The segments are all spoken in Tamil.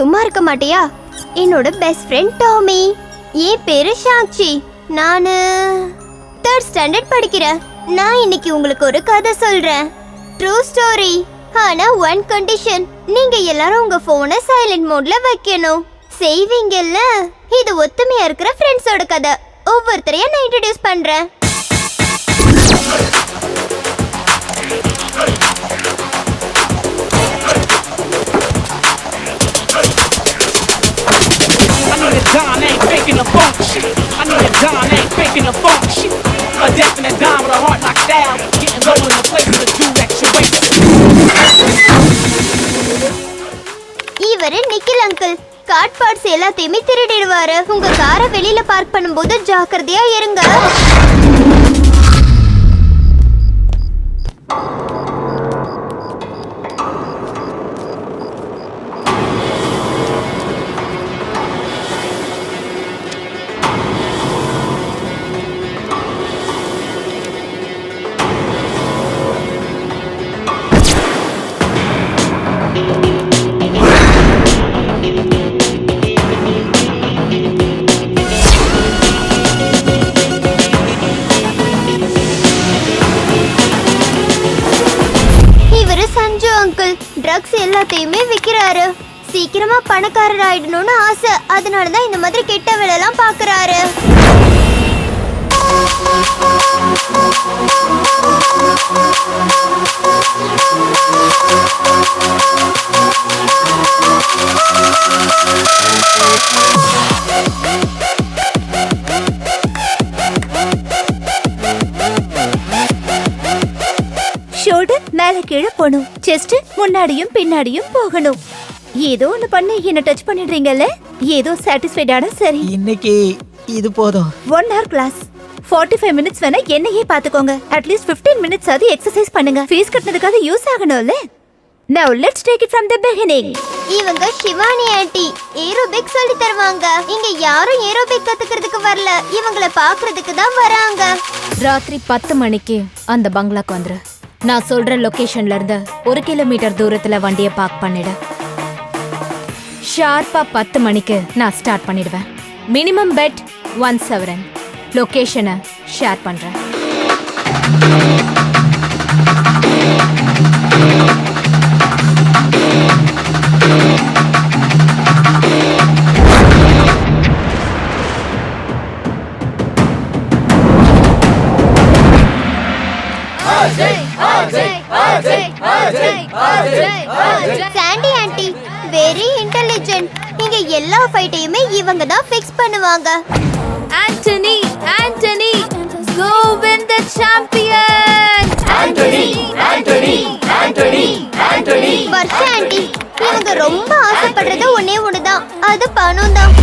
சும்மா இருக்க மாட்டியா? என்னோட பெஸ்ட் ஃப்ரெண்ட் டாமி. என் பேரு சாக்ஷி. நானு 3rd ஸ்டாண்டர்ட் படிக்கிறேன். நான் இன்னைக்கு உங்களுக்கு ஒரு கதை சொல்றேன். True story. ஆனா ஒன் கண்டிஷன். நீங்க எல்லாரும் உங்க போனை சைலண்ட் மோட்ல வைக்கணும். செய்வீங்கல்ல? இது ஒத்துமையா இருக்கிற ஃப்ரெண்ட்ஸோட கதை. ஒவ்வொருத்தரையா நான் இன்ட்ரோடியூஸ் பண்றேன். Don ain't faking the funk shit. I need a Don ain't faking the funk shit. A definite Don with a heart knocked down, getting low in the place to do extra weight. இவரு நிக்கில் அங்கிள். கார்ட் பார்ட்ஸ் எல்லாத்தையுமே திருடிடுவாரு. உங்க காரை வெளியில பார்க் பண்ணும்போது ஜாக்கிரதையா இருங்க. ட்ரக்ஸ் எல்லாத்தையுமே விக்கிறாரு. சீக்கிரமா பணக்காரர் ஆயிடணும்னு ஆசை. அதனாலதான் இந்த மாதிரி கெட்ட வேலை எல்லாம் பாக்குறாரு. ஷோல்டர் மேல கீழே போகணும். செஸ்ட் முன்னாடியும் பின்னாடியும் போகணும். ஏதோ ஒண்ணு பண்ணி என்ன டச் பண்ணிடுறீங்கல்ல? ஏதோ சாட்டிஸ்ஃபைடான சரி. இன்னைக்கு இது போதும். 1 hour கிளாஸ் 45 minutes வேணா என்னையே பாத்துக்கோங்க. அட்லீஸ்ட் 15 minutes ஆவது எக்ஸசைஸ் பண்ணுங்க. ஃபீஸ் கட்டினதுக்காக யூஸ் ஆகணும்ல. Now let's take it from the beginning. இவங்க சிவானி ஆண்டி ஏரோபிக் சொல்லி தருவாங்க. இங்க யாரும் ஏரோபிக் கத்துக்கிறதுக்கு வரல. இவங்கள பாக்குறதுக்கு தான் வராங்க. ராத்திரி 10 மணிக்கு அந்த பங்களாக்கு வந்துரு. நான் சொல்ற லொகேஷன்ல இருந்து 1 கிலோமீட்டர் தூரத்துல வண்டியை பார்க் பண்ணிடு. ஷார்ப்பா 10 மணிக்கு நான் ஸ்டார்ட் பண்ணிடுவேன். மினிமம் பெட் 1 சவரன். லொகேஷனை ஷேர் பண்றேன். Sandy aunty very intelligent. இங்க எல்லா ஃபைட்டையுமே இவங்க தான் ஃபிக்ஸ் பண்ணுவாங்க. Anthony Anthony go win the champion. Anthony, Anthony, Anthony, Anthony. Varsha aunty இவங்க ரொம்ப ஆசைப்படுறது ஒண்ணே ஒண்ணுதான். அது பணம் தான்.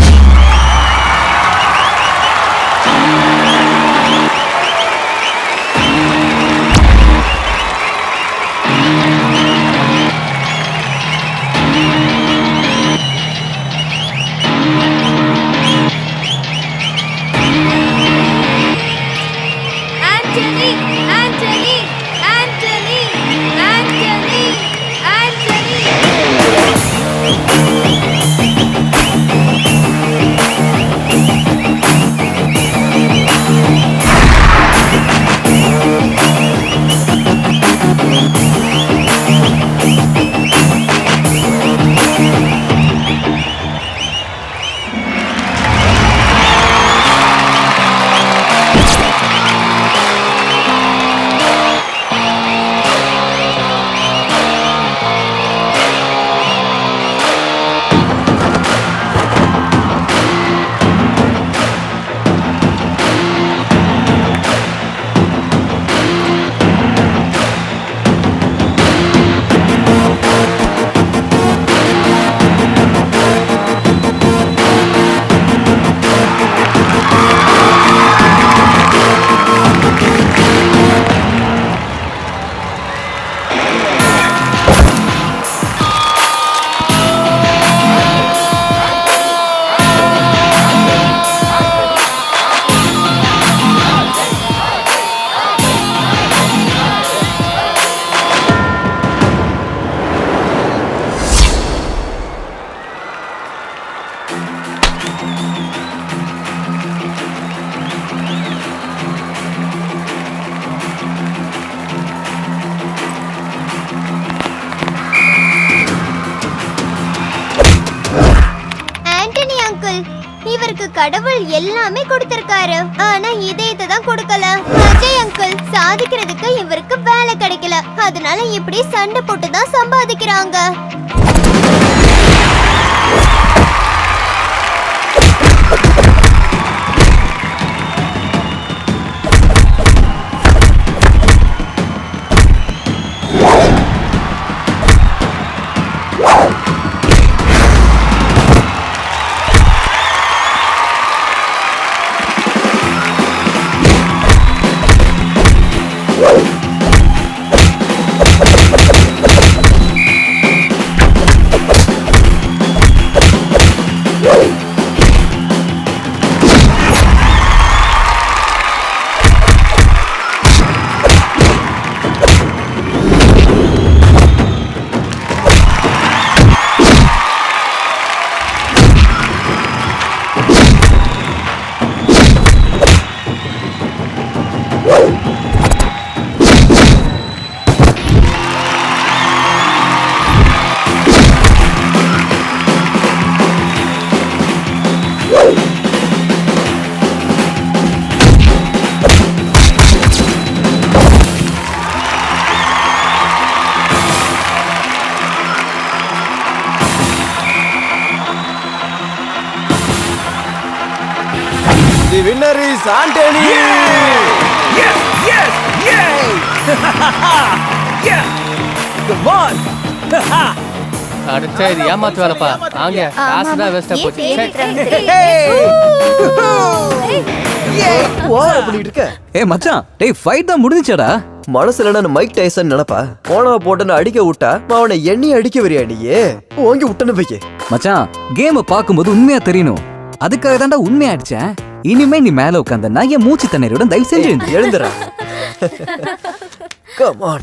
கடவுள் எல்லாமே கொடுத்திருக்காரு, ஆனா இதயத்தை தான் கொடுக்கல. அஜய் அங்கிள் சாதிக்கிறதுக்கு இவருக்கு வேலை கிடைக்கல, அதனால இப்படி சண்டை போட்டு தான் சம்பாதிக்கிறாங்க. The winner is Anthony. Yes, yes, yay! Yeah! Come on! அடிச்சா இது ஏமாத்து வேலைப்பா. வாங்க காசு தான் வேஸ்டா போச்சு. பண்ணிட்டு இருக்க ஏய் மச்சான், டேய் ஃபைட் தான் முடிஞ்சுடா. மனசுல நான் மைக் டைசன் நினைப்பா. போனா போட்டன்னு அடிக்க விட்டா அவனை எண்ணி அடிக்க வரியா நீயே? ஓங்கி விட்டன்னு வைக்க. மச்சான், கேம் பாக்கும்போது உண்மையா தெரியணும். அதுக்காக தான்டா உண்மையா அடிச்சேன். இனிமே நீ மேல உட்கார்ந்தா என் மூச்சு தண்ணீரோட தயவு செஞ்சு எழுந்துடா. Come on.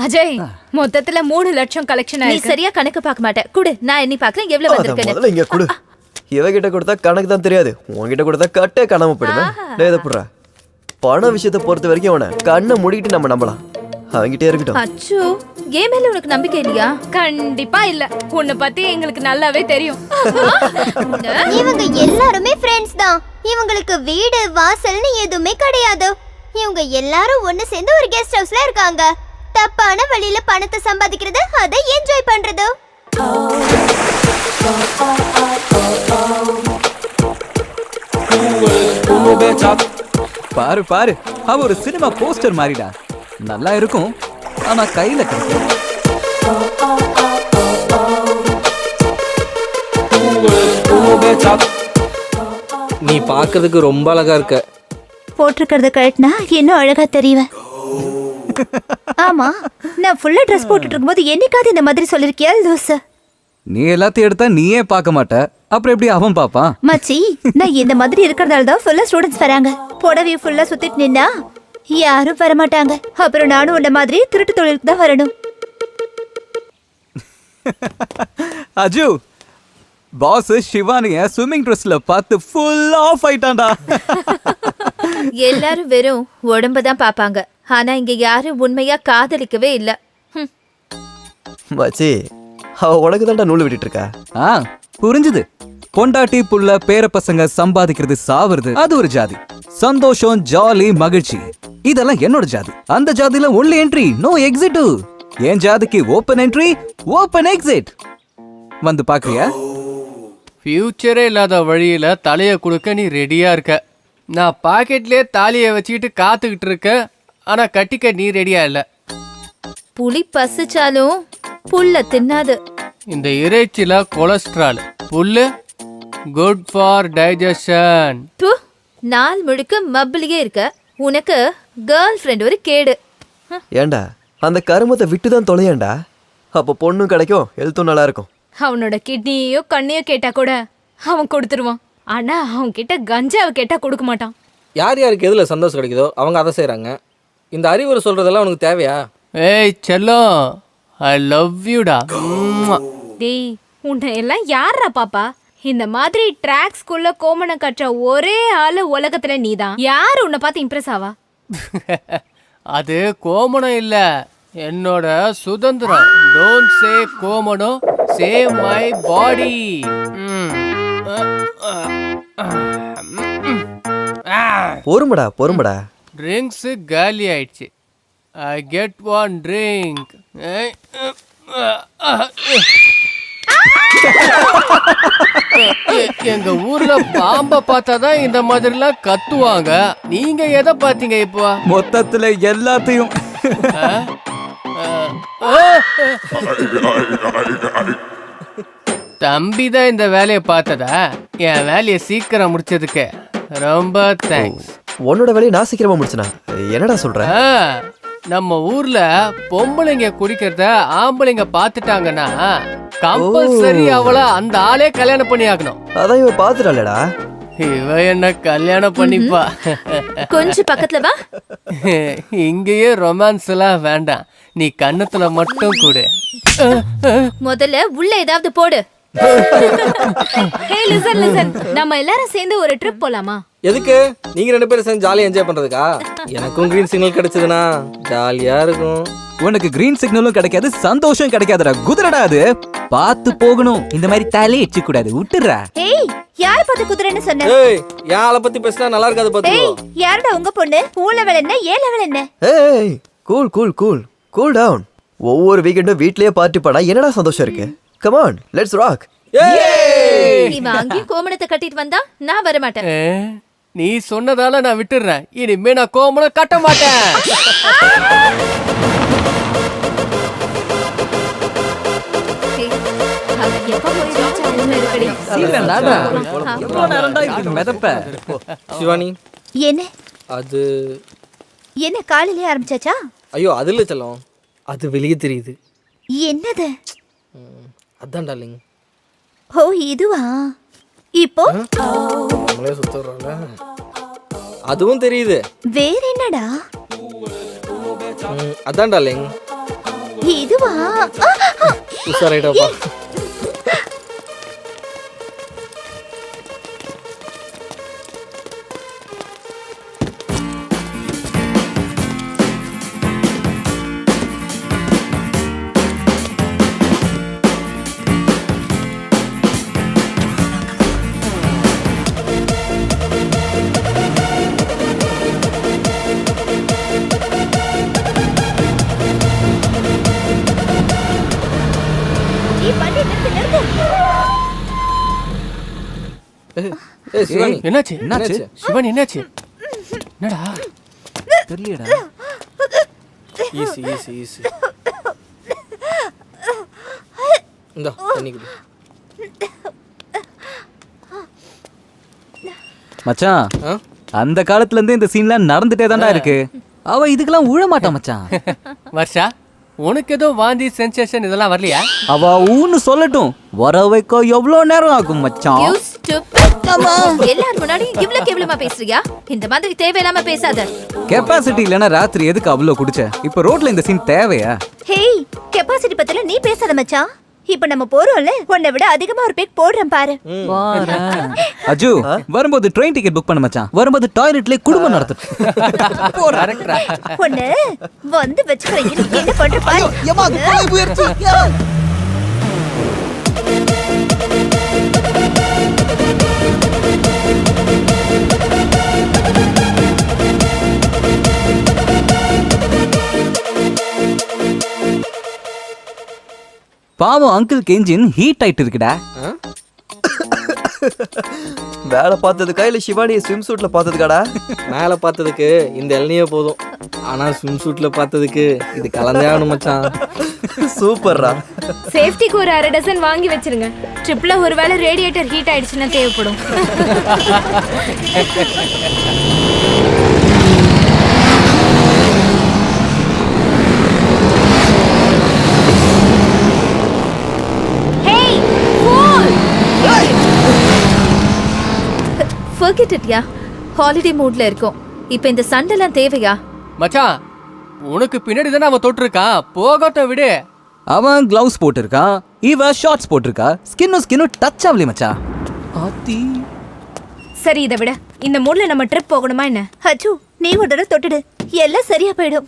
அஜய் மொத்தத்துல 3 லட்சம் கலெக்ஷன் நீ ஆயிருக்கு. சரியா கணக்கு பார்க்க மாட்ட. குடு, நான் எண்ணி பார்க்கறேன் எவ்வளவு அத வந்திருக்குன்னு. முதல்ல இங்க கொடு. இவகிட்ட கொடுத்தா கணக்கு தான் தெரியாது, உன்கிட்ட கொடுத்தா கட்டே காணாம போயிடுமே. டேய் இத புடுறா. பண விஷயத்தை பொறுத்த வரைக்கும் அவனை கண்ணை மூடிட்டு நம்ம நம்பலாம். அவங்கிட்டே இருக்கட்டும். அச்சோ, கேம் மேல உனக்கு நம்பிக்கை இல்லையா? கண்டிப்பா இல்ல. உன்னை பத்தி எங்களுக்கு நல்லாவே தெரியும். இவங்க எல்லாருமே ஃப்ரெண்ட்ஸ் தான். இவங்களுக்கு வீடு வாசல்னு எதுவுமே கிடையாது. இவங்க எல்லாரும் ஒண்ணு சேர்ந்து ஒரு கெஸ்ட் ஹவுஸ்ல இருக்காங்க. தப்பான வழியில பணத்தை சம்பாதிக்கிறது, அதை என்ஜாய் பண்றது. பாரு பாரு, அவ ஒரு சினிமா போஸ்டர் மாதிரிடா. நல்லா இருக்கும், ஆனா கையில கிடைக்கும். நீ பாக்குறதுக்கு ரொம்ப அழகா இருக்க. போட்டிருக்கிறத கழட்டினா இன்னும் அழகா தெரியுவேன். ஆமா, நான் ஃபுல்லா ட்ரெஸ் போட்டுட்டு இருக்கும்போது என்னைக்காவது இந்த மாதிரி சொல்லிருக்கியா லூசு? நீ எல்லாத்தையும் எடுத்தா நீயே பார்க்க மாட்ட, அப்புறம் எப்படி அவன் பாப்பான்? மச்சி, நான் இந்த மாதிரி இருக்கிறதால தான் ஃபுல்லா ஸ்டூடெண்ட்ஸ் வராங்க. புடவையை ஃபுல்லா சுத்திட்டு நின்னா யாரும் வர மாட்டாங்க. அப்புறம் நானும் உன்ன மாதிரி திருட்டு தொழிலுக்கு தான் வரணும். அஜு, பாஸ் சிவானிய ஸ்விம்மிங் ட்ரெஸ்ல பார்த்து ஃபுல் ஆஃப் ஆயிட்டான்டா. எல்லாரும் வெறும் உடம்ப தான் பாப்பாங்க, ஆனா இங்க யாரும் உண்மையா காதலிக்கவே இல்ல. மச்சி, அவ உனக்கு தான்டா நூல் விட்டுட்டு இருக்கா. புரிஞ்சுது. பொண்டாட்டி புள்ள பேர பசங்க சம்பாதிக்கிறது சாவுறது அது ஒரு ஜாதி. சந்தோஷம் ஜாலி மகிழ்ச்சி இதெல்லாம் என்னோட ஜாதி. அந்த ஜாதியில ஒன்லி என்ட்ரி நோ எக்ஸிட். என் ஜாதிக்கு ஓபன் என்ட்ரி ஓபன் எக்ஸிட். வந்து பாக்குறியா? ஃபியூச்சரே இல்லாத வழியில தலைய கொடுக்க நீ ரெடியா இருக்க. நான் பாக்கெட்லயே தாலியை வச்சுக்கிட்டு காத்துக்கிட்டு இருக்க, ஆனா கட்டிக்க நீ ரெடியா இல்ல. புலி பசிச்சாலும் புல்ல தின்னாது. இந்த இறைச்சில கொலஸ்ட்ரால், புல்லு குட் ஃபார் டைஜஷன். நாள் முழுக்க மப்பிளியே இருக்க, உனக்கு கேர்ள் ஃப்ரெண்ட் ஒரு கேடு. ஏண்டா அந்த கருமத்தை விட்டு தான் தொலையண்டா. அப்போ பொண்ணும் கிடைக்கும், ஹெல்த்தும் நல்லா இருக்கும். அவனோட கிட்னியோ கண்ணையோ கேட்டா கூட அவன் கொடுத்துருவான். ஆனா அவன் கிட்ட கஞ்சாவை கேட்டா கொடுக்க மாட்டான். யார் யாருக்கு எதில் சந்தோஷம் கிடைக்குதோ அவங்க அதை செய்கிறாங்க. இந்த அறிவுரை சொல்கிறதெல்லாம் உனக்கு தேவையா? ஏய் செல்லம், ஐ லவ் யூடா. டேய், உன்னை எல்லாம் யாரா பாப்பா? இந்த மாதிரி ட்ராக்ஸ்குள்ள கோமணம் கற்ற ஒரே ஆளு உலகத்துல நீதான். யாரு உன்னை பார்த்து இம்ப்ரெஸ் ஆவா? அது கோமணம் இல்ல, என்னோட சுதந்திரம். டோன்ட் சே கோமணம், சே மை பாடி. பொறுமடா ட்ரிங்க்ஸு காலி ஆயிடுச்சு. I get one drink. எங்க ஊர்ல பாம்பை பார்த்தாதான் இந்த மாதிரிலாம் கத்துவாங்க. நீங்க எதை பார்த்தீங்க இப்போ? மொத்தத்துல எல்லாத்தையும் தம்பி தான் இந்த வேலையை பார்த்ததா? என் வேலையை சீக்கிரம் முடிச்சதுக்கு ரொம்ப தேங்க்ஸ். உன்னோட வேலையை நான் சீக்கிரமா முடிச்சனா? என்னடா சொல்ற? நம்ம ஊர்ல பொம்பளைங்க குடிக்கிறத ஆம்பளைங்க பாத்துட்டாங்கன்னா கம்பல்சரி அவள அந்த ஆளே கல்யாணம் பண்ணி ஆகணும். அதான் இவ பாத்துட்டாளடா. இவ என்ன கல்யாணம் பண்ணிப்பா. கொஞ்சம் பக்கத்துல வா. இங்கேயே ரொமான்ஸ் எல்லாம் வேண்டாம், நீ கண்ணத்துல மட்டும் கூடு. முதல்ல உள்ள ஏதாவது போடு. ஹே லிசன் நம்ம எல்லாரும் சேர்ந்து ஒரு ட்ரிப் போலாமா? எதுக்கு? நீங்க 2 பேரும் சேர்ந்து ஜாலியா என்ஜாய் பண்றதுக்கா? எனக்கும் கிரீன் சிக்னல் கிடைச்சதுன்னா ஜாலியா இருக்கும். உனக்கு கிரீன் சிக்னலும் கிடைக்காது, சந்தோஷம் கிடைக்காதுடா. குதிரடா அது. பார்த்து போகணும். இந்த மாதிரி தலையை எச்சு கூடாது. விட்டுறா. ஏய், யார பார்த்து குதிரைன்னு சொன்ன? ஏய், என் ஆளை பத்தி பேசினா நல்லா இருக்காது பாத்துக்கோ. ஏய், யாரடா உங்க பொண்ணு? ஊ லெவல் என்ன, ஏ லெவல் என்ன? ஏய் கூல் டவுன். ஒவ்வொரு வீக்கெண்டும் வீட்லயே பார்ட்டி பண்ணா என்னடா சந்தோஷம் இருக்கு? Come on, let's rock. நீ வாங்கி கோமணத்தை கட்டிட்டு வந்தா நான் வர மாட்டேன். நீ சொன்னதால நான் விட்டுறேன். இனிமே நான் கோமணம் கட்ட மாட்டேன். சிவானி, என்ன அது என்ன காலையிலே ஆரம்பிச்சாச்சா? ஐயோ அது இல்ல செல்லம், அது வெளியே தெரியுது. என்னது? அதான் டார்லிங். ஓ இதுவா? இப்போ நம்மளே சுத்தறோம்ல. அதுவும் தெரியுது. வேற என்னடா? அதான் டார்லிங். இதுவா? உஷாராயிட்டப்பா. ஏய் சிவானி, என்னாச்சு? சிவானி என்னாச்சு? என்னடா? தெரியலடா. ஈஸி. இந்தா தண்ணி குடி. மச்சான், அந்த காலத்துல இருந்து இந்த சீன்லாம் நடந்துட்டே தான்டா இருக்கு. அவ இதுக்கெல்லாம் உழ மாட்டா மச்சான். வர்ஷா, உனக்கு ஏதோ வாந்தி சென்சேஷன் இதெல்லாம் வரலையா? அவ ஊன்னு சொல்லட்டும், வர வைக்க எவ்வளவு நேரம் ஆகும் மச்சான்? You stupid. எல்லாரும் முன்னாடி இவ்ளோ கேவலமா பேசுறியா? இந்த மாதிரி தேவையில்லாம பேசாத. கெப்பாசிட்டி இல்லனா ராத்திரி எதுக்கு அவ்ளோ குடிச்ச? இப்ப ரோட்ல இந்த சீன் தேவையா? ஹேய், கெபாசிட்டி பத்தில நீ பேசாத மச்சான். இப்ப நம்ம போறோம்ல, உன்னை விட அதிகமா ஒரு பேக் போடுறேன் பாரு. அஜு, வரும்போது ட்ரெயின் டிக்கெட் புக் பண்ண மச்சான். வரும்போது டாய்லெட்ல குடும்பம் நடத்து. ஒண்ணு வந்து வெச்சுக்கிறேன். என்ன பண்ற பாரு. பாவம் அங்கிள் என்ஜின் ஹீட் ஆயிட்டு இருக்குடா. வேலை பார்த்ததுக்கா இல்ல சிவானியை ஸ்விம் சூட்ல பார்த்ததுக்காடா? மேல பார்த்ததுக்கு இந்த எல்னியே போதும், ஆனா ஸ்விம் சூட்ல பார்த்ததுக்கு இது கலந்தே ஆகணும் மச்சான். சூப்பர்ரா. சேஃப்டிக்கு ஒரு 1/2 டசன் வாங்கி வச்சிருங்க. ட்ரிப்ல ஒருவேளை ரேடியேட்டர் ஹீட் ஆயிடுச்சுன்னா தேவைப்படும். Forget it yeah. ஹாலிடே மூட்ல இருக்கோம். இப்போ இந்த சண்டெல்லாம் தேவையா? மச்சான், உனக்கு பின்னாடி தானே அவன் தொட்டிருக்கான். போகட்டும் விடு. அவன் கிளவுஸ் போட்டிருக்கான், இவ ஷார்ட்ஸ் போட்டிருக்கா. ஸ்கின்னும் டச் ஆகல மச்சான். ஆத்தி. சரி, இதை விட இந்த மூட்ல நம்ம ட்ரிப் போகணுமா என்ன? அச்சு, நீ ஒரு தடவை தொட்டுடு, எல்லாம் சரியா போயிடும்.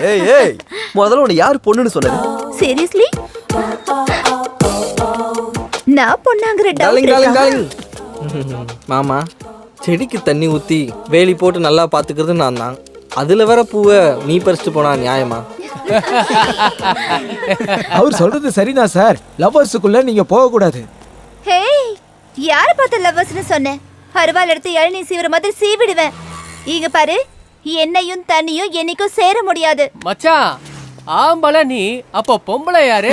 ஏய் முதல்ல உன்னை யார் பொண்ணுன்னு சொன்னது? சீரியஸ்லி? நான் பொண்ணாங்கற டார்லிங் டார்லிங் டார்லிங். மாமா, செடிக்கு தண்ணி ஊற்றி வேலி போட்டு நல்லா பார்த்துக்கிறது நான் தான். அதில் வர பூவை நீ பறிச்சுட்டு போனா நியாயமா? அவர் சொல்றது சரிதான் சார். லவ்வர்ஸுக்குள்ள நீங்க போக கூடாது. ஹே, யார பார்த்து லவ்வர்ஸ்னு சொன்னேன்? அருவாள் எடுத்து இளநீ சீவிர மாதிரி சீவிடுவேன். இங்க பாரு, என்னையும் தண்ணியும் என்னைக்கும் சேர முடியாது. மச்சான் ஆம்பளை நீ, அப்போ பொம்பளை யாரு?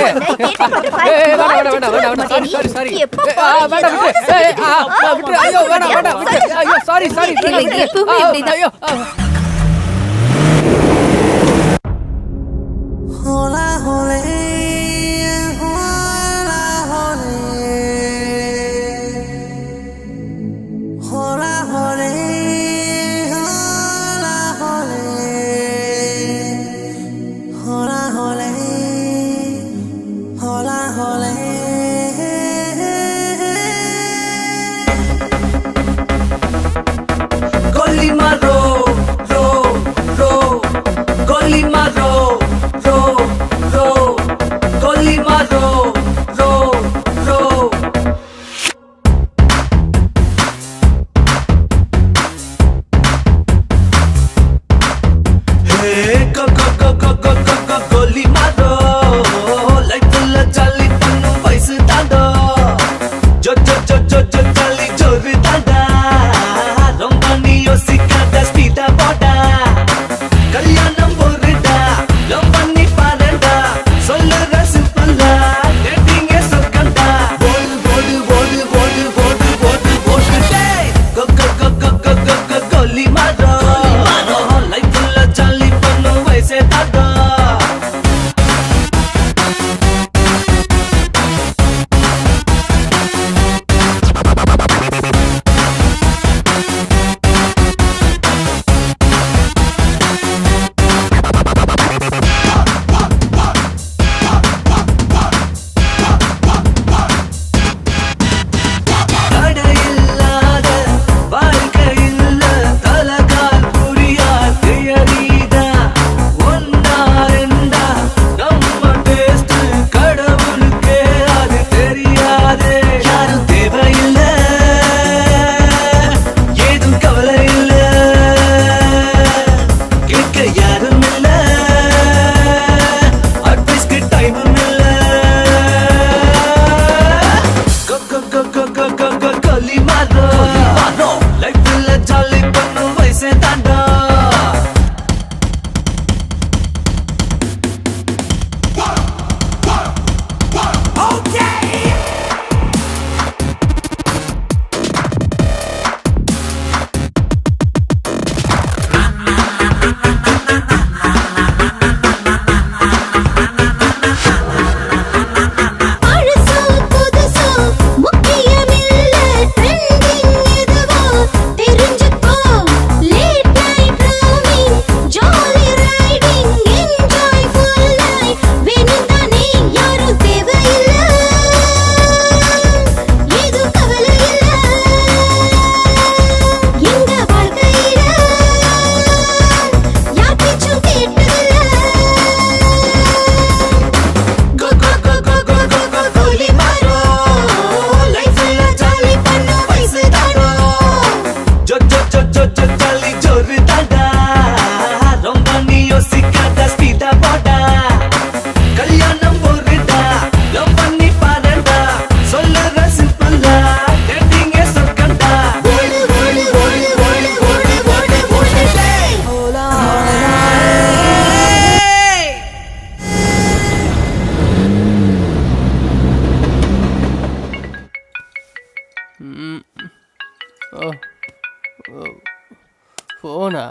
போனா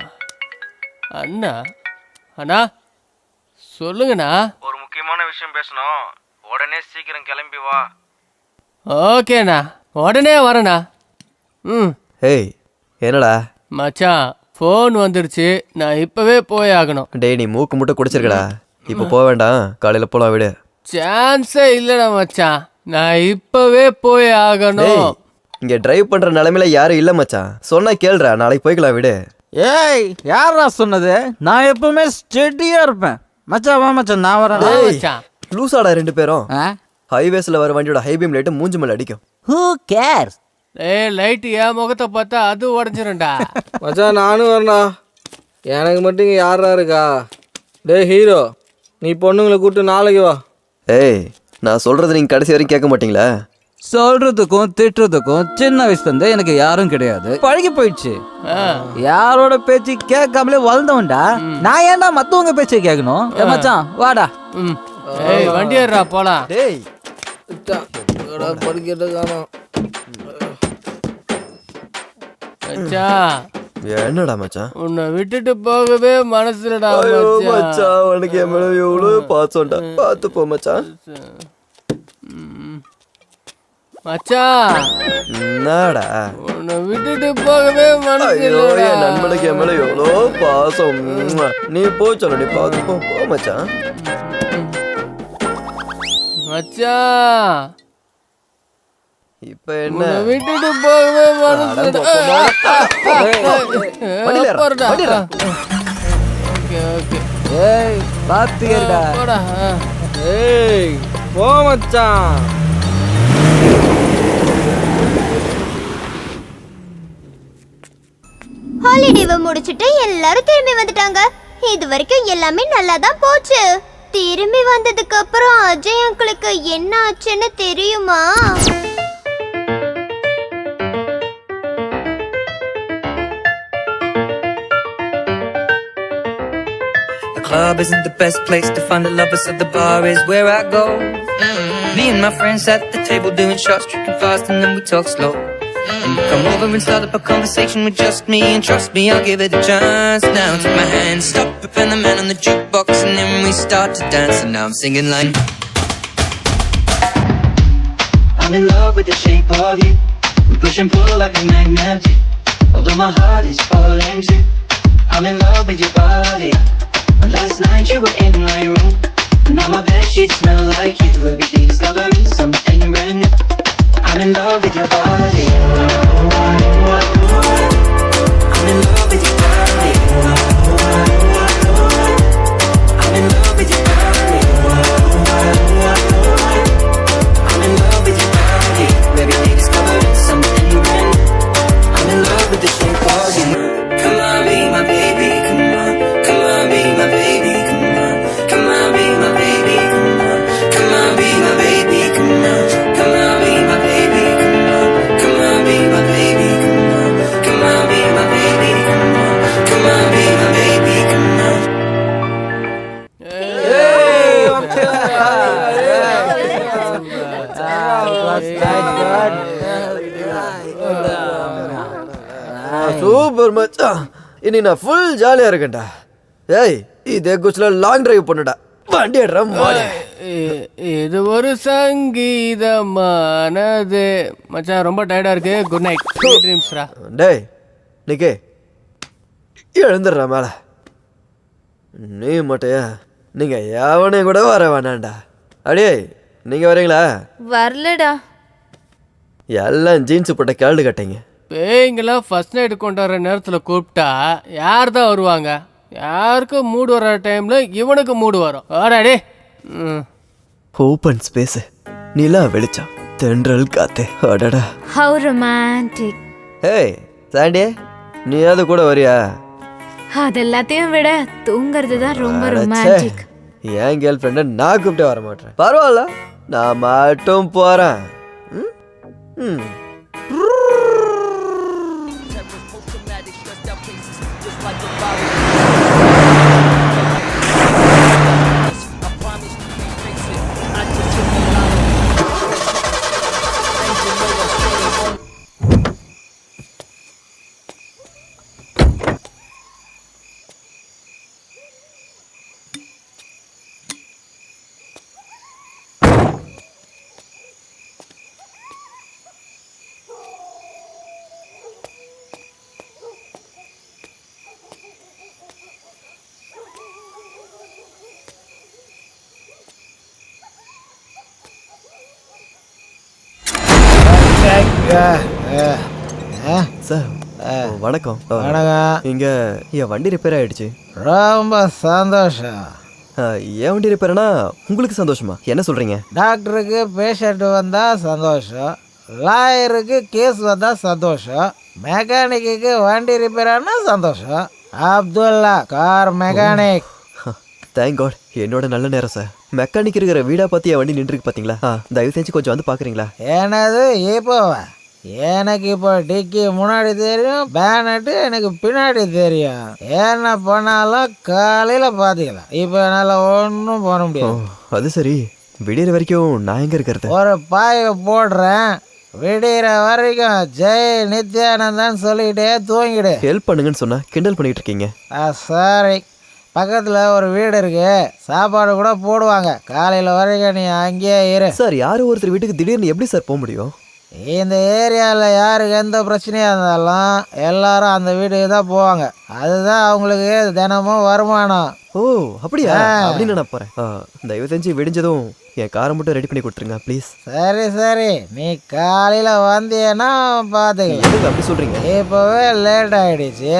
அண்ணா அண்ணா சொல்லுங்கண்ணா. ஒரு முக்கியமான விஷயம் பேசணும். உடனே சீக்கிரம் கிளம்பி வா. ஓகேண்ணா, உடனே வரேண்ணா. ஏய் என்னடா மச்சான் ஃபோன் வந்துடுச்சு, நான் இப்பவே போய் ஆகணும். டேய் நீ மூக்கு முட்டை குடிச்சிருக்கடா. இப்போ போக வேண்டாம், காலையில போலாம் விடு. சான்ஸே இல்லைடா மச்சான், நான் இப்பவே போய் ஆகணும். இங்க டிரைவ் பண்ற நிலைமையில யாரும் இல்ல மச்சான். சொன்னா கேளுடா, நாளைக்கு போய்க்கலாம் விடு. ஏய் யாரா சொன்னது? நான் எப்பவுமே ஸ்டெடியா இருப்பேன். மச்சான் வா மச்சான், நான் வரேன். மச்சான் லூசாடா ரெண்டு பேரும். ஹைவேஸ்ல வர வண்டியோட ஹை பீம் லைட் மூஞ்சி மேல அடிக்கும். Who CARES? லைட் என் முகத்தை பார்த்தா அது உடஞ்சிரும்டா. மச்சான் நானும் வரேன்டா. எனக்கு மட்டும் இங்கே யாரா இருக்கா? டேய் ஹீரோ, நீ பொண்ணுங்களை கூப்பிட்டு நாளைக்கு வா. ஏய் நான் சொல்றது நீங்க கடைசி வரைக்கும் கேட்க மாட்டீங்களா? சொல்றதுக்கும் திட்டுறதுக்கும் சின்ன வயசுல இருந்தே எனக்கு யாரும் கிடையாது, பழகி போயிடுச்சு. யாரோட பேச்சு கேட்காமலே வளர்ந்தவன்டா. நான் ஏன்டா மத்தவங்க பேச்சை கேட்கணும்? ஏ மச்சான் வாடா. ஏய் வண்டி ஏறா போலாம். டேய் படிக்கிறது காணோம். மச்சான் என்னடா மச்சான்? உன்னை விட்டுட்டு போகவே மனசுலடா ஐயோ மச்சான். மச்சான் உனக்கு என் மேல எவ்வளவு பாசம்டா. பார்த்து போ மச்சான். மச்சான் என்னடா? உன்னை விட்டுட்டு போகவே மனசு ஐயோ இல்லடா. என் நண்பனுக்கு என் மேல எவ்வளோ பாசம். நீ போ சொல்ல, நீ பார்த்து போ மச்சான். மச்சான் இப்ப என்ன? உன்னை விட்டுட்டு போகவே மனசு அட, இல்லடா. வண்டியில ஏறு, போறடா. வண்டியில. ஓகே ஓகே ஏய் பாத்து ஏறுடா. போடா. ஏய் போ மச்சான். ஹாலிடேவை முடிச்சிட்டு எல்லாரும் திரும்பி வந்துட்டாங்க. இது வரைக்கும் எல்லாமே நல்லா தான் போச்சு. திரும்பி வந்ததுக்கு அப்புறம் அஜய் அங்கிளுக்கு என்ன ஆச்சுன்னு தெரியுமா? The club isn't the best place to find the lovers, so the bar is where I go. Me and my friends at the table doing shots, drinking fast, and then we talk slow. And you come over and start up a conversation with just me, and trust me, I'll give it a chance. Now take my hand, stop it, and the man on the jukebox, and then we start to dance. And now I'm singing like, I'm in love with the shape of you. We push and pull like a magnet. Although my heart is falling too. I'm in love with your body. Last night you were in my room. Now my bedsheets smell like you. Every day discovering something brand new. I'm in love with your body. I'm in love with your body. I'm in love with your body. I'm in love with your body. Every day discovering something brand new. I'm in love with the shape of you. Come on, be my baby, come on. Come on, be my baby, come on. Come on, be my baby, come on. Come on, be my baby, come on. Come on, be my baby, come on. Come on, be my baby, come on. Come on, be my baby, come on. Come on, be my baby, come on. Super மச்சான். இனி நான் ஃபுல் ஜாலியா இருக்கேன்டா. ஏய் இதே குச்சில லாங் டிரைவ் பண்ணுடா. வண்டி எடுறா மாடு. இது ஒரு சங்கீதமானது. மச்சான் ரொம்ப டயர்டா இருக்கு. Good night. ட்ரீம்ஸ்ரா. டேய் நிக்கே எழுந்துடுறா மேல. நீ மட்டும் நீங்க எவனையும் கூட வர வேணாண்டா. அடியே நீங்க வரீங்களா? வரலடா. எல்லாம் ஜீன்ஸ் போட்ட கேள்டு கட்டிங்க. பேய்ங்கெல்லாம் ஃபர்ஸ்ட் நைட் கொண்டாடுற நேரத்தில் கூப்பிட்டா யார் தான் வருவாங்க? யாருக்கும் மூடு வர டைம்ல இவனுக்கு மூடு வரும். ஆடாடே. ஓப்பன் ஸ்பேஸ், நிலா வெளிச்சம், தென்றல் காத்து. அடடா ஹவ் ரொமான்டிக். ஏய் சாண்டி நீ அது கூட வரியா? அதெல்லாத்தையும் விட தூங்குறது தான் ரொம்ப அடச்சே. ரொமான்டிக். என் கேர்ள் ஃப்ரெண்டை நான் கூப்பிட்டு வர மாட்டேன். பரவாயில்ல நான் மட்டும் போறேன். ம்? ம். சார் வணக்கம். வணக்கம். இங்க என் வண்டி ரிப்பேர் ஆயிடுச்சு. ரொம்ப சந்தோஷம். என் வண்டி ரிப்பேர்னா உங்களுக்கு சந்தோஷமா? என்ன சொல்றீங்க? டாக்டருக்கு பேஷண்ட் வந்தால் சந்தோஷம், லாயருக்கு கேஸ் வந்தால் சந்தோஷம், மெக்கானிக்கு வண்டி ரிப்பேர் ஆனால் சந்தோஷம். Abdullah car mechanic. Thank God, என்னோட நல்ல நேரம் சார். மெக்கானிக் இருக்கிற வீடா பார்த்து என் வண்டி நின்றுருக்கு பார்த்தீங்களா? தயவு செஞ்சு கொஞ்சம் வந்து பார்க்குறீங்களா? என்னது இப்போவா? எனக்கு இப்போ டிக்கி முன்னாடி தெரியும், பேனட்டு எனக்கு பின்னாடி தெரியும். என்ன பண்ணாலும் காலையில் பார்த்துக்கலாம். இப்போ என்னால் ஒன்றும் பண்ண முடியாது. அது சரி, விடியற வரைக்கும் நான் எங்கே இருக்கிறது? ஒரு பாயை போடுறேன், விடிகிற வரைக்கும் ஜெய் நித்யானந்தான்னு சொல்லிக்கிட்டே தூங்கிடு. ஹெல்ப் பண்ணுங்கன்னு சொன்னா கிண்டல் பண்ணிட்டு இருக்கீங்க. சாரி, பக்கத்தில் ஒரு வீடு இருக்கு, சாப்பாடு கூட போடுவாங்க. காலையில் வரைக்கும் நீ அங்கேயே இரு. சார், யாரும் ஒருத்தர் வீட்டுக்கு திடீர்னு எப்படி சார் போக முடியும்? இந்த ஏரியாவில் யாருக்கு எந்த பிரச்சனையாக இருந்தாலும் எல்லாரும் அந்த வீட்டுக்கு தான் போவாங்க. அதுதான் அவங்களுக்கு தினமும் வருமானம். ஓ அப்படியா? அப்படின்னு நான் போகிறேன். தயவு செஞ்சு விடிஞ்சதும் என் காரை மட்டும் ரெடி பண்ணி கொடுத்துருங்க ப்ளீஸ். சரி சரி, நீ காலையில் வந்தீன்னா பார்த்துக்கலாம். அப்படி சொல்கிறீங்க? இப்போவே லேட் ஆகிடுச்சு.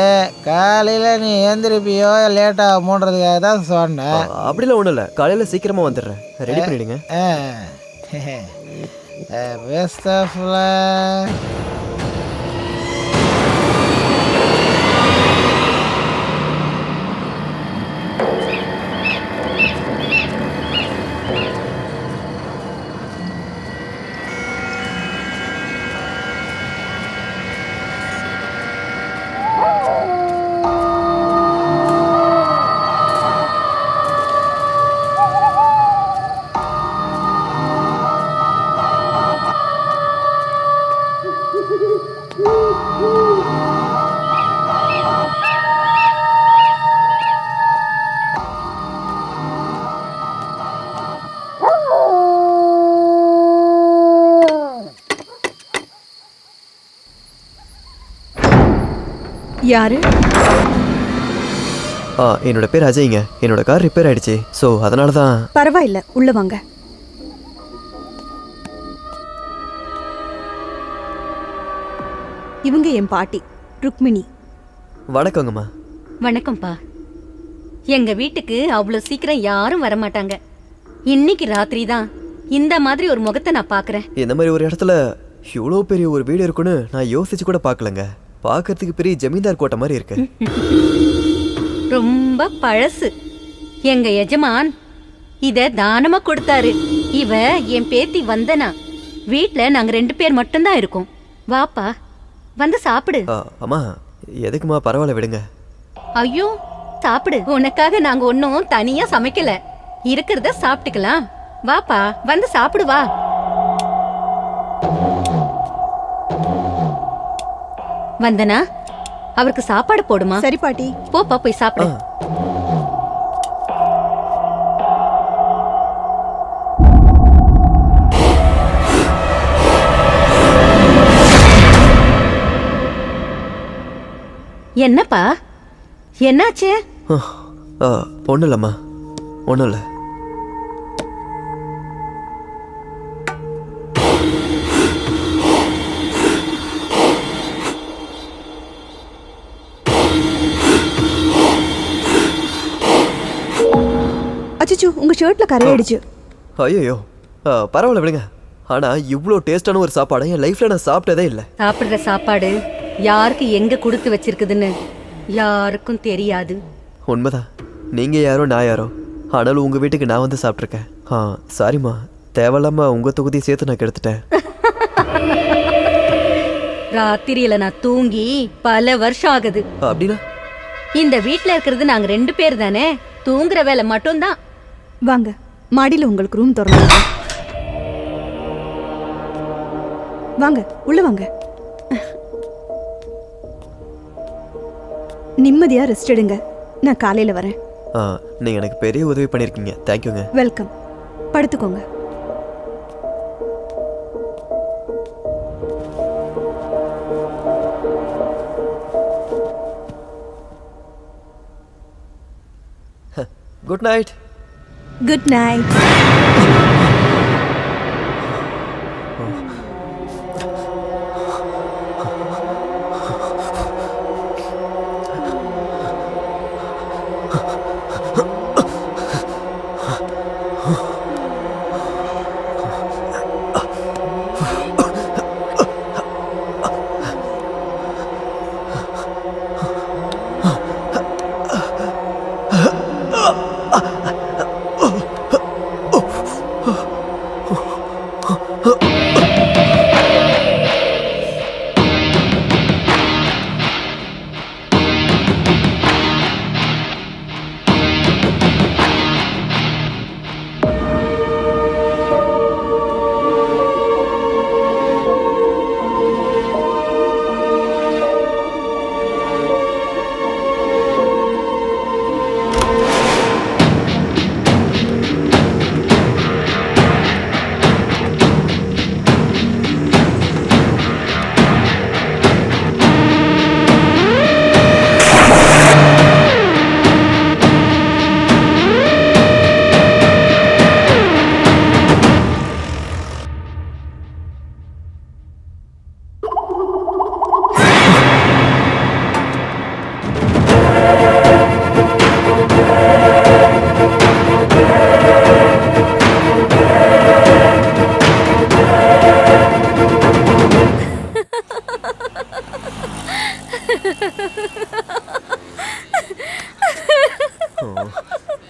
காலையில் நீ எந்திரிப்பியோ லேட்டாக மூன்றதுக்காக தான் சொன்னேன். அப்படிலாம் ஒன்றும் இல்லை, காலையில் சீக்கிரமாக வந்துடுறேன், ரெடி பண்ணிவிடுங்க. Best of luck. யாரு? என்னோட பேர் அஜய்ங்க. என்னோட கார் ரிப்பேர் ஆயிடுச்சு, ஸோ அதனால தான். பரவாயில்ல, உள்ள வாங்க. இவங்க என் பாட்டி ருக்மிணி. வணக்கங்கம்மா. வணக்கம்ப்பா. எங்க வீட்டுக்கு அவ்வளோ சீக்கிரம் யாரும் வரமாட்டாங்க. இன்னைக்கு ராத்திரி தான் இந்த மாதிரி ஒரு முகத்தை நான் பார்க்குறேன். இந்த மாதிரி ஒரு இடத்துல இவ்வளோ பெரிய ஒரு வீடு இருக்குன்னு நான் யோசிச்சு கூட பார்க்கலங்க. பார்க்கறதுக்கு பெரிய ஜமீன்தார் கோட்டை மாதிரி இருக்கு. ரொம்ப பழசு. எங்க எஜமான் இத தானமா கொடுத்தாரு. இவ என் பேத்தி வந்தனா. வீட்ல நாங்க 2 பேர் மட்டும்தான் இருக்கோம். வாப்பா, வந்து சாப்பிடு. அம்மா, எதுக்குமா? பரவாயில்ல, விடுங்க. ஐயோ, சாப்பிடு. உனக்காக நாங்க ஒன்னும் தனியா சமைக்கல, இருக்கிறத சாப்பிட்டுக்கலாம். வாப்பா, வந்து சாப்பிடு வா. வந்தனா, அவருக்கு சாப்பாடு போடுமா? சரி பாட்டி. போப்பா, போய் சாப்பிடு. என்னப்பா, என்னாச்சு? ஒன்றும் இல்லைம்மா, ஒன்றும் இல்லை. அச்சோ, உங்க ஷர்ட்ல கரையாயிடுச்சு. ஐயோ, பரவாயில்ல, விடுங்க. ஆனா இவ்வளோ டேஸ்டான ஒரு சாப்பாடு என் லைஃப்ல நான் சாப்பிட்டதே இல்லை. சாப்பிடுற சாப்பாடு யாருக்கு எங்க கொடுத்து வச்சிருக்குதுன்னு யாருக்கும் தெரியாது. உண்மைதான். நீங்க யாரோ நான் யாரோ, ஆனாலும் உங்க வீட்டுக்கு நான் வந்து சாப்பிட்ருக்கேன். சாரிம்மா, தேவையில்லாம உங்க தொகுதியை சேர்த்து நான் கெடுத்துட்டேன். ராத்திரியில நான் தூங்கி பல வருஷம் ஆகுது. அப்படின்னா இந்த வீட்ல இருக்கிறது நாங்க 2 பேர் தானே, தூங்குற வேலை மட்டும்தான். வாங்க, மாடியில உங்களுக்கு ரூம் திறந்து. வாங்க, உள்ள வாங்க. நிம்மதியா ரெஸ்ட் எடுங்க. நான் காலையில வரேன். நீங்க எனக்கு பெரிய உதவி பண்ணிருக்கீங்க. தேங்க்யூங்க. வெல்கம். படுத்துக்கோங்க. Good night. Good night.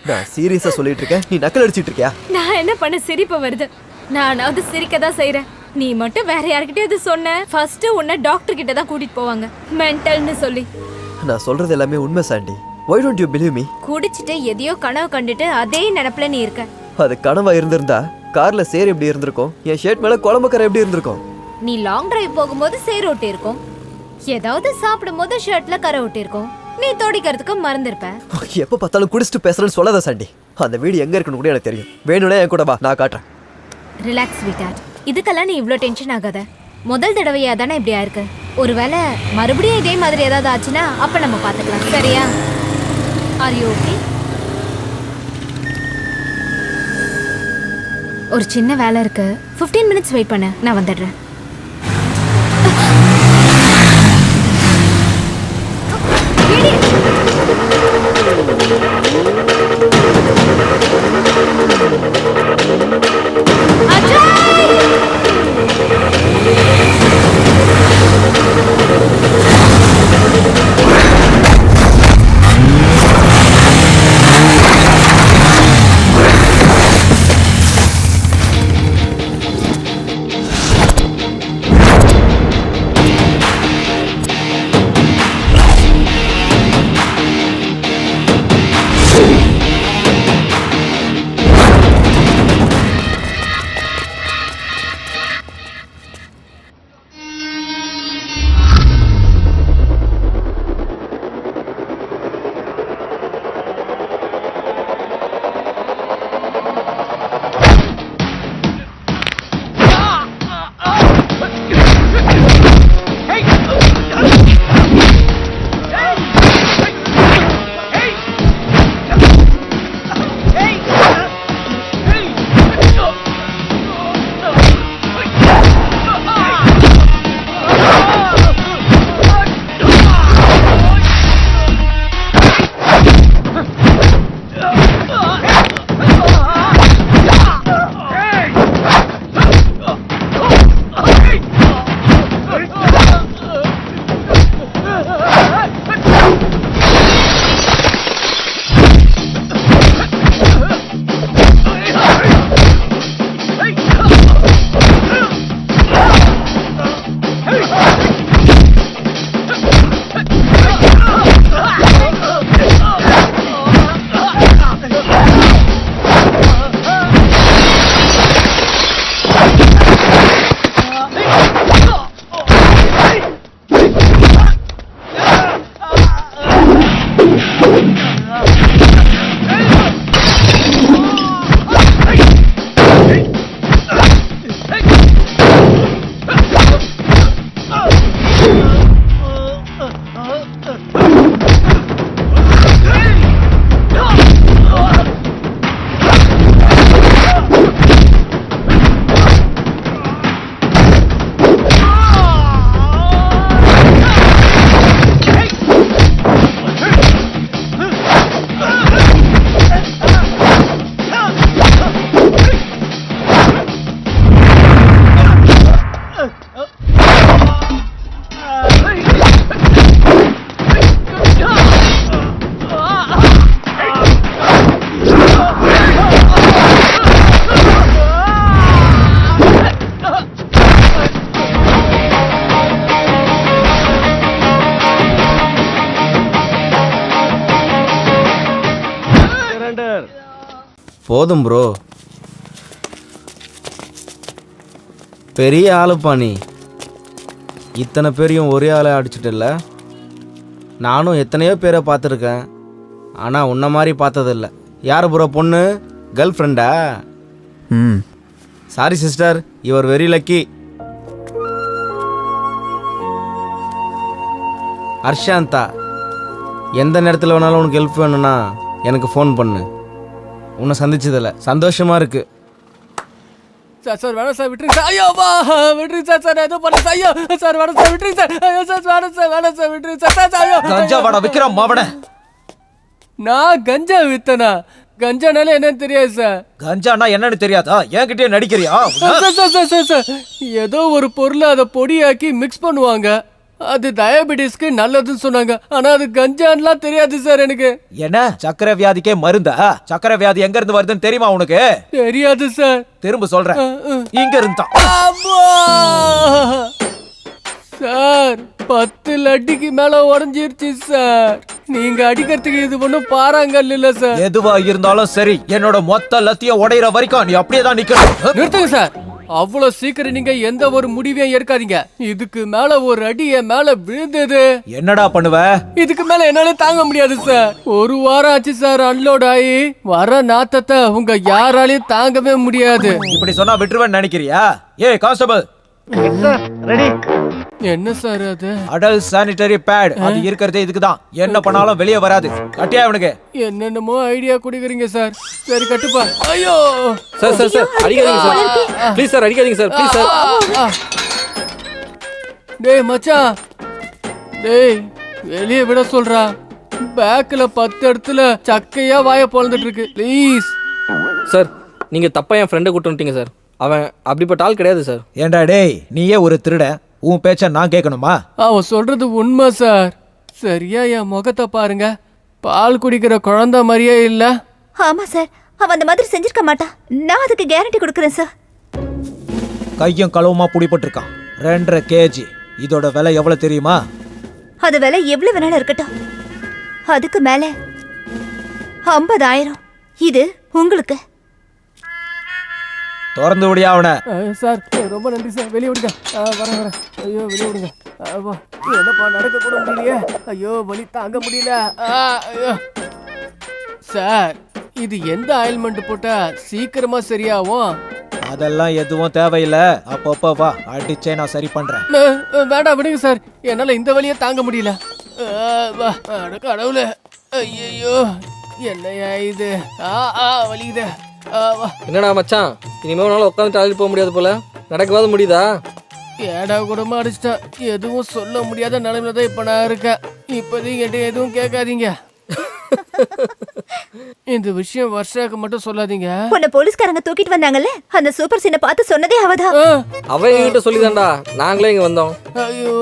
நான் சீரியஸா சொல்லிட்டு இருக்கேன், நீ நக்கல் அடிச்சிட்டு இருக்கியா? நான் என்ன பண்ண, சிரிப்பு வருது. நானாவது சிரிக்க தான் செய்யறேன். நீ மட்டும் வேற யார்கிட்டயாவது சொன்ன, ஃபர்ஸ்ட் உன்னை டாக்டர் கிட்ட தான் கூட்டிட்டு போவாங்க, மென்டல்னு சொல்லி. நான் சொல்றது எல்லாமே உண்மை Chandy. Why don't you believe me? குடிச்சிட்டு எதையோ கனவு கண்டுட்டு அதே நினைப்புல நீ இருக்க. அது கனவா இருந்திருந்தா கார்ல சேர் எப்படி இருந்திருக்கும், என் ஷர்ட் மேல குழம்புக்கரை எப்படி இருந்திருக்கும்? நீ லாங் டிரைவ் போகும்போது சேர் ஒட்டி இருக்கும், ஏதாவது சாப்பிடும் போது ஷர்ட்ல கரை ஒட்டி இருக்கும், நீ தோடிக்கிறதுக்கு மறந்துருப்ப. எப்ப பார்த்தாலும் குடிச்சிட்டு பேசுறேன்னு சொல்லாத சாண்டி. அந்த வீடு எங்க இருக்குன்னு கூட எனக்கு தெரியும். வேணும்னா என் கூட வா, நான் காட்டுறேன். ரிலாக்ஸ் ஸ்வீட்டார்ட், இதுக்கெல்லாம் நீ இவ்ளோ டென்ஷன் ஆகாத. முதல் தடவையா தானே இப்படி ஆயிருக்கு. ஒருவேளை மறுபடியும் இதே மாதிரி ஏதாவது ஆச்சுன்னா அப்ப நம்ம பாத்துக்கலாம், சரியா? Are you okay? ஒரு சின்ன வேலை இருக்கு, 15 மினிட்ஸ் வெயிட் பண்ண, நான் வந்துடுறேன். போதும் ப்ரோ, பெரிய ஆளுப்பா நீ. இத்தனை பேரையும் ஒரே ஆளை அடிச்சிட்டில்ல. நானும் எத்தனையோ பேரை பார்த்துருக்கேன், ஆனால் உன்ன மாதிரி பார்த்ததில்ல. யார் ப்ரோ பொண்ணு? கேர்ள் ஃப்ரெண்டா? Sorry sister, your very lucky. Harshantha, எந்த நேரத்தில் வேணாலும் உனக்கு ஹெல்ப் வேணும்னா எனக்கு ஃபோன் பண்ணு. உன்னை சந்திச்சதில்ல, சந்தோஷமா இருக்கு. சார் வேணாம் சார், விட்டுருங்க சார். ஐயோ வா விட்டுருங்க சார். சார் எதுவும் பண்ணல சார். ஐயோ சார் வேணாம் சார், விட்டுருங்க சார். ஐயோ சார் வேணாம் சார், வேணாம் சார், விட்டுருங்க சார். சார் ஐயோ கஞ்சா வாடா விக்ரம் மாவன. நான் கஞ்சா வித்தனா? கஞ்சானால என்னன்னு தெரியாது சார். கஞ்சானா என்னன்னு தெரியாதா? என்கிட்டயே நடிக்கிறியா? சார் ஏதோ ஒரு பொருளை அதை பொடியாக்கி மிக்ஸ் பண்ணுவாங்க, அது டயபெட்டிஸ்க்கு நல்லதுன்னு சொன்னாங்க. ஆனா அது கஞ்சான்லாம் தெரியாது சார் எனக்கு. என்ன சக்கரை வியாதிக்கே மருந்தா? சக்கரை வியாதி எங்க இருந்து வருதுன்னு தெரியுமா உனக்கு? தெரியாது சார். திரும்ப சொல்றேன், இங்க இருந்தா. சார் 10 லட்டிக்கு மேல உடஞ்சிருச்சு சார். நீங்க அடிக்கிறதுக்கு இது ஒண்ணும் பாறாங்கல் இல்ல சார். எதுவா இருந்தாலும் சரி, என்னோட மொத்த லத்தியம் உடையிற வரைக்கும் நீ அப்படியே தான் நிக்கணும். நிறுத்துங்க சார். அவ்வளவு சீக்கிரம் நீங்க எந்த ஒரு முடிவையும் எடுக்காதீங்க. இதுக்கு மேல ஒரு அடி என் மேல விழுந்தது. என்னடா பண்ணுவ? இதுக்கு மேல என்னால தாங்க முடியாது சார். 1 வாரம் ஆச்சு சார் அன்லோட் ஆகி. வர நாத்தத்தை உங்க யாராலையும் தாங்கவே முடியாது. இப்படி சொன்னா விட்டுருவேன்னு நினைக்கிறியா? ஏய் கான்ஸ்டபிள், ரெடி? என்ன சார் அது? Adult sanitary pad. அது இருக்கிறதே இதுக்குதான். என்ன பண்ணாலும் வெளியே வராது. கட்டியா இவனுக்கு? என்னென்னமோ ஐடியா குடிக்கிறீங்க சார். சரி கட்டுப்பா. ஐயோ சார் சார் சார் அடிக்காதீங்க சார், ப்ளீஸ் சார் அடிக்காதீங்க சார், ப்ளீஸ் சார். டேய் மச்சான், டேய் வெளியே விட சொல்றா. பேக்ல 10 இடத்துல சக்கையா வாய பொழந்துட்டு இருக்கு. ப்ளீஸ் சார், நீங்க தப்பா என் ஃப்ரெண்டை கூட்டு வந்துட்டீங்க சார். அவன் அப்படிப்பட்ட ஆள் கிடையாது சார். ஏண்டா டேய், நீயே ஒரு திருட, உன் பேச்ச நான் கேட்கணுமா? அவன் சொல்றது உண்மை சார். சரியா என் முகத்தை பாருங்க, பால் குடிக்கிற குழந்தை மாதிரியே இல்ல. ஆமா சார், அவன் அந்த மாதிரி செஞ்சிருக்க மாட்டான். நான் அதுக்கு கேரண்டி கொடுக்குறேன் சார். கையும் களவுமா புடிபட்டிருக்கான். 2.5 kg. இதோட விலை எவ்வளவு தெரியுமா? அது விலை எவ்வளவு வேணாலும் இருக்கட்டும், அதுக்கு மேல 50,000. இது உங்களுக்கு. திறந்து விடியா அவனை. சார் ரொம்ப நன்றி சார். வெளியே விடுங்க. வரேன் வரேன். ஐயோ வெளியே விடுங்க. என்னப்பா நடக்க கூட முடியலையே. ஐயோ வலி தாங்க முடியல. ஐயோ சார், இது எந்த ஆயில்மெண்ட் போட்டா சீக்கிரமா சரியாகும்? அதெல்லாம் எதுவும் தேவையில்ல. அப்பப்போ வா, அடிச்சே நான் சரி பண்றேன். வேண்டாம் விடுங்க சார், என்னால இந்த வலியை தாங்க முடியல. கடவுளே, ஐயோ என்னையா இது? வலிக்குது. என்னடா மச்சான், இனிமே உன்னால உட்காந்து டாய்லெட் போக முடியாது போல. நடக்கவாது முடியுதா? ஏடா கூடமா அடிச்சிட்டா. எதுவும் சொல்ல முடியாத நிலைமையில தான் இப்ப நான் இருக்கேன். இப்போதைக்கு என்கிட்ட எதுவும் கேட்காதீங்க. இந்த விஷயம் வர்ஷாக்கு மட்டும் சொல்லாதீங்க. உன்னை போலீஸ்காரங்க தூக்கிட்டு வந்தாங்கல்ல, அந்த சூப்பர் சீனை பார்த்து சொன்னதே அவதான். அவ என்கிட்ட சொல்லிதான்டா நாங்களே இங்க வந்தோம். ஐயோ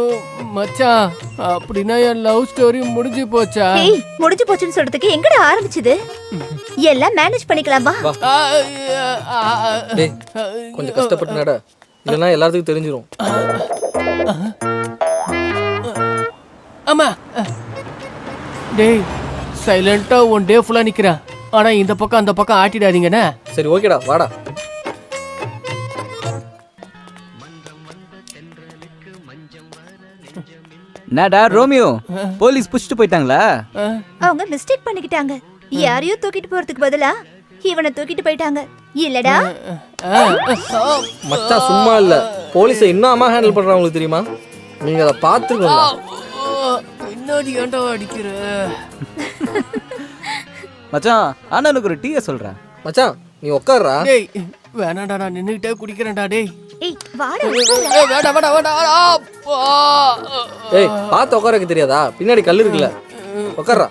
மச்சான், அப்படின்னா என் லவ் ஸ்டோரி முடிஞ்சு போச்சா? ஏய், முடிஞ்சு போச்சுன்னு சொல்றதுக்கு எங்கடா ஆரம்பிச்சது? எல்லாம் மேனேஜ் பண்ணிக்கலாம் வா. டேய் கொஞ்சம் கஷ்டப்பட்டு நட, இல்லைன்னா எல்லாத்துக்கும் தெரிஞ்சிரும். ஆமா டேய், சைலண்டா ஒன் டே ஃபுல்லா நிக்கிறேன். ஆனா இந்த பக்கம் அந்த பக்கம் ஆட்டிடாதீங்கண்ணே. சரி ஓகேடா, வாடா. நாடா ரோமியோ, போலீஸ் புடிச்சிட்டு போயிட்டாங்களா? அவங்க மிஸ்டேக் பண்ணிக்கிட்டாங்க. யாரையும் தூக்கிட்டு போறதுக்கு பதிலா இவனை தூக்கிட்டு போயிட்டாங்க. இல்லடா மச்சான் சும்மா இல்ல, போலீஸை இன்னும் அம்மா ஹேண்டில் பண்றாங்க. உங்களுக்கு தெரியுமா? நீங்க அதை பார்த்துருக்கோம். பின்னாடி ஏன்டா அடிக்கிற? மச்சான் அண்ணனுக்கு ஒரு டீயை சொல்றேன். மச்சான் நீ உட்கார்றா. டேய் வேணாடா, நான் நின்னுகிட்டே குடிக்கிறேன்டா. டேய் ஏய் வாடா. வேடா வேடா வேடா. ஏய் பார்த்து உட்காரக்கு தெரியாதா? பின்னாடி கல் இருக்குல்ல, உட்கார்றா.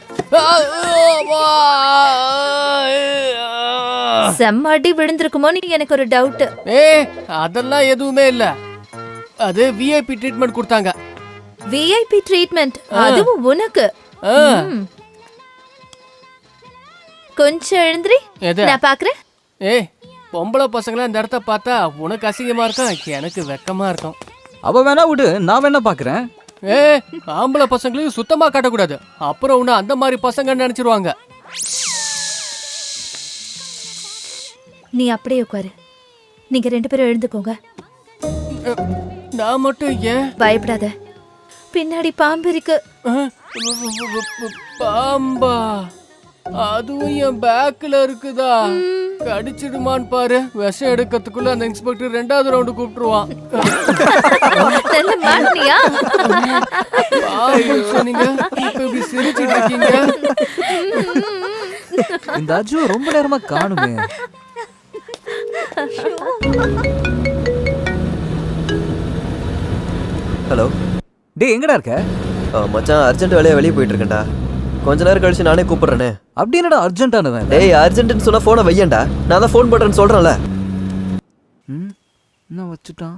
செம்ம அடி விழுந்திருக்குமோன்னு எனக்கு ஒரு டவுட். அதெல்லாம் எதுவுமே இல்ல. அது விஐபி ட்ரீட்மெண்ட் கொடுத்தாங்க. VIP treatment? அதுவும் உனக்கு? கொஞ்சம் எழுந்திரி, நான் பாக்குறேன். ஏய் பொம்பளை பசங்கள இந்த இடத்த பார்த்தா உனக்கு அசிங்கமா இருக்கும், எனக்கு வெக்கமா இருக்கும். அவ வேணா விடு, நான் வேணா பாக்குறேன். ஆம்பளை பசங்களையும் சுத்தமா காட்டக்கூடாது, அப்புறம் உன்னை அந்த மாதிரி பசங்க நினைச்சிருவாங்க. நீ அப்படியே உட்காரு. நீங்க 2 பேரும் எழுந்துக்கோங்க. நான் மட்டும் ஏன்? பயப்படாத, பின்னாடி பாம்பு இருக்கு. பாம்பா? அதுவும் என் பேக்ல இருக்குதா? கடிச்சிடுமான்னு பாரு. விஷம் எடுக்கிறதுக்குள்ள அந்த இன்ஸ்பெக்டர் 2வது ரவுண்டு கூப்பிட்டுருவான். நல்ல மாட்டியா? சொன்னீங்க, இப்ப இப்படி சிரிச்சிட்டு இருக்கீங்க. இந்த அஜு ரொம்ப நேரமா காணுமே. ஹலோ டேய் எங்கடா இருக்க? மச்சான் அர்ஜென்ட் வேலையா வெளியே போயிட்டு இருக்கேன்டா. கொஞ்ச நேரம் கழிச்சு நானே கூப்பிடுறேனே. அப்படி என்னடா அர்ஜென்ட்டானவன்? டேய் அர்ஜென்ட்னு சொன்னா போனை வையண்டா. நான் தான் ஃபோன் பண்றேன்னு சொல்றேன்ல. என்ன வச்சுட்டான்?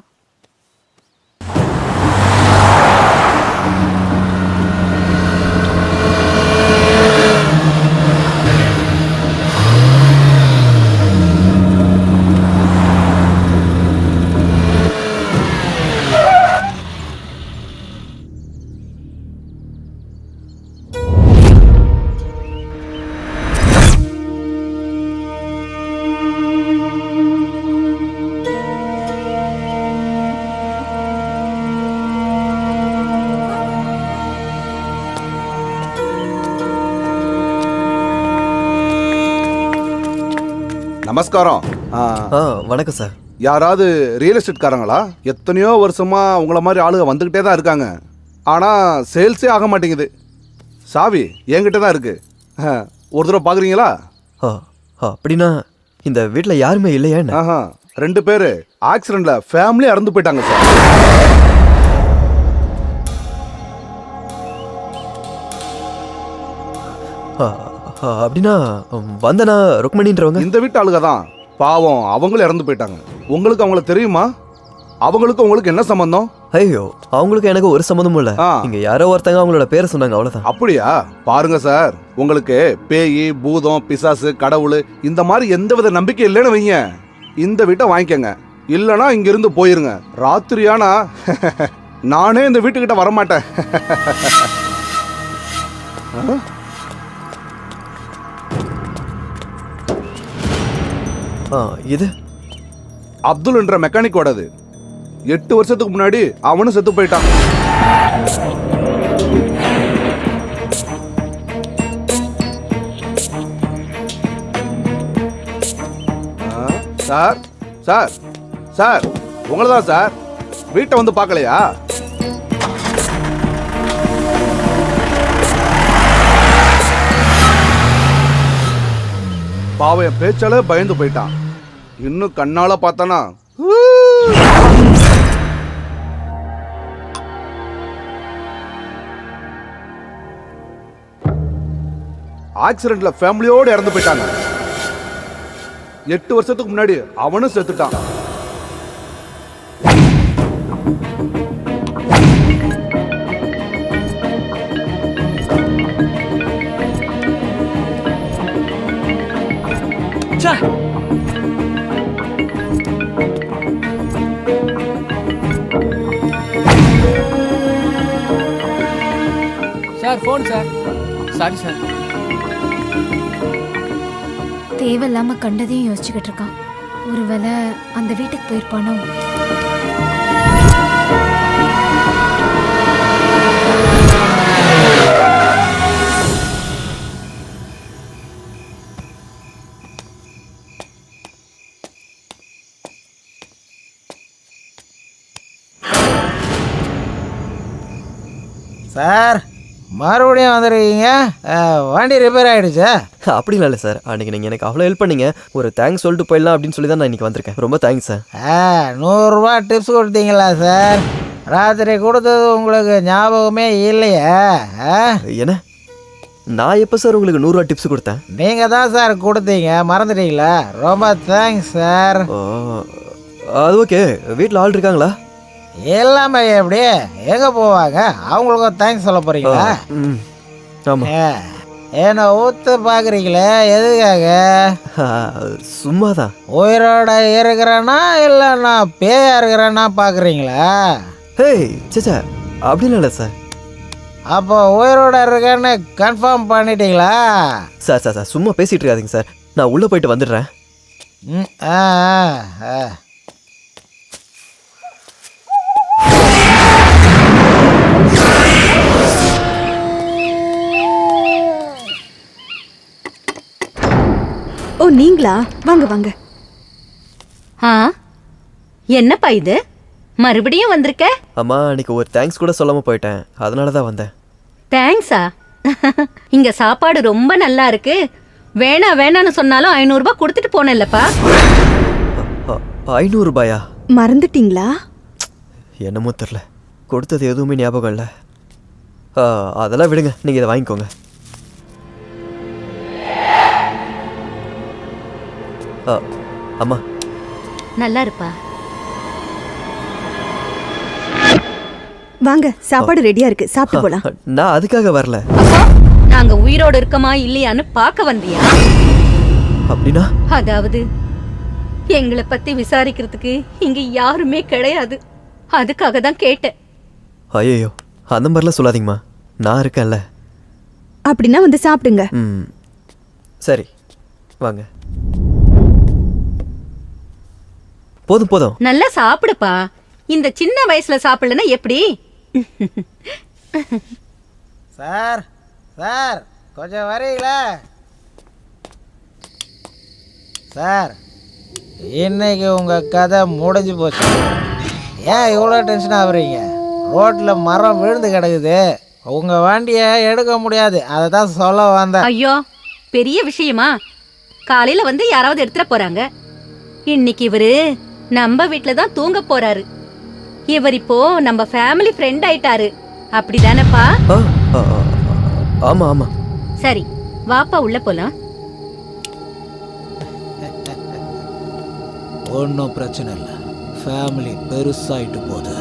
நமஸ்காரம். வணக்கம் சார். யாராவது ரியல் எஸ்டேட் காரங்களா? எத்தனையோ வருஷமா உங்களை மாதிரி ஆளுங்க வந்துக்கிட்டே தான் இருக்காங்க. ஆனால் சேல்ஸே ஆக மாட்டேங்குது. சாவி என்கிட்ட தான் இருக்கு. ஒரு தடவை பார்க்குறீங்களா? அப்படின்னா இந்த வீட்டில் யாருமே இல்லையா? 2 பேர் ஆக்சிடென்ட்ல ஃபேமிலி இறந்து போயிட்டாங்க சார். அப்படின்னா வந்தனா ருக்மணின்றவங்க இந்த வீட்டு ஆளுங்க தான். பாவம், அவங்களும் இறந்து போயிட்டாங்க. உங்களுக்கு அவங்கள தெரியுமா? அவங்களுக்கு உங்களுக்கு என்ன சம்பந்தம்? ஐயோ, அவங்களுக்கு எனக்கு ஒரு சம்மந்தமும் இல்ல. இங்க யாரோ ஒருத்தங்க அவங்களோட பேரை சொன்னாங்க, அவ்வளவுதான். அப்படியா? பாருங்க சார், உங்களுக்கு பேய், பூதம், பிசாசு, கடவுள் இந்த மாதிரி எந்தவித நம்பிக்கை இல்லைன்னு வைங்க, இந்த வீட்டை வாங்கிக்கங்க. இல்லைன்னா இங்க இருந்து போயிருங்க. ராத்திரியானா நானே இந்த வீட்டுக்கிட்ட வரமாட்டேன். இது அப்துல் என்ற மெக்கானிக்கோடது. 8 வருஷத்துக்கு முன்னாடி அவனும் செத்து போயிட்டான். சார் சார் சார், உங்களை தான் சார். வீட்டை வந்து பார்க்கலையா? பாவம், என் பேச்சால பயந்து போயிட்டான். இன்னும் கண்ணால பார்த்தானா ஆக்சிடென்ட்ல ஃபேமிலியோட இறந்து போயிட்டாங்க. 8 வருஷத்துக்கு முன்னாடி அவனும் செத்துட்டான். Sir phone sir. Sorry sir. தேவையில்லாம கண்டதையும் யோசிச்சுக்கிட்டு இருக்கான். ஒருவேளை அந்த வீட்டுக்கு போயிருப்பானோ? சார், மறுபடியும் வந்துருக்கீங்க. வண்டி ரிப்பேர் ஆகிடுச்சா? அப்படிலாம் இல்லை சார். அன்றைக்கி நீங்கள் எனக்கு அவ்வளோ ஹெல்ப் பண்ணீங்க. ஒரு தேங்க்ஸ் சொல்லிட்டு போயிடலாம் அப்படின்னு சொல்லி தான் நான் இன்றைக்கி வந்திருக்கேன். ரொம்ப தேங்க்ஸ் சார். 100 ரூபா டிப்ஸ் கொடுத்தீங்களா சார்? ராத்திரி கொடுத்தது உங்களுக்கு ஞாபகமே இல்லையா? என்ன, நான் எப்போ சார் உங்களுக்கு 100 ரூபா டிப்ஸ் கொடுத்தேன்? நீங்கள் தான் சார் கொடுத்தீங்க, மறந்துட்டீங்களா? ரொம்ப தேங்க்ஸ் சார். அது ஓகே. வீட்டில் ஆள் இருக்காங்களா? எல்லாமே எப்படி எங்கே போவாங்க? அவங்களுக்கும் தேங்க்ஸ் சொல்ல போகிறீங்களா? என்ன ஊத்து பார்க்குறீங்களே, எதுக்காக? சும்மா தான். உயிரோட இருக்கிறேன்னா இல்லை நான் பேயா இருக்கிறேன்னா பார்க்குறீங்களா? ஹேய் சேச்சா, அப்படின்னு இல்லை சார். அப்போ உயிரோட இருக்கேன்னு கன்ஃபார்ம் பண்ணிட்டீங்களா? சார் சார் சார், சும்மா பேசிகிட்டு இருக்காதீங்க சார். நான் உள்ளே போயிட்டு வந்துடுறேன். ஓ, நீங்களா? வாங்க வாங்க. என்னப்பா இது, மறுபடியும் வந்திருக்க? அம்மா, அன்னைக்கு ஒரு தேங்க்ஸ் கூட சொல்லாமல் போயிட்டேன், அதனால தான் வந்தேன். தேங்க்ஸா? இங்க சாப்பாடு ரொம்ப நல்லா இருக்கு. வேணான்னு சொன்னாலும் 500 ரூபாய் கொடுத்துட்டு போனேன்லப்பா. 500 ரூபாயா? மறந்துட்டீங்களா? என்னமோ தெரில, கொடுத்தது எதுவுமே ஞாபகம் இல்லை. அதெல்லாம் விடுங்க, நீங்கள் இதை வாங்கிக்கோங்க. அம்மா நல்லா இருப்பா. வாங்க, சாப்பாடு ரெடியா இருக்கு, சாப்பிட்டு போலாம். நான் அதுக்காக வரல. நாங்க உயிரோடு இருக்கமா இல்லையான்னு பார்க்க வந்தியா? அப்படின்னா? அதாவது எங்களை பத்தி விசாரிக்கிறதுக்கு இங்க யாருமே கிடையாது, அதுக்காக தான் கேட்டேன். ஐயோ, அந்த மாதிரிலாம் சொல்லாதீங்கம்மா, நான் இருக்கேன்ல. அப்படின்னா வந்து சாப்பிடுங்க. சரி வாங்க. போதும் போதும். நல்லா சாப்பிடுப்பா. இந்த சின்ன வயசுல சாப்பிடலன்னா எப்படி? சார் சார், கொஞ்சம் வரீங்களா? சார் இன்னைக்கு உங்கள் கதை முடிஞ்சு போச்சு. ஏன் இவ்வளோ டென்ஷன் ஆகுறீங்க? ரோட்டில் மரம் விழுந்து கிடக்குது, உங்கள் வண்டியை எடுக்க முடியாது, அதை தான் சொல்ல வந்தேன். ஐயோ பெரிய விஷயமா? காலையில வந்து யாராவது எடுத்துட போறாங்க. இன்னைக்கு இவரு நம்ம வீட்ல தான் தூங்க போறாரு. இவர் இப்போ நம்ம ஃபேமிலி ஃப்ரெண்ட் ஆயிட்டாரு. அப்படிதானப்பா? ஆமா ஆமா. சரி வாப்பா உள்ள போலாம். ஒன்றும் பிரச்சனை இல்லை, ஃபேமிலி பெருசாயிட்டு போகுது.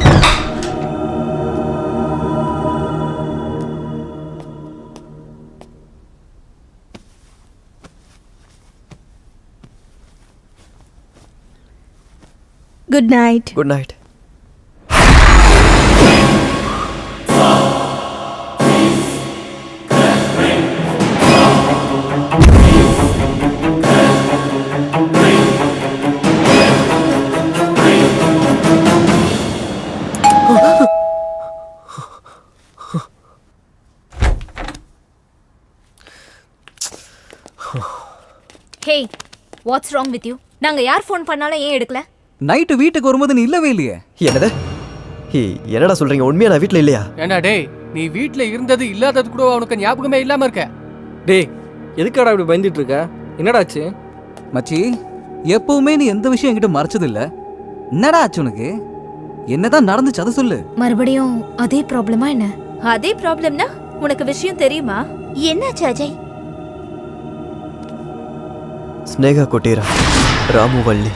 Good night. Good night. Hey, what's wrong with you? நாங்க யார் ஃபோன் பண்ணாலும் ஏன் எடுக்கல? நைட்டு வீட்டுக்கு வரும்போது நீ இல்லவே இல்லையே. என்னது? என்னடா சொல்றீங்க? உண்மையா நான் வீட்ல இல்லையா? ஏண்டா டேய், நீ வீட்ல இருந்தது இல்லாதது கூட உனக்கு ஞாபகமே இல்லாம இருக்க. டேய் எதுக்காடா இப்படி பயந்துட்டு இருக்க? என்னடாச்சு? மச்சி, எப்பவுமே நீ எந்த விஷயம் என்கிட்ட மறைச்சது இல்ல. என்னடா ஆச்சு உனக்கு? என்னதான் நடந்துச்சு அதை சொல்லு. மறுபடியும் அதே ப்ராப்ளமா என்ன? அதே ப்ராப்ளம்னா உனக்கு விஷயம் தெரியுமா? என்னாச்சு அஜய்? ஸ்னேகா கொட்டீரா, ராமு வள்ளி.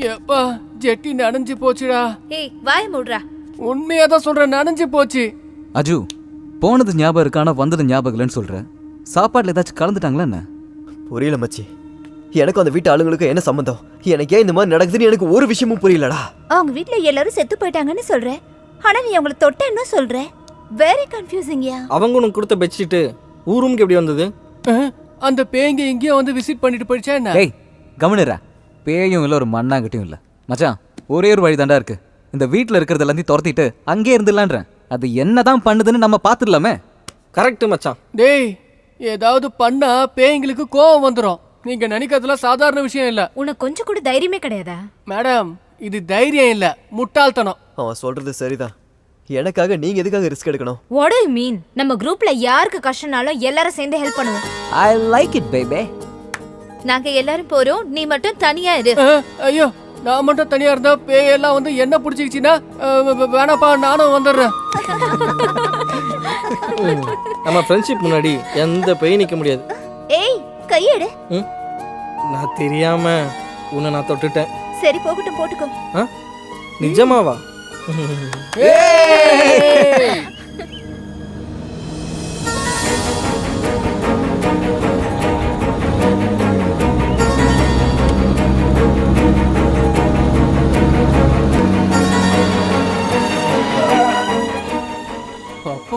எப்பா ஜெட்டி நனைஞ்சு போச்சுடா. ஏய் வாய மூடுறா. உண்மையாதான் சொல்றேன், நனைஞ்சு போச்சு. அஜு, போனது ஞாபகம் இருக்கான வந்தது ஞாபகம் இல்லைன்னு சொல்ற. சாப்பாட்டுல ஏதாச்சும் கலந்துட்டாங்களா என்ன? புரியல மச்சி, எனக்கும் அந்த வீட்டு ஆளுங்களுக்கு என்ன சம்பந்தம்? எனக்கு ஏன் இந்த மாதிரி நடக்குதுன்னு எனக்கு ஒரு விஷயமும் புரியலடா. அவங்க வீட்ல எல்லாரும் செத்து போயிட்டாங்கன்னு சொல்ற, ஆனா நீ அவங்கள தொட்டேன்னு சொல்ற. வெரி கன்ஃபியூசிங்யா. அவங்க உனக்கு கொடுத்த பெட்ஷீட்டு ஊருக்கு எப்படி வந்தது? அந்த பேய்ங்க எங்கேயோ வந்து விசிட் பண்ணிட்டு போயிடுச்சா என்ன? ஏய் கவனிரா, பேயும் இல்லை ஒரு மண்ணாங்கட்டியும் இல்லை மச்சான். ஒரே ஒரு வழி தாண்டா இருக்கு. இந்த வீட்டில் இருக்கிறது எல்லாத்தையும் துரத்திட்டு அங்கே இருந்துடலான்றேன். அது என்னதான் பண்ணுதுன்னு நம்ம பார்த்துடலாமே. கரெக்ட் மச்சான். டேய், ஏதாவது பண்ணா பேய்ங்களுக்கு கோவம் வந்துடும். நீங்க நினைக்கிறதுலாம் சாதாரண விஷயம் இல்ல. உனக்கு கொஞ்சம் கூட தைரியமே கிடையாதா? மேடம், இது தைரியம் இல்ல, முட்டாள்தனம். அவன் சொல்றது சரிதான். எனக்காக நீங்க எதுக்காக ரிஸ்க் எடுக்கணும்? What to you mean? நம்ம குரூப்ல யாருக்கு கஷ்டம்னாலும் எல்லாரும் சேர்ந்து ஹெல்ப் பண்ணுவோம். I like it baby. நாங்க எல்லாரும் போறோம், நீ மட்டும் தனியா இரு. ஐயோ, நான் மட்டும் தனியா இருந்தா பேய் எல்லாம் வந்து என்ன பிடிச்சிக்கிச்சுன்னா வேணாப்பா, நானும் வந்துடுறேன். நம்ம ஃப்ரெண்ட்ஷிப் முன்னாடி எந்த பேய் நிக்க முடியாது. ஏய் கையெடு. நான் தெரியாம உன்னை நான் தொட்டுட்டேன். சரி போகட்டும், போட்டுக்கோ. நிஜமாவா?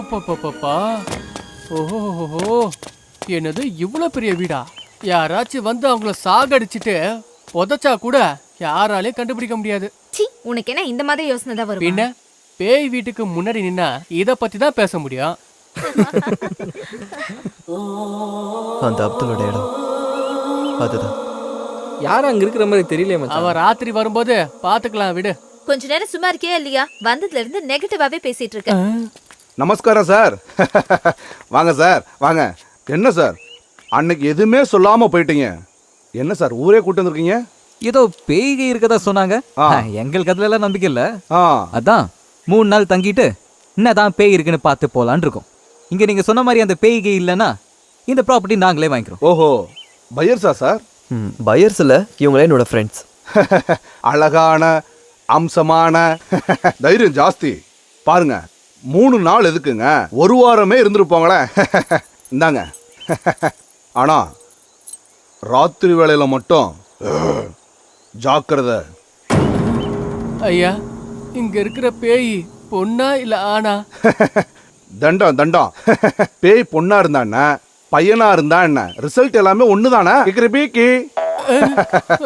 அப்பப்பப்பப்பா, ஓஹோ, என்னது இவ்வளவு பெரிய வீடா? யாராச்சும் வந்து அவங்கள சாகடிச்சிட்டு புதைச்சா கூட யாராலையும் கண்டுபிடிக்க முடியாது. சி, உனக்கு என்ன இந்த மாதிரி யோசனை தான் வரும்? பின்ன பேய் வீட்டுக்கு முன்னாடி நின்னா இத பத்தி தான் பேச முடியும். அந்த அப்துல்லோட இடம் அதுதான். யாரும் அங்க இருக்கிற மாதிரி தெரியல மச்சான். அவன் ராத்திரி வரும்போது பாத்துக்கலாம், விடு. கொஞ்ச நேரம் சும்மா இருக்கியா இல்லையா? வந்ததுல இருந்து நெகட்டிவாவே பேசிட்டு இருக்க. நமஸ்காரம் சார். வாங்க சார் வாங்க. என்ன சார் அன்னைக்கு எதுவுமே சொல்லாம போயிட்டீங்க? என்ன சார் ஊரே கூட்டு வந்திருக்கீங்க? ஏதோ பேய்கை இருக்கதா சொன்னாங்க. எங்களுக்கு அதுல எல்லாம் நம்பிக்கை இல்ல. அதான் 3 நாள் தங்கிட்டு என்னதான் பேய் இருக்குன்னு பார்த்து போலான்னு இருக்கோம். இங்க நீங்க சொன்ன மாதிரி அந்த பேய்கை இல்லைன்னா இந்த ப்ராப்பர்ட்டி நாங்களே வாங்கிக்கிறோம். ஓஹோ, பையர்ஸா சார்? பையர்ஸ் இல்ல, இவங்களே என்னோட ஃப்ரெண்ட்ஸ். அழகான அம்சமான தைரியம் ஜாஸ்தி. பாருங்க, 3 நாள் எதுக்குங்க, 1 வாரமே இருந்துருப்போங்களேன். இந்தாங்க. ஆனா ராத்திரி வேளையில மட்டும் ஜாக்கிரதை. ஐயா, இங்க இருக்கிற பேய் பொண்ணா இல்ல ஆனா? தண்டம் தண்டம். பேய் பொண்ணா இருந்தா என்ன, பையனா இருந்தா என்ன, ரிசல்ட் எல்லாமே ஒண்ணுதானே. பீக்கி.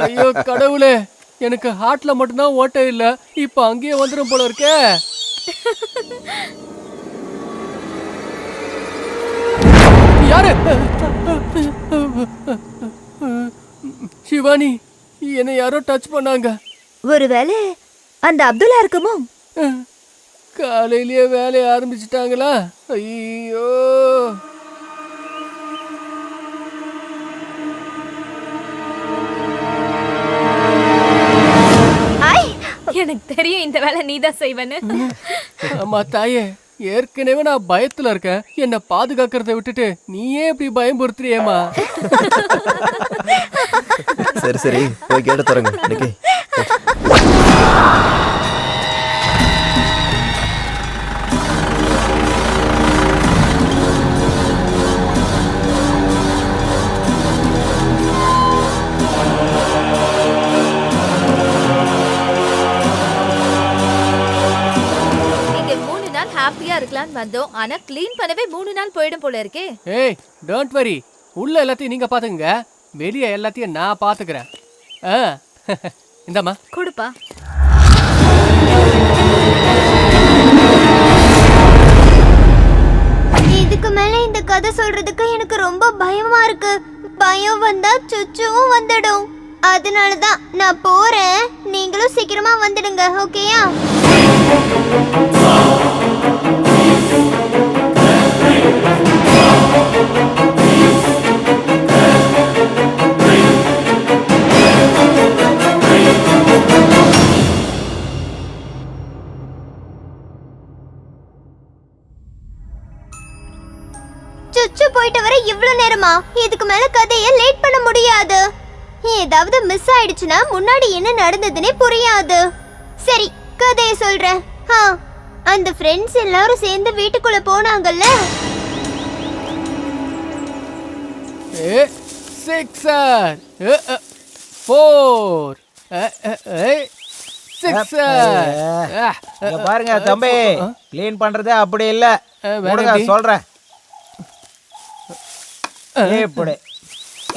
ஐயோ கடவுளே, எனக்கு ஹார்ட்ல மட்டும்தான் ஓட்டை இல்ல, இப்ப அங்கேயே வந்துடும் போல இருக்கே. யாரு? சிவானி, என்னை யாரோ டச் பண்ணாங்க. ஒருவேளை அந்த அப்துல்லா இருக்குமோ? காலையிலேயே வேலையை ஆரம்பிச்சிட்டாங்களா? ஐயோ, எனக்கு தெரியும் இந்த வேலை நீதான் செய்வேன்னு. அம்மா தாயே, ஏற்கனவே நான் பயத்துல இருக்கேன். என்ன பாதுகாக்கிறத விட்டுட்டு நீயே இப்படி பயம்புறுத்துறியேம்மா. சரி சரி, போய் கேட்டு தரங்க இன்னைக்கு. ஹாப்பியா இருக்கலாம்னு வந்தோம், ஆனா க்ளீன் பண்ணவே 3 நாள் போயிடும் போல இருக்கே. ஏய், டோன்ட் வரி. உள்ள எல்லாத்தையும் நீங்க பாத்துக்கங்க, வெளியே எல்லாத்தையும் நான் பாத்துக்கிறேன். இந்தாம்மா கொடுப்பா. இதுக்கு மேல இந்த கதை சொல்றதுக்கு எனக்கு ரொம்ப பயமா இருக்கு. பயம் வந்தா சுச்சுவும் வந்துடும். அதனாலதான் நான் போறேன், நீங்களும் சீக்கிரமா வந்துடுங்க, ஓகேயா? சுச்சு போயிட்டு வர இவ்வளவு நேரமா? இதுக்கு மேல கதையை லேட் பண்ண முடியாது. ஏதாவது மிஸ் ஆயிடுச்சுன்னா முன்னாடி என்ன நடந்ததுன்னே புரியாது. சரி, கதையை சொல்றேன். அந்த ஃப்ரெண்ட்ஸ் எல்லாரும் சேர்ந்து வீட்டுக்குள்ள போனாங்கல்ல. 6 4 6 பாருங்க தம்பி, கிளீன் பண்றதே அப்படி இல்ல. சொல்றேன் இப்படி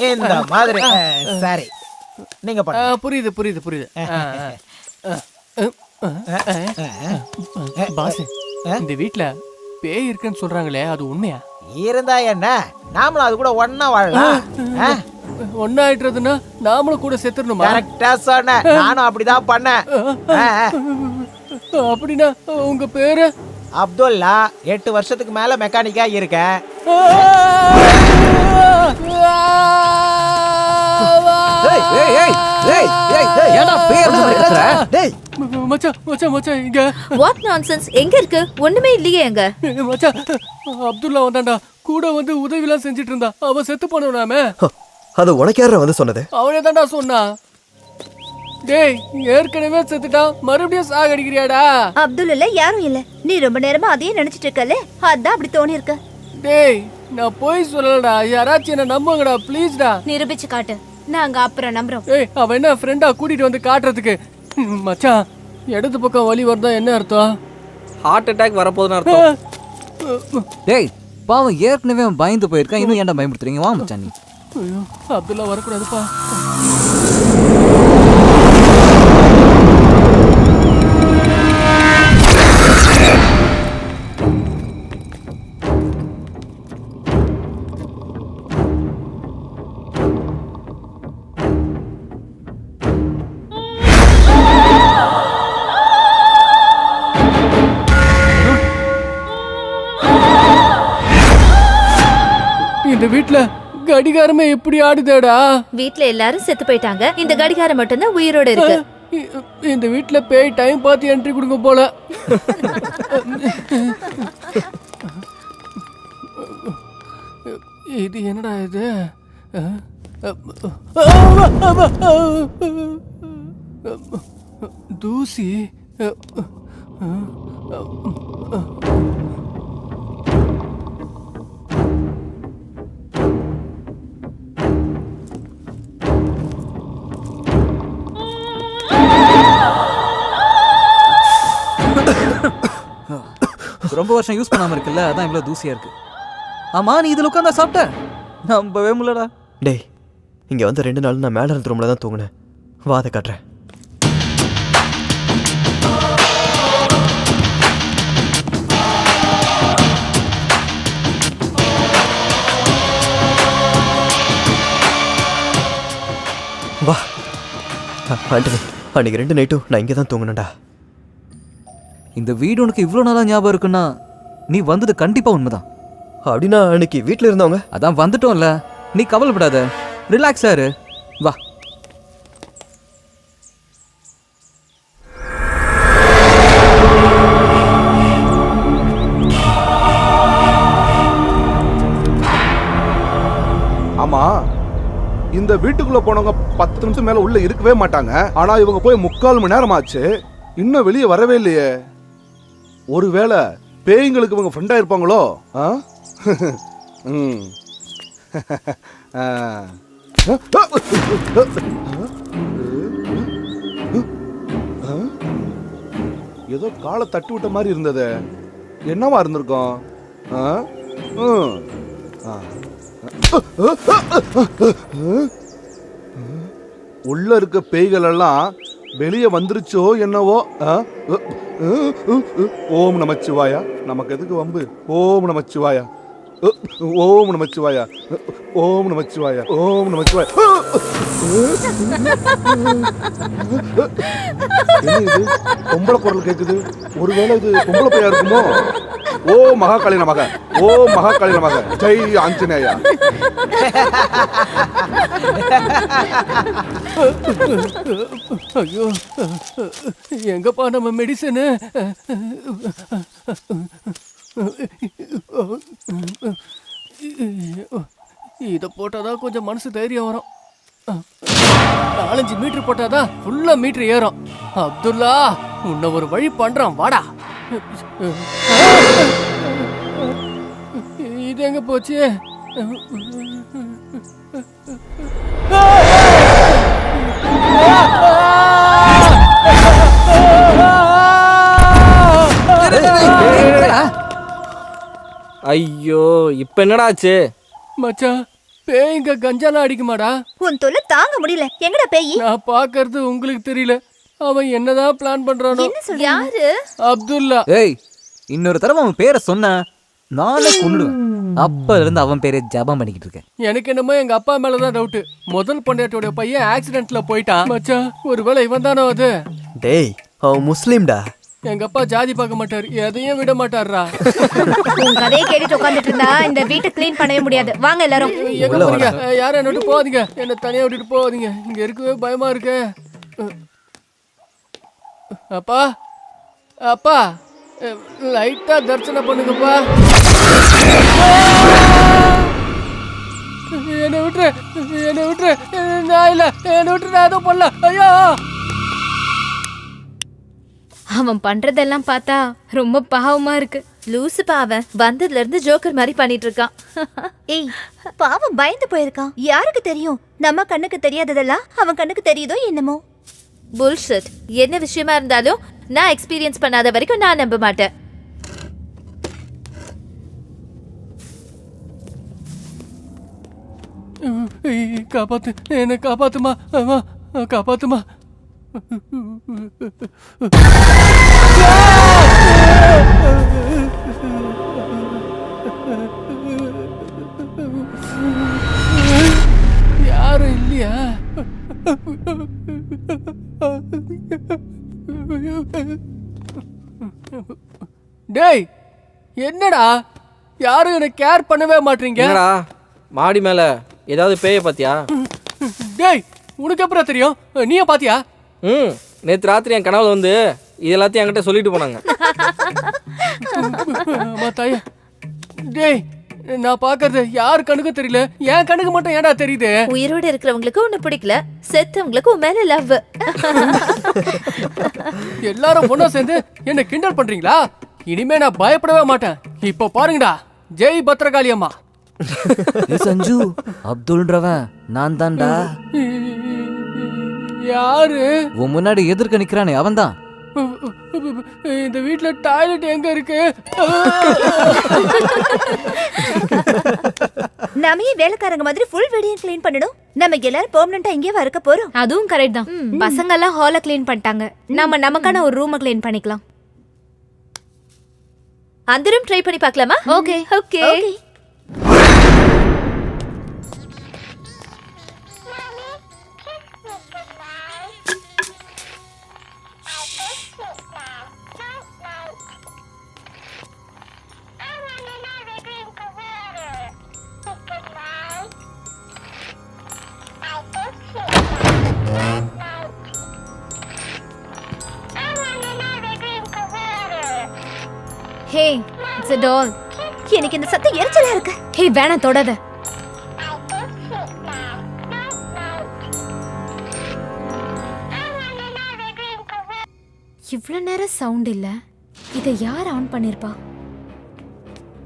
இந்த மாதிரி. சரி, நீங்க புரியுது புரியுது புரியுது. பாஸ், இந்த வீட்ல பேய் இருக்குன்னு சொல்றாங்களே, அது உண்மையா? இருந்தா என்ன, நாமளும் அது கூட ஒண்ணா வாழலாம். ஒன்னாயிட்டுறதுன்னா நாமளும் கூட செத்துடணுமா? கரெக்டா சொன்ன, நானும் அப்படிதான் பண்ணேன். அப்படின்னா உங்க பேரு? அப்துல்லா. 8 வருஷத்துக்கு மேல மெக்கானிக்கா இருக்கேன். What nonsense? எங்க இருக்கு? ஒண்ணுமே இல்லையே. எங்க மச்சான், அப்துல்லா வந்தான்டா, கூட வந்து உதவிலாம் செஞ்சிட்டு இருந்தா. அவன் செத்து போனவனாமே. அது உனக்கு யார வந்து சொன்னது? அவனே தான்டா சொன்னா. டேய், ஏற்கனவே செத்துட்டா, மறுபடியும் சாகடிக்கிறியாடா? அப்துல் இல்ல, யாரும் இல்ல. நீ ரொம்ப நேரமா அதையே நினைச்சிட்டு இருக்கல, அதான் அப்படி தோணி இருக்க. டேய், நான் போய் சொல்லலடா, யாராச்சும் என்ன நம்புங்கடா ப்ளீஸ்டா. நிரூபிச்சு காட்டு, நாங்க அப்புறம் நம்புறோம். ஏய், அவன் என்ன ஃப்ரெண்டா கூட்டிட்டு வந்து காட்டுறதுக்கு? மச்சான், இடது பக்கம் வலி வருதா என்ன அர்த்தம்? ஹார்ட் அட்டாக் வரப்போகுதுன்னு அர்த்தம். டேய், பாவம் ஏற்கனவே பயந்து போயிருக்கான், இன்னும் ஏன்டா பயமுறுத்துறீங்க? வா மச்சான். நீ ஐயோ, அப்துல்லா வரக்கூடாதுப்பா. இந்த வீட்ல கடிகாரமே எப்படி ஆடுதேடா? வீட்ல எல்லாரும் செத்து போயிட்டாங்க, இந்த கடிகாரம் மட்டும் தான் உயிரோட இருக்கு. இந்த வீட்ல பேய் டைம் பார்த்து என்ட்ரி கொடுங்க போல. இது என்னடா இது? தூசி. ரொம்ப வருஷம் யூஸ் பண்ணாம இருக்குல்ல, அதான் இவ்வளவு தூசியா இருக்கு. ஆமா, நீ இதுல உட்காந்தா சாப்பிட்ட? நம்பவே முடியலடா. டேய், இங்க வந்து 2 நாள் நான் மேல இருந்த ரூம்ல தான் தூங்கினேன். வா அதை காட்டுறேன். வா ஆண்டனி, அன்னைக்கு 2 நைட்டும் நான் இங்கே தான் தூங்கினேன்டா. இந்த வீடு உனக்கு இவ்வளோ நாளா ஞாபகம் இருக்குன்னா நீ வந்தது கண்டிப்பா உண்மைதான். அப்படின்னா அன்னைக்கு வீட்டில் இருந்தவங்க? அதான் வந்துட்டோம்ல, நீ கவலைப்படாத, ரிலாக்ஸா இரு. வா. ஆமா, இந்த வீட்டுக்குள்ள போனவங்க 10 நிமிஷம் மேல உள்ள இருக்கவே மாட்டாங்க. ஆனா இவங்க போய் 3/4 மணி நேரம் ஆச்சு, இன்னும் வெளியே வரவே இல்லையே. ஒருவேளை பேய்களுக்கு இவங்க ஃப்ரெண்டா இருப்பாங்களோ? ஏதோ காலை தட்டி விட்ட மாதிரி இருந்தது. என்னவா இருந்திருக்கும்? உள்ள இருக்க பேய்கள் எல்லாம் வெளியே வந்துருச்சோ என்னவோ. ஓம் நமச்சிவாயா. நமக்கு எதுக்கு வம்பு? ஓம் நமச்சிவாயா, ஓம் நமச்சிவாயா, ஓம் நமச்சிவாயா, ஓம் நமச்சிவாயா. இது பொம்பளை குரல் கேக்குது. ஒருவேளை இது பொம்பளை பேயா இருக்குமோ? ஓ மகாகாளி நமக, ஓ மகாகாளி நமக, ஜெய் ஆஞ்சநேயா. ஐயோ, எங்கப்பா நம்ம மெடிசனு? இதை போட்டாதான் கொஞ்சம் மனசு தைரியம் வரும். 4-5 மீட்டர் போட்டாதான் ஃபுல்லா மீட்டர் ஏறும். அப்துல்லா, உன்னை ஒரு வழி பண்றான், வாடா. இது எங்க போச்சு? ஐயோ, இப்ப என்னடா ஆச்சு? மச்சான், பேய்ங்க கஞ்சாலாம் அடிக்குமாடா? உன் தொல்லை தாங்க முடியல. எங்கடா பேய்? நான் பாக்குறது உங்களுக்கு தெரியல. அவன் என்னதான் பிளான் பண்றானோ? என்ன சொல்ற? யாரு? அப்துல்லா. ஏய், இன்னொரு தடவை அவன் பேரை சொன்ன நானே கொன்னுடுவேன். அப்ப இருந்து அவன் பேரை ஜபம் பண்ணிக்கிட்டு இருக்கேன். எனக்கு என்னமோ எங்க அப்பா மேலதான் டவுட். முதல் பொண்டாட்டியோட பையன் ஆக்சிடென்ட்ல போயிட்டான். மச்சான், ஒருவேளை இவன் தானோ அது? டேய், அவன் முஸ்லீம்டா. எங்க அப்பா ஜாதி பார்க்க மாட்டாரு, எதையும் விட மாட்டாரா. உன் கதையை கேட்டுட்டு உட்காந்துட்டு இருந்தா இந்த வீட்டை கிளீன் பண்ணவே முடியாது. வாங்க எல்லாரும். எங்க போறீங்க? யாரும் என்ன விட்டு போகாதீங்க, என்ன தனியா விட்டுட்டு போகாதீங்க. இங்க இருக்கவே பயமா இருக்கு. அப்பா, அப்பா, லைட்டா தரிசனம் பண்ணுங்கப்பா. என்ன விட்டுரு, என்ன விட்டுரு. நான் இல்ல, என்ன விட்டுரு, நான் எதுவும் பண்ணல. ஐயோ, அவன் பண்றதெல்லாம் பார்த்தா ரொம்ப பாவமா இருக்கு. லூசு பாவன் வந்ததுல இருந்து ஜோக்கர் மாதிரி பண்ணிட்டு இருக்கான். ஏய், பாவம் பயந்து போயிருக்கான். யாருக்கு தெரியும்? நம்ம கண்ணுக்கு தெரியாததெல்லாம் அவன் கண்ணுக்கு தெரியுதோ என்னமோ. புல்ஷிட். என்ன விஷயமா இருந்தாலும் நான் எக்ஸ்பீரியன்ஸ் பண்ணாத வரைக்கும் நான் நம்ப மாட்டேன். காப்பாத்து, என்ன காப்பாத்துமா, அம்மா காப்பாத்துமா. யாரும் இல்லையா? டேய், என்னடா யாரும் என்ன கேர் பண்ணவே மாட்டீங்க? என்னடா மாடி மேல ஏதாவது பேய பாத்தியா? டேய், உனக்கு எப்பறம் தெரியும்? நீயே பாத்தியா? நேற்று ராத்திரி என் கனவுல வந்து இது எல்லாத்தையும் என்கிட்ட சொல்லிட்டு போனாங்க. டேய், நான் பாக்குறது யார் கண்ணுக்கும் தெரியல, என் கண்ணுக்கு மட்டும் ஏன்டா தெரியுது? உயிரோட இருக்கிறவங்களுக்கு ஒண்ணு பிடிக்கல, செத்தவங்களுக்கு உன் மேல லவ். எல்லாரும் பொண்ணா சேர்ந்து என்ன கிண்டல் பண்றீங்களா? இனிமே நான் பயப்படவே மாட்டேன். இப்ப பாருங்கடா, ஜெய் பத்ரகாளி அம்மா. சஞ்சு, அப்துல்ன்றவன் நான் தான்டா. யாரு? உன் முன்னாடி எதிர்க்க நிக்கிறானே அவன்தான். இந்த வீட்ல டாய்லெட் எங்க இருக்கு? நாம ஏன் வேலைக்காரங்க மாதிரி ஃபுல் வீடையும் க்ளீன் பண்ணணும்? நம்ம எல்லாரும் பெர்மனண்டா இங்கே இருக்க போறோம். அதுவும் கரெக்ட் தான். பசங்க எல்லாம் ஹாலை க்ளீன் பண்ணிட்டாங்க. நமக்கான ஒரு ரூமை க்ளீன் பண்ணிக்கலாம். அந்த ரூம் ட்ரை பண்ணி பார்க்கலாமா? Okay okay. Hey, it's a doll. எனக்கு இந்த சத்தம் எரிச்சலா இருக்கு. ஹே, வேணா தொடாத. இவ்வளவு நேரம் சவுண்ட் இல்ல. இதை யார் ஆன் பண்ணிருப்பா?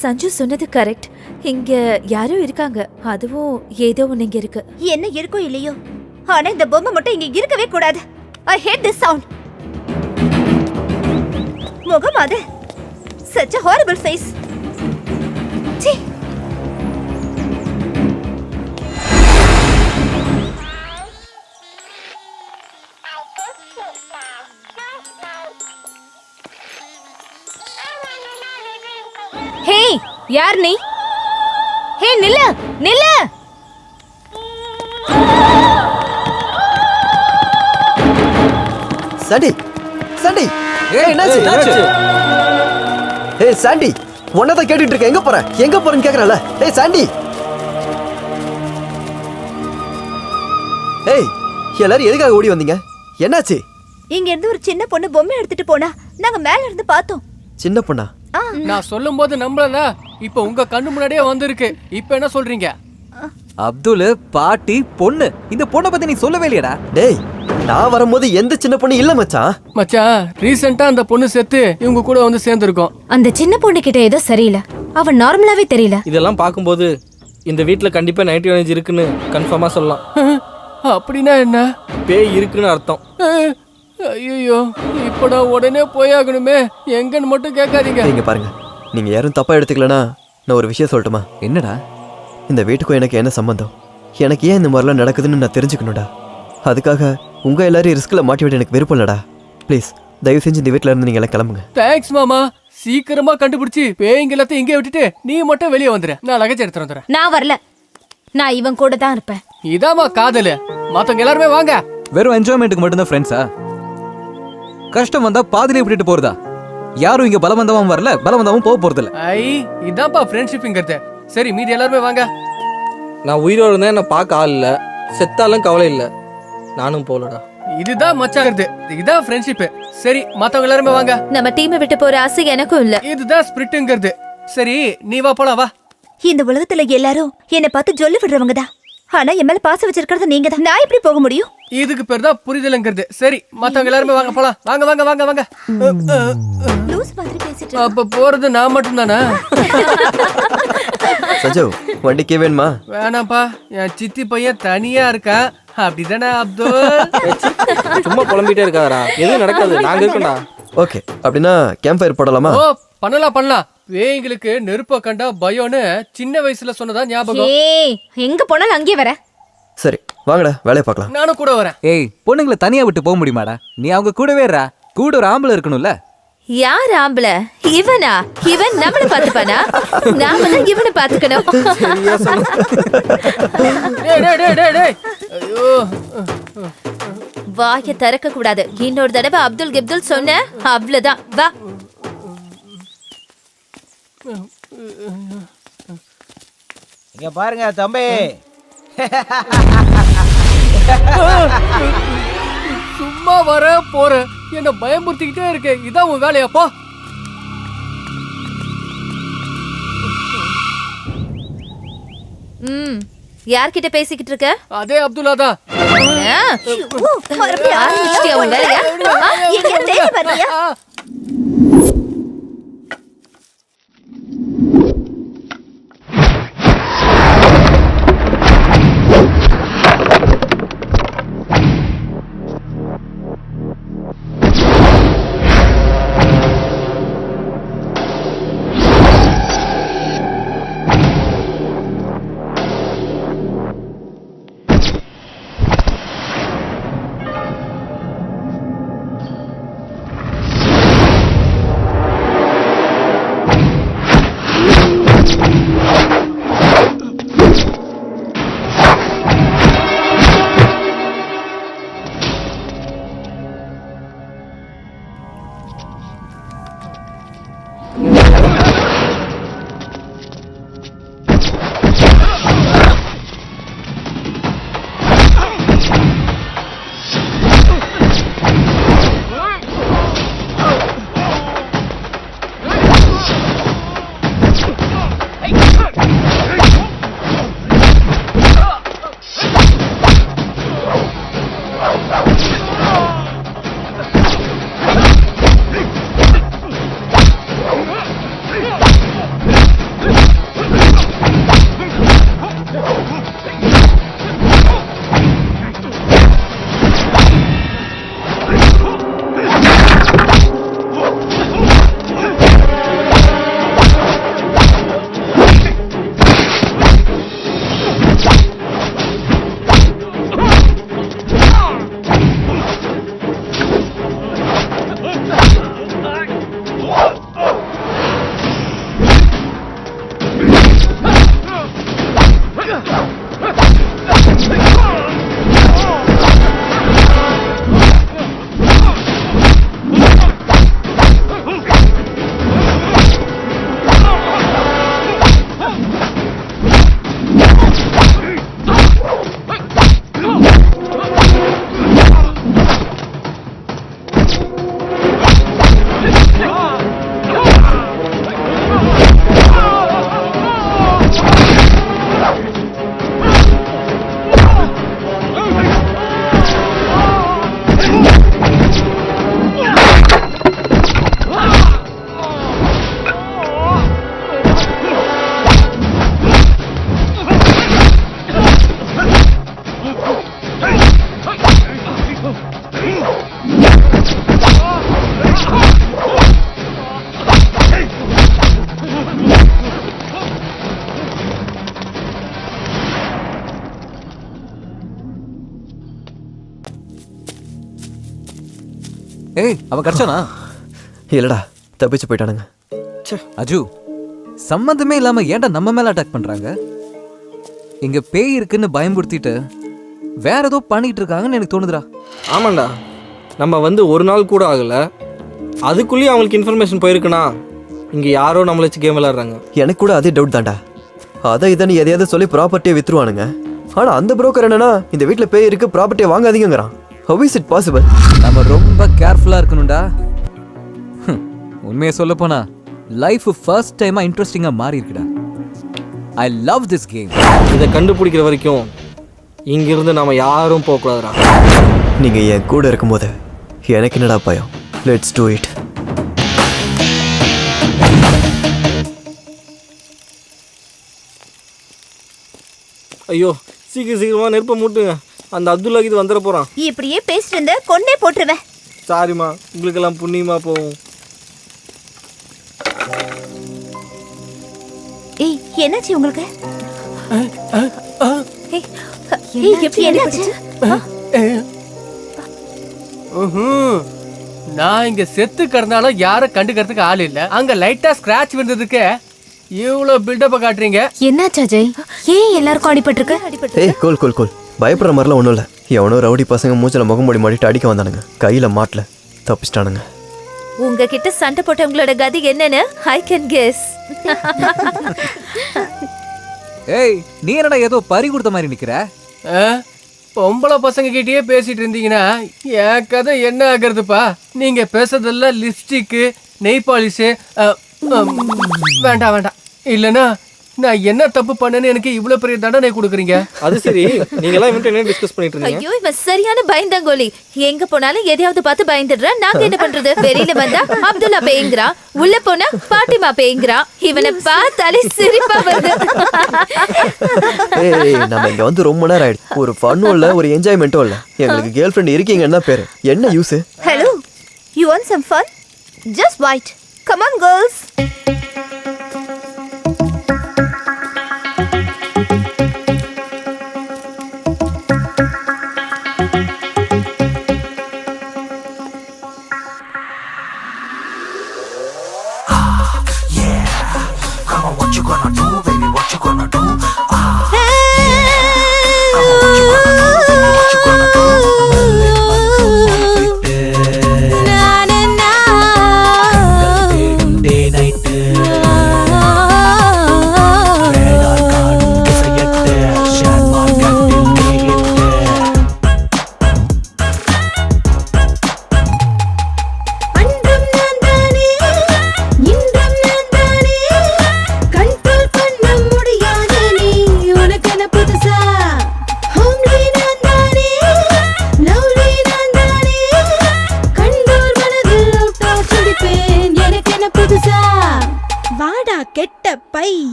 சஞ்சு சொன்னது கரெக்ட். இங்க யாரோ இருக்காங்க. அதுவும் ஏதோ ஒண்ணு இங்க இருக்கு. என்ன இருக்கோ இல்லையோ, ஆனா இந்த பொம்மை மட்டும் இங்க இருக்கவே கூடாது. ஐ ஹேட் திஸ் சவுண்ட். முகம் அது such a horrible face. ச்சீ. ஹே, யார் நீ? ஹே, நில்லு நில்லு. சாண்டி சாண்டி என்னாச்சு? ஏய் சாண்டி, உன்னதான் கேட்டுட்டு இருக்க. எங்க போறேன்னு கேக்குறல. ஏய் சாண்டி. ஏய், எல்லாரும் எதுக்காக ஓடி வந்தீங்க? என்னாச்சு? இங்க இருந்து ஒரு சின்ன பொண்ணு பொம்மை எடுத்துட்டு போனா. நாங்க மேல இருந்து பார்த்தோம். சின்ன பொண்ணா? நான் சொல்லும் போது நம்பலல. இப்ப உங்க கண்ணு முன்னாடியே வந்திருக்கு. இப்ப என்ன சொல்றீங்க? அப்துல், பாட்டி, பொண்ணு. இந்த பொண்ணை பத்தி நீ சொல்லவே இல்லையடா. டேய், நான் வரும்போது எந்த சின்ன பொண்ணு இல்ல மச்சான். மச்சான், ரீசெண்டா அந்த பொண்ணு செத்து இவங்க கூட வந்து சேர்ந்துருக்கோம். அந்த சின்ன பொண்ணு கிட்ட ஏதோ சரியில்லை. அவ நார்மலாவே தெரியல. இதெல்லாம் பார்க்கும்போது இந்த வீட்ல கண்டிப்பா நைட் எனர்ஜி இருக்குன்னு கன்ஃபார்மா சொல்லலாம். அப்படின்னா என்ன? பேய் இருக்குன்னு அர்த்தம். ஐயோ, இப்ப நான் உடனே போயாகணுமே. எங்கன்னு மட்டும் கேட்காதீங்க. நீங்க பாருங்க, நீங்க யாரும் தப்பா எடுத்துக்கலனா நான் ஒரு விஷயம் சொல்லட்டுமா? என்னடா? இந்த வீட்டுக்கும் எனக்கு என்ன சம்பந்தம்? எனக்கு ஏன் இந்த மாதிரிலாம் நடக்குதுன்னு நான் தெரிஞ்சுக்கணும்டா. அதுக்காக உங்க எல்லாரையும் ரிஸ்க்ல மாட்டி விட எனக்கு விருப்பம் இல்லடா. ப்ளீஸ் தயவு செஞ்சு இந்த வீட்ல இருந்து நீங்க எல்லாம் கிளம்புங்க. தேங்க்ஸ் மாமா. சீக்கிரமா கண்டுபிடிச்சு பேய்ங்க எல்லாத்தையும் இங்கே விட்டுட்டு நீ மட்டும் வெளியே வந்துரு. நான் லகேஜ் எடுத்துட்டு வந்துறேன். நான் வரல. நான் இவன் கூட தான் இருப்பேன். இதாமா காதல். மத்தவங்க எல்லாருமே வாங்க. வெறும் என்ஜாய்மெண்ட்டுக்கு மட்டும்தான் ஃப்ரெண்ட்ஸா? கஷ்டம் வந்தா பாதிலே விட்டுட்டு போறதா? யாரும் இங்க பலவந்தமும் வரல, பலவந்தமும் போக போறது இல்ல. இதான்ப்பா ஃப்ரெண்ட்ஷிப்ங்கிறது. சரி, மீதி எல்லாருமே வாங்க. நான் உயிரோட இருந்தேன், என்ன பார்க்க ஆள் இல்ல. செத்தாலும் கவலை இல்ல. நானும் போலடா. இதுதான் மச்சாங்கிறது. இதான் ஃப்ரெண்ட்ஷிப். சரி, மத்தவங்க எல்லாருமே வாங்க. நம்ம டீமை விட்டு போற ஆசை எனக்கும் இல்ல. இதுதான் ஸ்பிரிட்ங்கிறது. சரி, நீ வா போலாம் வா. இந்த உலகத்துல எல்லாரும் என்ன பார்த்து ஜொல்லி விடுறவங்க தான். ஆனா என் மேல பாசம் வச்சிருக்கிறது நீங்க தான். நான் எப்படி போக முடியும்? இதுக்கு பேர் தான் புரிதல்ங்கிறது. சரி, மத்தவங்க எல்லாருமே வாங்க போலாம். வாங்க வாங்க வாங்க வாங்க. லூஸ் மாதிரி பேசிட்டு அப்ப போறது நான் மட்டும் தானே? சஞ்சு, வண்டிக்கே வேணுமா? வேணாம்ப்பா, என் சித்தி பையன் தனியா இருக்கா. அப்படிதானே அப்துல்? சும்மா புலம்பிட்டே இருக்காதடா. எதுவும் நடக்காது, நாங்க இருக்கோம்டா. ஓகே, அப்படின்னா கேம்ப் ஃபயர் போடலாமா? ஓ, பண்ணலாம். வேங்களுக்கு நெருப்ப கண்டா பயம்னு சின்ன வயசுல சொன்னதா ஞாபகம். ஏய், எங்க போனாலும் அங்கேயே வர. சரி, வாங்கடா, வேலையை பார்க்கலாம். நானும் கூட வரேன். ஏய், பொண்ணுங்களை தனியா விட்டு போக முடியுமாடா? நீ அவங்க கூடவே இருடா. கூட ஒரு ஆம்பளை இருக்கணும்ல. யார் ஆம்பளை? இவனா? இவன் நம்மள பாத்துப்பானா? நாம தான் இவனை பாத்துக்கணும். ஐயோ, வாய திறக்க கூடாது. இன்னொரு தடவை அப்துல் கிப்துல் சொன்ன அவ்வளவுதான். வா. இங்க பாருங்க தம்பி. சும்மா வர போற என்ன பயமுறுத்திக்கிட்டே இருக்கு. இதான் உன் வேலையாப்பா? யார்கிட்ட பேசிக்கிட்டு இருக்க? அதே அப்துல்லா தான். மறுபடியும் ஆரம்பிச்சிட்டியா உன் வேலையா? எங்க தேடி வர்றியா? ஏய் அவன் கடிச்சானா? இல்லடா, தப்பிச்சு போயிட்டானுங்க. அஜு, சம்மந்தமே இல்லாம ஏன்டா நம்ம மேல அட்டாக் பண்றாங்க? இங்க பேய் இருக்குன்னு பயமுறுத்திட்டு வேற ஏதோ பண்ணிட்டு இருக்காங்கன்னு எனக்கு தோணுதுடா. ஆமாண்டா, நம்ம வந்து ஒரு நாள் கூட ஆகல, அதுக்குள்ளேயும் அவங்களுக்கு இன்ஃபர்மேஷன் போயிருக்குண்ணா. இங்க யாரோ நம்மள வச்சு கேம் விளையாடுறாங்க. எனக்கு கூட அதே டவுட் தான்டா. அதை இதை எதையாவது சொல்லி ப்ராப்பர்ட்டியை வித்துருவானுங்க. ஆனா அந்த புரோக்கர் என்னன்னா இந்த வீட்டில் பேய் இருக்கு, ப்ராப்பர்ட்டியை வாங்காதீங்கிறான். How is it possible? நம்ம ரொம்ப கேர்ஃபுல்லா இருக்கணும்டா. உண்மையை சொல்ல போனா லைஃப் ஃபர்ஸ்ட் டைமா இன்ட்ரெஸ்டிங்கா மாறி இருக்குடா. I love this game. இதை கண்டுபிடிக்கிற வரைக்கும் இங்கிருந்து நாம யாரும் போகக்கூடாதுடா. நீங்க என் கூட இருக்கும்போது எனக்கு என்னடா பயம்? Let's do it. ஐயோ, சீக்கிரமா நெருப்ப மூட்டுங்க. அந்த அப்துல்லா இது வந்துட போறான். இப்படியே பேசிட்டு இருந்த கொன்னே போட்டுருவேன். சாரிம்மா, உங்களுக்கெல்லாம் புண்ணியமா போகும். ஏய், என்னாச்சு உங்களுக்கு? எப்படி என்னாச்சு? நான் இங்க செத்து கிடந்தாலும் யாரும் கண்டுக்கிறதுக்கு ஆள் இல்ல. அங்க லைட்டா ஸ்கிராட்ச் விழுந்ததுக்கு இவ்வளவு பில்டப்ப காட்டுறீங்க. என்னாச்சு அஜய்? ஏன் எல்லாருக்கும் அடிபட்டிருக்கு? ஏய் கோல் கோல் கோல், பயப்படுற மாதிரிலாம் ஒன்றும் இல்லை. எவனோ ரவுடி பசங்க மூச்சில் முகமூடி மாட்டிட்டு அடிக்க வந்தானுங்க. கையில் மாட்டல, தப்பிச்சிட்டானுங்க. உங்ககிட்ட சண்டை போட்டவங்களோட கதி என்னன்னு ஐ கேன் கெஸ். ஏய், நீ என்னடா ஏதோ பறி கொடுத்த மாதிரி நிக்கிற? பொம்பளை பசங்க கிட்டயே பேசிட்டு இருந்தீங்கன்னா என் கதை என்ன ஆகுறதுப்பா? நீங்க பேசுறதெல்லாம் லிப்ஸ்டிக்கு, நெய் பாலிஷு. வேண்டாம் வேண்டாம், இல்லைன்னா நான் என்ன தப்பு பண்ணேன்னு எனக்கு இவ்வளவு பெரிய தண்டனை கொடுக்குறீங்க. அது சரி, நீங்க எல்லாம் இவன்ட்ட என்ன டிஸ்கஸ் பண்ணிட்டு இருக்கீங்க? ஐயோ, இவன் சரியான பயந்தாங்கோலி. எங்க போனாலும் எதையாவது பார்த்து பயந்துடுறான். நாங்க என்ன பண்றது? வெளியில வந்தா அப்துல்லா பேய்ங்கிறான், உள்ள போனா பாட்டிமா பேய்ங்கிறான். இவனை பார்த்தாலே சிரிப்பா வருது. ஏய், நம்ம இங்க வந்து ரொம்ப நேரம் ஆயிடுச்சு. ஒரு ஃபன்னும் இல்ல, ஒரு என்ஜாய்மெண்ட்டும் இல்ல. எங்களுக்கு கேர்ள் ஃப்ரெண்ட் இருக்கீங்கன்னா பேரு என்ன use? Hello, you want some fun? Just wait. Come on girls.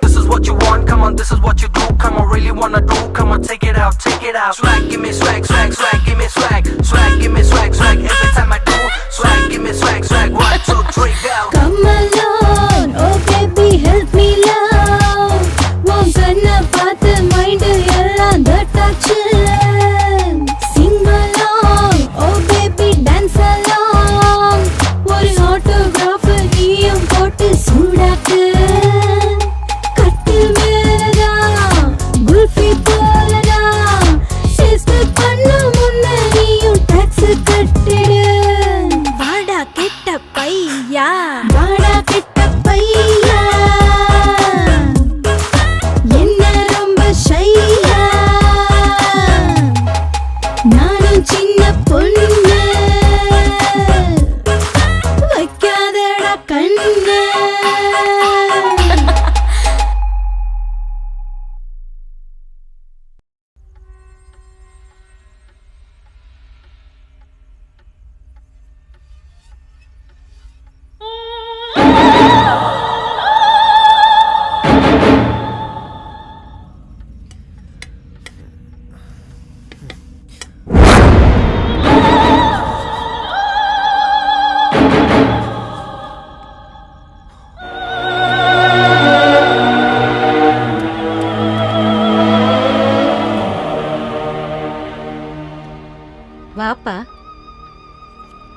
This is what you want, come on, this is what you do. Come on, really wanna do, come on, take it out, take it out. Swag, give me swag, swag, swag, give me swag. Swag, give me swag, swag, every time I do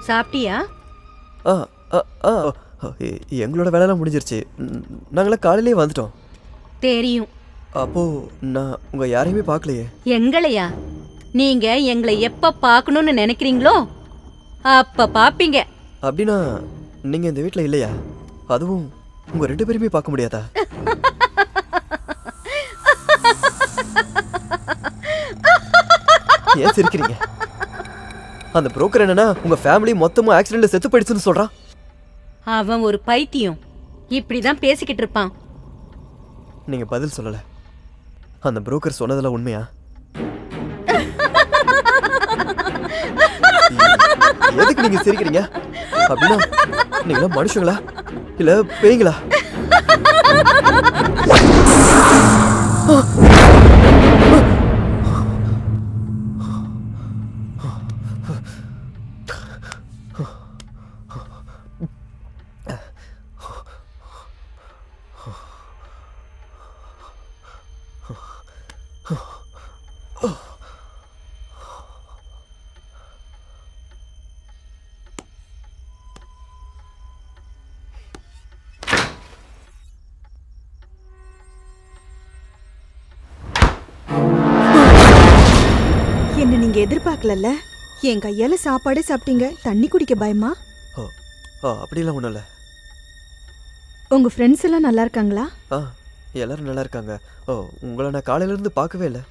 சாப்பிட்டியா? ஆ ஆ ஆ எங்களோட வேலையெல்லாம் முடிஞ்சிருச்சு. நாங்களாம் காலையிலேயே வந்துட்டோம். தெரியும். அப்போ நான் உங்க யாரையுமே பார்க்கலையே. எங்களையா? நீங்க எங்களை எப்ப பார்க்கணும்னு நினைக்கிறீங்களோ அப்ப பாப்பீங்க. அப்படின்னா நீங்க இந்த வீட்டில் இல்லையா? அதுவும் உங்க 2 பேருமே பார்க்க முடியாதா? ஏன் சிரிக்கிறீங்க? அந்த புரோக்கர் என்னன்னா உங்க ஃபேமிலி மொத்தமா ஆக்சிடென்ட்ல செத்து போயிடுச்சுன்னு சொல்றான். அவன் ஒரு பைத்தியம். இப்படிதான் பேசிக்கிட்டு இருப்பான். நீங்க பதில் சொல்லல. அந்த புரோக்கர் சொன்னதெல்லாம் உண்மையா? எதுக்கு நீங்க சிரிக்கிறீங்க? அப்படின்னா நீங்க மனுஷங்களா இல்ல பேய்களா? என்ன நீங்க எதிர்பார்க்கல. என் கையால சாப்பாடு சாப்பிட்டீங்க. தண்ணி குடிக்க பயமா? அப்படிலாம் ஒண்ணும் இல்ல. உங்க ஃப்ரெண்ட்ஸ் எல்லாம் நல்லா இருக்காங்களா? எல்லாரும் நல்லா இருக்காங்க. உங்களை நான் காலையில இருந்து பார்க்கவே இல்லை.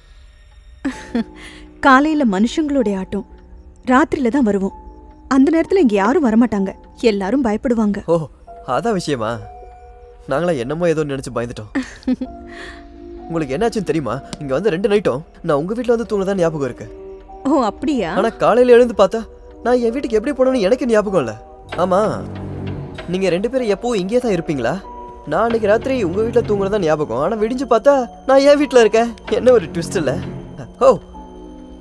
காலையில மனுஷங்களுடைய ஆட்டம், ராத்திரியில தான் வருவோம். அந்த நேரத்துல இங்க யாரும் வரமாட்டாங்க. எல்லாரும் பயப்படுவாங்க. அதான் விஷயமா? நாங்களா என்னமோ ஏதோ நினைச்சு பயந்துட்டோம். உங்களுக்கு என்னாச்சுன்னு தெரியுமா? இங்க வந்து 2 நைட்டும் நான் உங்க வீட்டுல வந்து தூங்குனதான் ஞாபகம் இருக்கு. அப்படியா? ஆனா காலையில எழுந்து பார்த்தா நான் என் வீட்டுக்கு எப்படி போனேன்னு எனக்கு ஞாபகம் இல்ல. ஆமா, நீங்க 2 பேரும் எப்பவும் இங்கே தான் இருப்பீங்களா? நான் அன்னைக்கு ராத்திரி உங்க வீட்டுல தூங்குனதான் ஞாபகம். ஆனா விடிஞ்சு பார்த்தா நான் என் வீட்டுல இருக்கேன். என்ன ஒரு ட்விஸ்ட் இல்ல?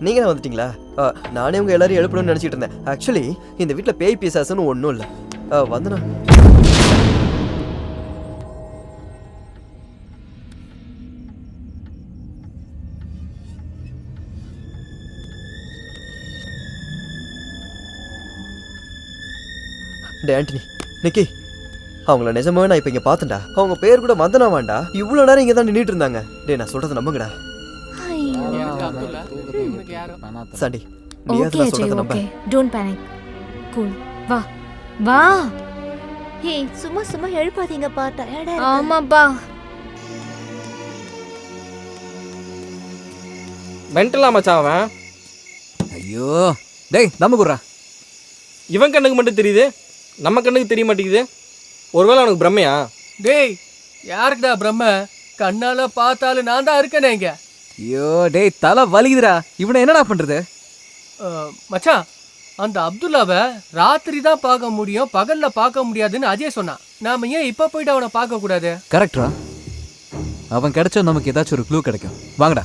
நீங்க தான் வந்துட்டீங்களா? நானே உங்க எல்லாரும் எழுப்பணும்னு நினைச்சிட்டு இருந்தேன். ஆக்சுவலி இந்த வீட்டுல பேய் பிசாசுன்னு ஒன்றும் இல்லை. வந்தனா டே ஆண்டனி, நிக்கி, அவங்கள நிஜமாவே நான் இப்போ இங்கே பார்த்தேன்டா. அவங்க பேர் கூட வந்தனா வேண்டா. இவ்வளோ நேரம் இங்கே தான் நின்றுட்டு இருந்தாங்க. டே நான் சொல்றதை நம்புங்கடா. சாண்டி, நீ okay Ajay, okay. Don't panic. Cool. வா வா. ஹே, சும்மா சும்மா எழுப்பாதீங்கப்பா. டயர்டா இருக்கு. ஆமாப்பா. மென்டலா மச்சான் அவன். ஐயோ டேய் தம்முகுறா. இவன் கண்ணுக்கு மட்டும் தெரியுது, நம்ம கண்ணுக்கு தெரிய மாட்டேங்குது. ஒருவேளை அவனுக்கு பிரம்மையா? டேய், யாருக்குடா பிரம்ம? கண்ணால பார்த்தாலும் நான் தான் இருக்கேனே இங்க. ஐயோ டேய், தலை வலிக்குதுடா. இவனை என்னடா பண்றது? மச்சான், அந்த அப்துல்லாவை ராத்திரி தான் பார்க்க முடியும், பகல்ல பார்க்க முடியாதுன்னு அஜய் சொன்னான். நாம ஏன் இப்ப போயிட்டு அவனை பார்க்க கூடாது? கரெக்டா? அவன் கிடைச்சா நமக்கு ஏதாச்சும் ஒரு க்ளூ கிடைக்கும். வாங்கடா.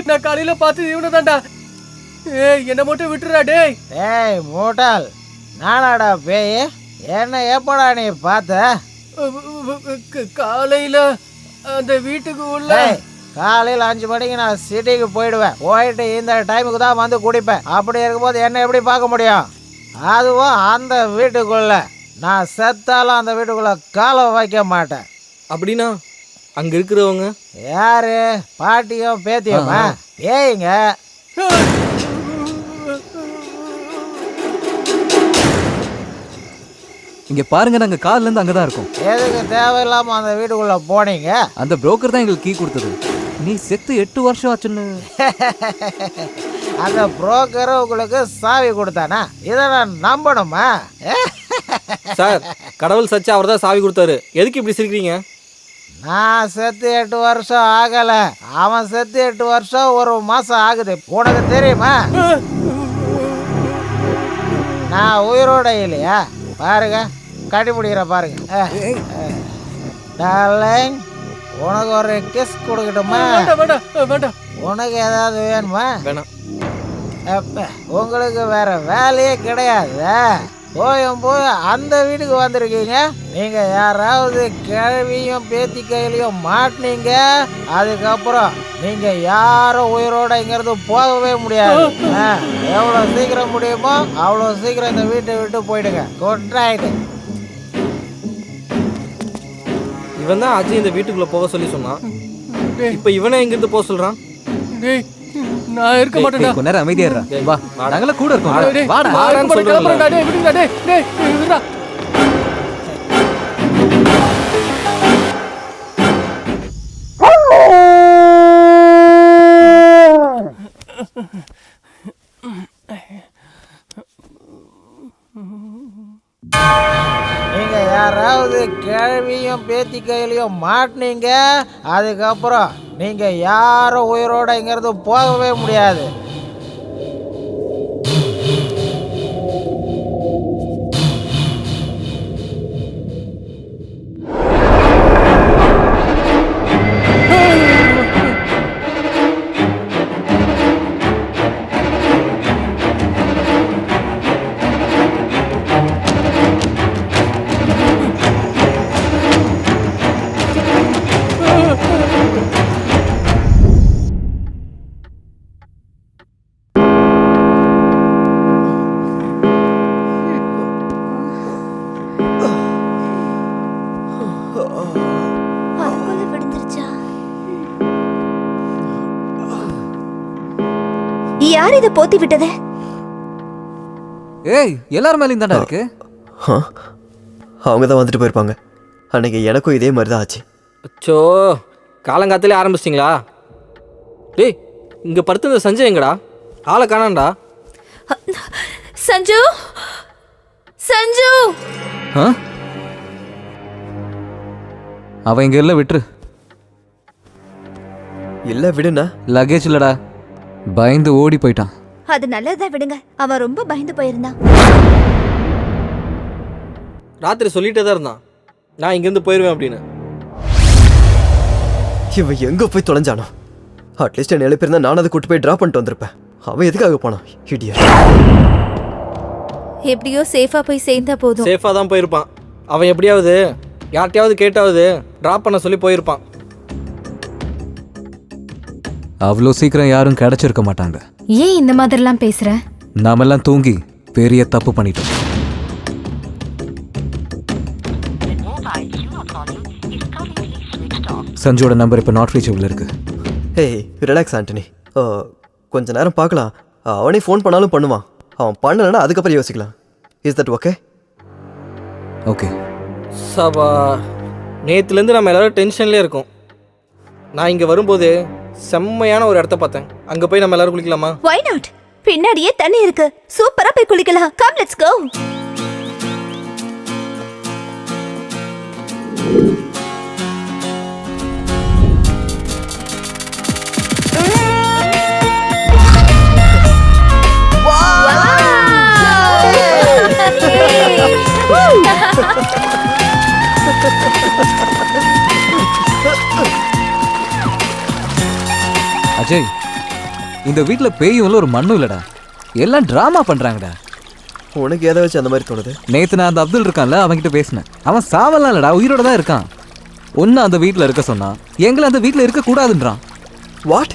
நான் காலையில பார்த்து இவனதான்டா. ஏய், என்ன மட்டும் விட்டுறா டேய். ஏய் மூட்டால், நானாடா பேய்? என்ன எப்படா நீ பார்த்த? காலையில அந்த வீட்டுக்கு உள்ள. காலையில் 5 மணிக்கு நான் சிட்டிக்கு போயிடுவேன். போயிட்டு இந்த டைமுக்கு தான் வந்து குடிப்பேன். அப்படி இருக்கும்போது என்ன எப்படி பார்க்க முடியும்? அதுவும் அந்த வீட்டுக்குள்ள. நான் செத்தாலும் அந்த வீட்டுக்குள்ள காலம் வைக்க மாட்டேன். அப்படின்னா அங்க இருக்கிறவங்க யாரு? பாட்டியும் பேத்தியுமா? ஏங்க இங்க பாருங்க, நாங்க கால்ல இருந்து அங்கதான் இருக்கோம். எதுக்கு தேவையில்லாம அந்த வீட்டுக்குள்ள போனீங்க? அந்த புரோக்கர் தான் எங்களுக்கு கீ கொடுத்தது. நீ செத்து 8 வருஷம் ஆச்சுன்னு. அந்த புரோக்கர் உங்களுக்கு சாவி கொடுத்தானா? இதை நான் நம்பணுமா? சார், கடவுள் சச்சா அவர் தான் சாவி கொடுத்தாரு. எதுக்கு இப்படி சிரிக்கிறீங்க? நான் செத்து 8 வருஷம் ஆகல. அவன் செத்து 8 வருஷம் 1 மாசம் ஆகுது. உனக்கு தெரியுமா? நான் உயிரோட இல்லையா? பாருங்க, கட்டி முடிகிற பாருங்க. டார்லிங், உனக்கு ஒரு கிஸ் கொடுக்கட்டுமா? வேண்டாம் வேண்டாம் வேண்டாம். உனக்கு ஏதாவது வேணுமா? வேணாம். அப்ப உங்களுக்கு வேற வேலையே கிடையாது. போய் அந்த வீட்டுக்கு வந்திருக்கீங்க. நீங்க யாராவது கிழவியும் பேத்தி கையிலையும் மாட்டினீங்க, அதுக்கப்புறம் நீங்க யாரும் உயிரோட இங்கிருந்து போகவே முடியாது. எவ்வளோ சீக்கிரம் முடியுமோ அவ்வளோ சீக்கிரம் இந்த வீட்டை விட்டு போயிடுங்க. கொண்டாயிடு. இவன் தான் அஜய் இந்த வீட்டுக்குள்ள போக சொல்லி சொன்னான். இப்போ இவனே இங்கிருந்து போக சொல்றான். டேய் நான் இருக்க மாட்டேன்டா. கொஞ்ச நேரம் அமைதியா இரு. வா நாங்கள கூட இருக்கோம். வாடா வாடான்னு சொல்றேன்டா. டேய் விடுடா. டேய் விடுடா. நீங்க யாராவது கிழவியும் பேத்தி கையிலையும் மாட்டினீங்க, அதுக்கப்புறம் நீங்க யாரும் உயிரோட இங்கிருந்து போகவே முடியாது. அதுக்குள்ள விழுந்துருச்சா? யார் இதை போத்தி விட்டது? ஏய் எல்லார் மேலேயும் தாண்டா இருக்கு. அவங்க தான் வந்துட்டு போயிருப்பாங்க. அன்னைக்கு எனக்கும் இதே மாதிரி தான் ஆச்சு. அச்சோ காலங்காத்திலே ஆரம்பிச்சிட்டிங்களா? டேய் இங்கே படுத்து இந்த சஞ்சய் எங்கடா? ஆளை காணாண்டா. சஞ்சு சஞ்சு அவன் இங்க இல்ல, விட்டுரு. இல்ல விடுண்ணா. லக்கேஜ் இல்லடா, பயந்து ஓடி போயிட்டான். அது நல்லதா, விடுங்க. அவன் ரொம்ப பயந்து போயிருந்தான். ராத்திரி சொல்லிட்டே தான் இருந்தான் நான் இங்கேருந்து போயிடுவேன் அப்படின்னு. இவன் எங்க போய் தொலைஞ்சானோ? அட்லீஸ்ட் என்ன எழுப்பியிருந்தா நான் அதை கூட்டு போய் ட்ராப் பண்ணிட்டு வந்திருப்பேன். அவன் எதுக்காக போனான்? இடியா. எப்படியோ சேஃபா போய் சேர்ந்தா போதும். சேஃபாக தான் போயிருப்பான். அவன் எப்படியாவது யார்கிட்டயாவது கேட்டாவது ட்ராப் பண்ண சொல்லி போயிருப்பான். அவ்வளோ சீக்கிரம் யாரும் கிடைச்சிருக்க மாட்டாங்க. ஏன் இந்த மாதிரிலாம் பேசுற? நாமெல்லாம் தூங்கி பெரிய தப்பு பண்ணிட்டோம். சஞ்சுவோட நம்பர் இப்போ நாட் ரீச்சபிள் இருக்கு. ஏய் ரிலாக்ஸ் ஆண்டனி. கொஞ்ச நேரம் பார்க்கலாம். அவனே ஃபோன் பண்ணாலும் பண்ணுவான். அவன் பண்ணலன்னா அதுக்கப்புறம் யோசிக்கலாம். Is that okay? ஓகே. சபா நேற்றுலேருந்து நம்ம எல்லோரும் டென்ஷன்லேயே இருக்கோம். நான் இங்கே வரும்போது செம்மையான ஒரு இடத்த பார்த்தேன். அங்கே போய் நம்ம எல்லாரும் குளிக்கலாமா? Why not? பின்னாடியே தண்ணி இருக்கு. சூப்பரா போய் குளிக்கலாம். Come, let's go. அஜய், இந்த வீட்டில் பேயும் இல்லை, ஒரு மண்ணும் இல்லடா. எல்லாம் டிராமா பண்றாங்கடா. உனக்கு எதை வச்சு அந்த மாதிரி தோணுது? நேற்று நான் அந்த அப்துல் இருக்கான்ல, அவன்கிட்ட பேசினேன். அவன் சாவலாம் இல்லடா, உயிரோட தான் இருக்கான். ஒன்று அந்த வீட்டில் இருக்க சொன்னான், எங்களை அந்த வீட்டில் இருக்க கூடாதுன்றான். What?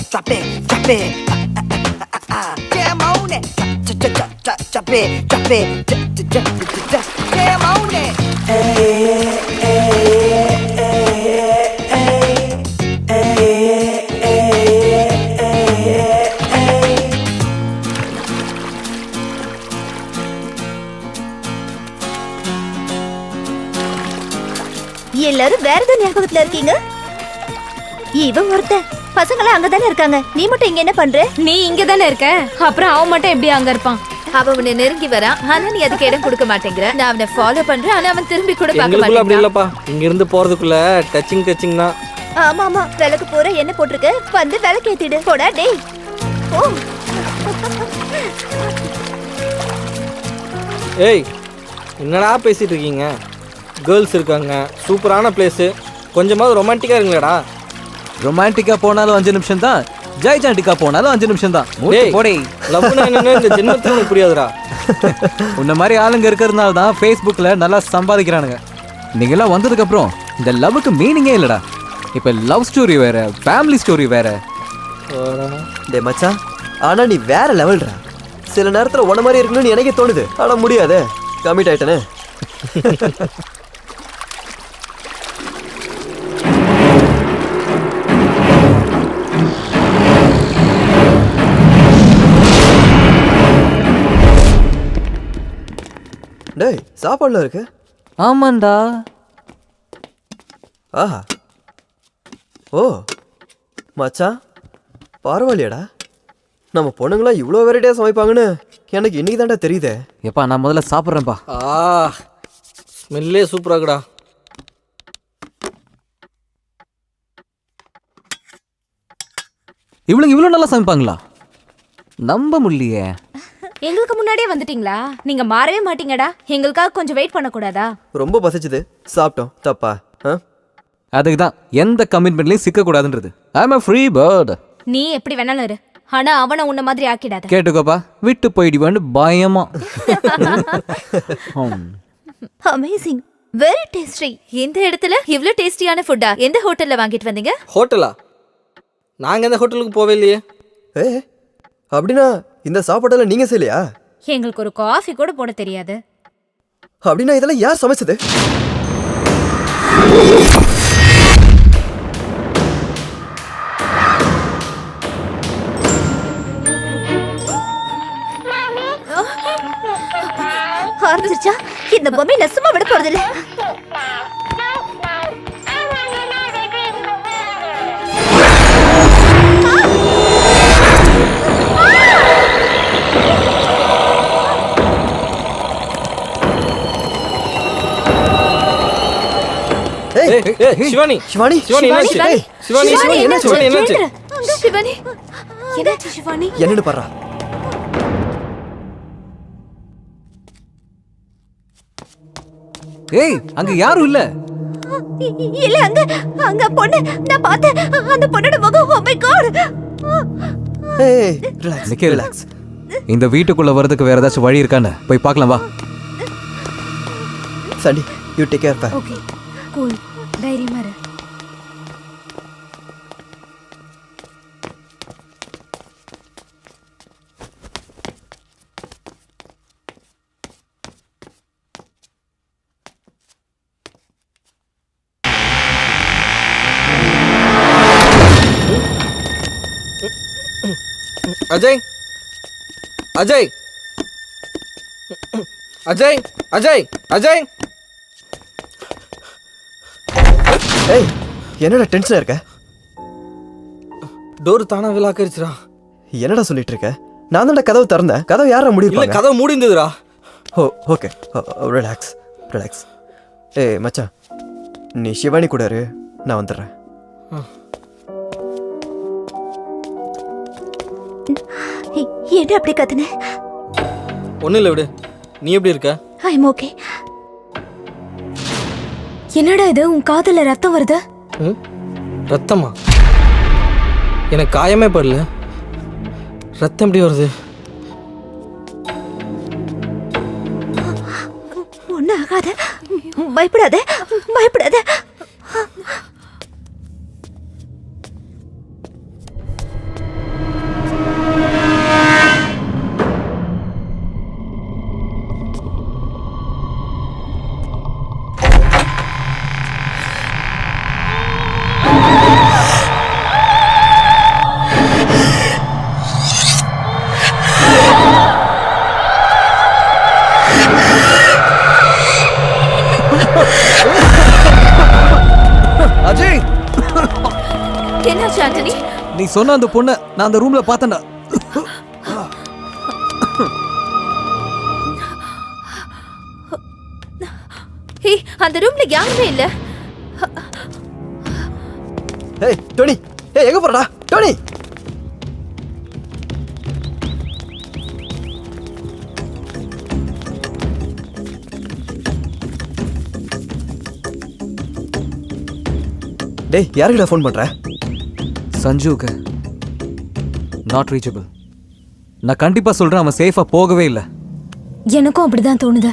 Drop it, drop it. Jam on it. Drop it, drop it. Jam on it. எல்லாரும் வேற ஏதோ ஞாபகத்துல இருக்கீங்க. இவன் ஒருத்தன். பசங்களாம் அங்கதானே இருக்காங்க. நீ மட்டும் இங்க என்ன பண்ற? நீ இங்க தானே இருக்க, அப்புறம் அவன் மட்டும் எப்படி அங்க இருப்பான்? அவன் உன்னை நெருங்கி வரான், ஆனா நீ அதுக்கு இடம் கொடுக்க மாட்டேங்கிற. நான் அவனை ஃபாலோ பண்றேன், ஆனா அவன் திரும்பி கூட பார்க்க எங்களுக்குள்ள அப்படி மாட்டேங்கிறான். இல்லப்பா. இங்கிருந்து போறதுக்குள்ள டச்சிங் தான். ஆமா ஆமா, விளக்கு பூரா என்ன போட்டிருக்க? வந்து விளக்கு ஏத்திடு. போடா டேய். ஓ ஏய் என்னடா பேசிட்டு இருக்கீங்க? கேர்ள்ஸ் இருக்காங்க, சூப்பரான பிளேஸு, கொஞ்சமாவது ரொமான்டிக்காக இருங்களேடா. ரொமான்டிக்கா போனாலும் 5 நிமிஷம் தான், ஜெய்சாண்டிக்கா போனாலும் 5 நிமிஷம் தான். டேய், போடே. லவ்னா என்னன்னு இந்த ஜென்மத்தில் உனக்கு புரியாதுடா. உன்ன மாதிரி ஆளுங்க இருக்கிறதுனால தான் ஃபேஸ்புக்கில் நல்லா சம்பாதிக்கிறானுங்க. நீங்களாம் வந்ததுக்கப்புறம் இந்த லவ்வுக்கு மீனிங்கே இல்லைடா. இப்போ லவ் ஸ்டோரி வேற, ஃபேமிலி ஸ்டோரி வேற. டே மச்சான், ஆனா நீ வேற லெவல்டா. சில நேரத்துல உன மாதிரி இருக்கணும்னு எனக்கே தோணுது, ஆனா முடியாதே, கமிட் ஆயிட்டனே. டேய், சாப்பாடுல இருக்கு. ஆமாண்டா. ஆஹா, ஓ மச்சான், பரவாயில்லையாடா. நம்ம பொண்ணுங்களாம் இவ்வளோ வெரைட்டியாக சமைப்பாங்கன்னு எனக்கு இன்னைக்கு தான்டா தெரியுதே. எப்பா நான் முதல்ல சாப்பிட்றேன்ப்பா. ஸ்மெல்லே சூப்பராகுடா. இவளுங்க இவ்வளோ நல்லா சமைப்பாங்களா? நம்ப முடியலையே. எங்களுக்கு முன்னாடியே வந்துட்டீங்களா? நீங்க மாறவே மாட்டீங்கடா. எங்களுக்காக கொஞ்சம் வெயிட் பண்ணக்கூடாதா? ரொம்ப பசிச்சுது, சாப்பிட்டோம். தப்பா? அதுக்கு தான் எந்த கமிட்மெண்ட்லையும் சிக்கக்கூடாதுன்றது. ஐ அம் a free bird. நீ எப்படி வேணாலும் இரு, ஆனா அவனை உன்ன மாதிரி ஆக்கிடாத. கேட்டுக்கோப்பா, விட்டு போயிடுவேன்னு பயமா. Amazing, very tasty. இந்த இடத்துல இவ்ளோ டேஸ்டியான ஃபுட்டா எந்த ஹோட்டல்ல வாங்கிட்டு வந்தீங்க? ஹோட்டலா? நாங்கள் எந்த ஹோட்டலுக்கு போவே இல்லையே. அப்படின்னா இந்த சாப்பாடெல்லாம் நீங்க செய்யலையா? எங்களுக்கு ஒரு காஃபி கூட போட தெரியாது. அப்படின்னா இதெல்லாம் யார் சமைச்சது? ஆரம்பிச்சிருச்சா? இந்த பொம்மை நான் சும்மா விட போறதில்ல. சிவானி, சிவானி, சிவானி என்னாச்சு? சிவானி, சிவானி என்னாச்சு? சிவானி என்னாச்சு? சிவானி, என்னாச்சு சிவானி? என்னன்னு பாரு. ஏய், அங்க யாரும் இல்ல. இல்ல, அங்க பொண்ணு நான் பார்த்தேன். அந்த பொண்ணோட முகம், oh my god. ரிலாக்ஸ். இந்த வீட்டுக்குள்ள வரதுக்கு வேற ஏதாச்சும் வழி இருக்கான்னு போய் பார்க்கலாம் வா. Sandy, you take care. Okay, cool, தைரியமா இரு. அஜய், அஜய், அஜய், அஜய், அஜய். ஏய், என்னடா டென்ஷனா இருக்க? டோர் தானா விலாக்கரிச்சுடா. என்னடா சொல்லிட்டு இருக்க? நான் தான்டா கதவு திறந்தேன். கதவு யாரா மூடி இல்ல, கதவு மூடி இருந்ததுடா. Okay, relax, relax. ஏய் மச்சான், நீ சிவானி கூட இரு, நான் வந்துடுறேன். என்ன அப்படி கத்துன? ஒன்றும் இல்லை, விடு. நீ எப்படி இருக்க? I am okay. என்னடா இது, உன் காதுல ரத்தம் வருது? ரத்தமா? எனக்கு காயமே படல, ரத்தம் எப்படி வருது? ஒன்னும் ஆகாத, பயப்படாத, பயப்படாத. அஜய், என்னாச்சு ஆண்டனி? நீ சொன்ன அந்த பொண்ணை நான் அந்த ரூம்ல பார்த்தேன்டா. ஏய், அந்த ரூம்ல யாருமே இல்ல. ஏய் டோனி, ஏய் எங்க போறடா டோனி? டேய் யாருக்குடா ஃபோன் பண்ற? சஞ்சுக்கு நாட் ரீச்சபிள். நான் கண்டிப்பா சொல்றேன், அவன் சேஃபா போகவே இல்லை. எனக்கும் அப்படிதான் தோணுது.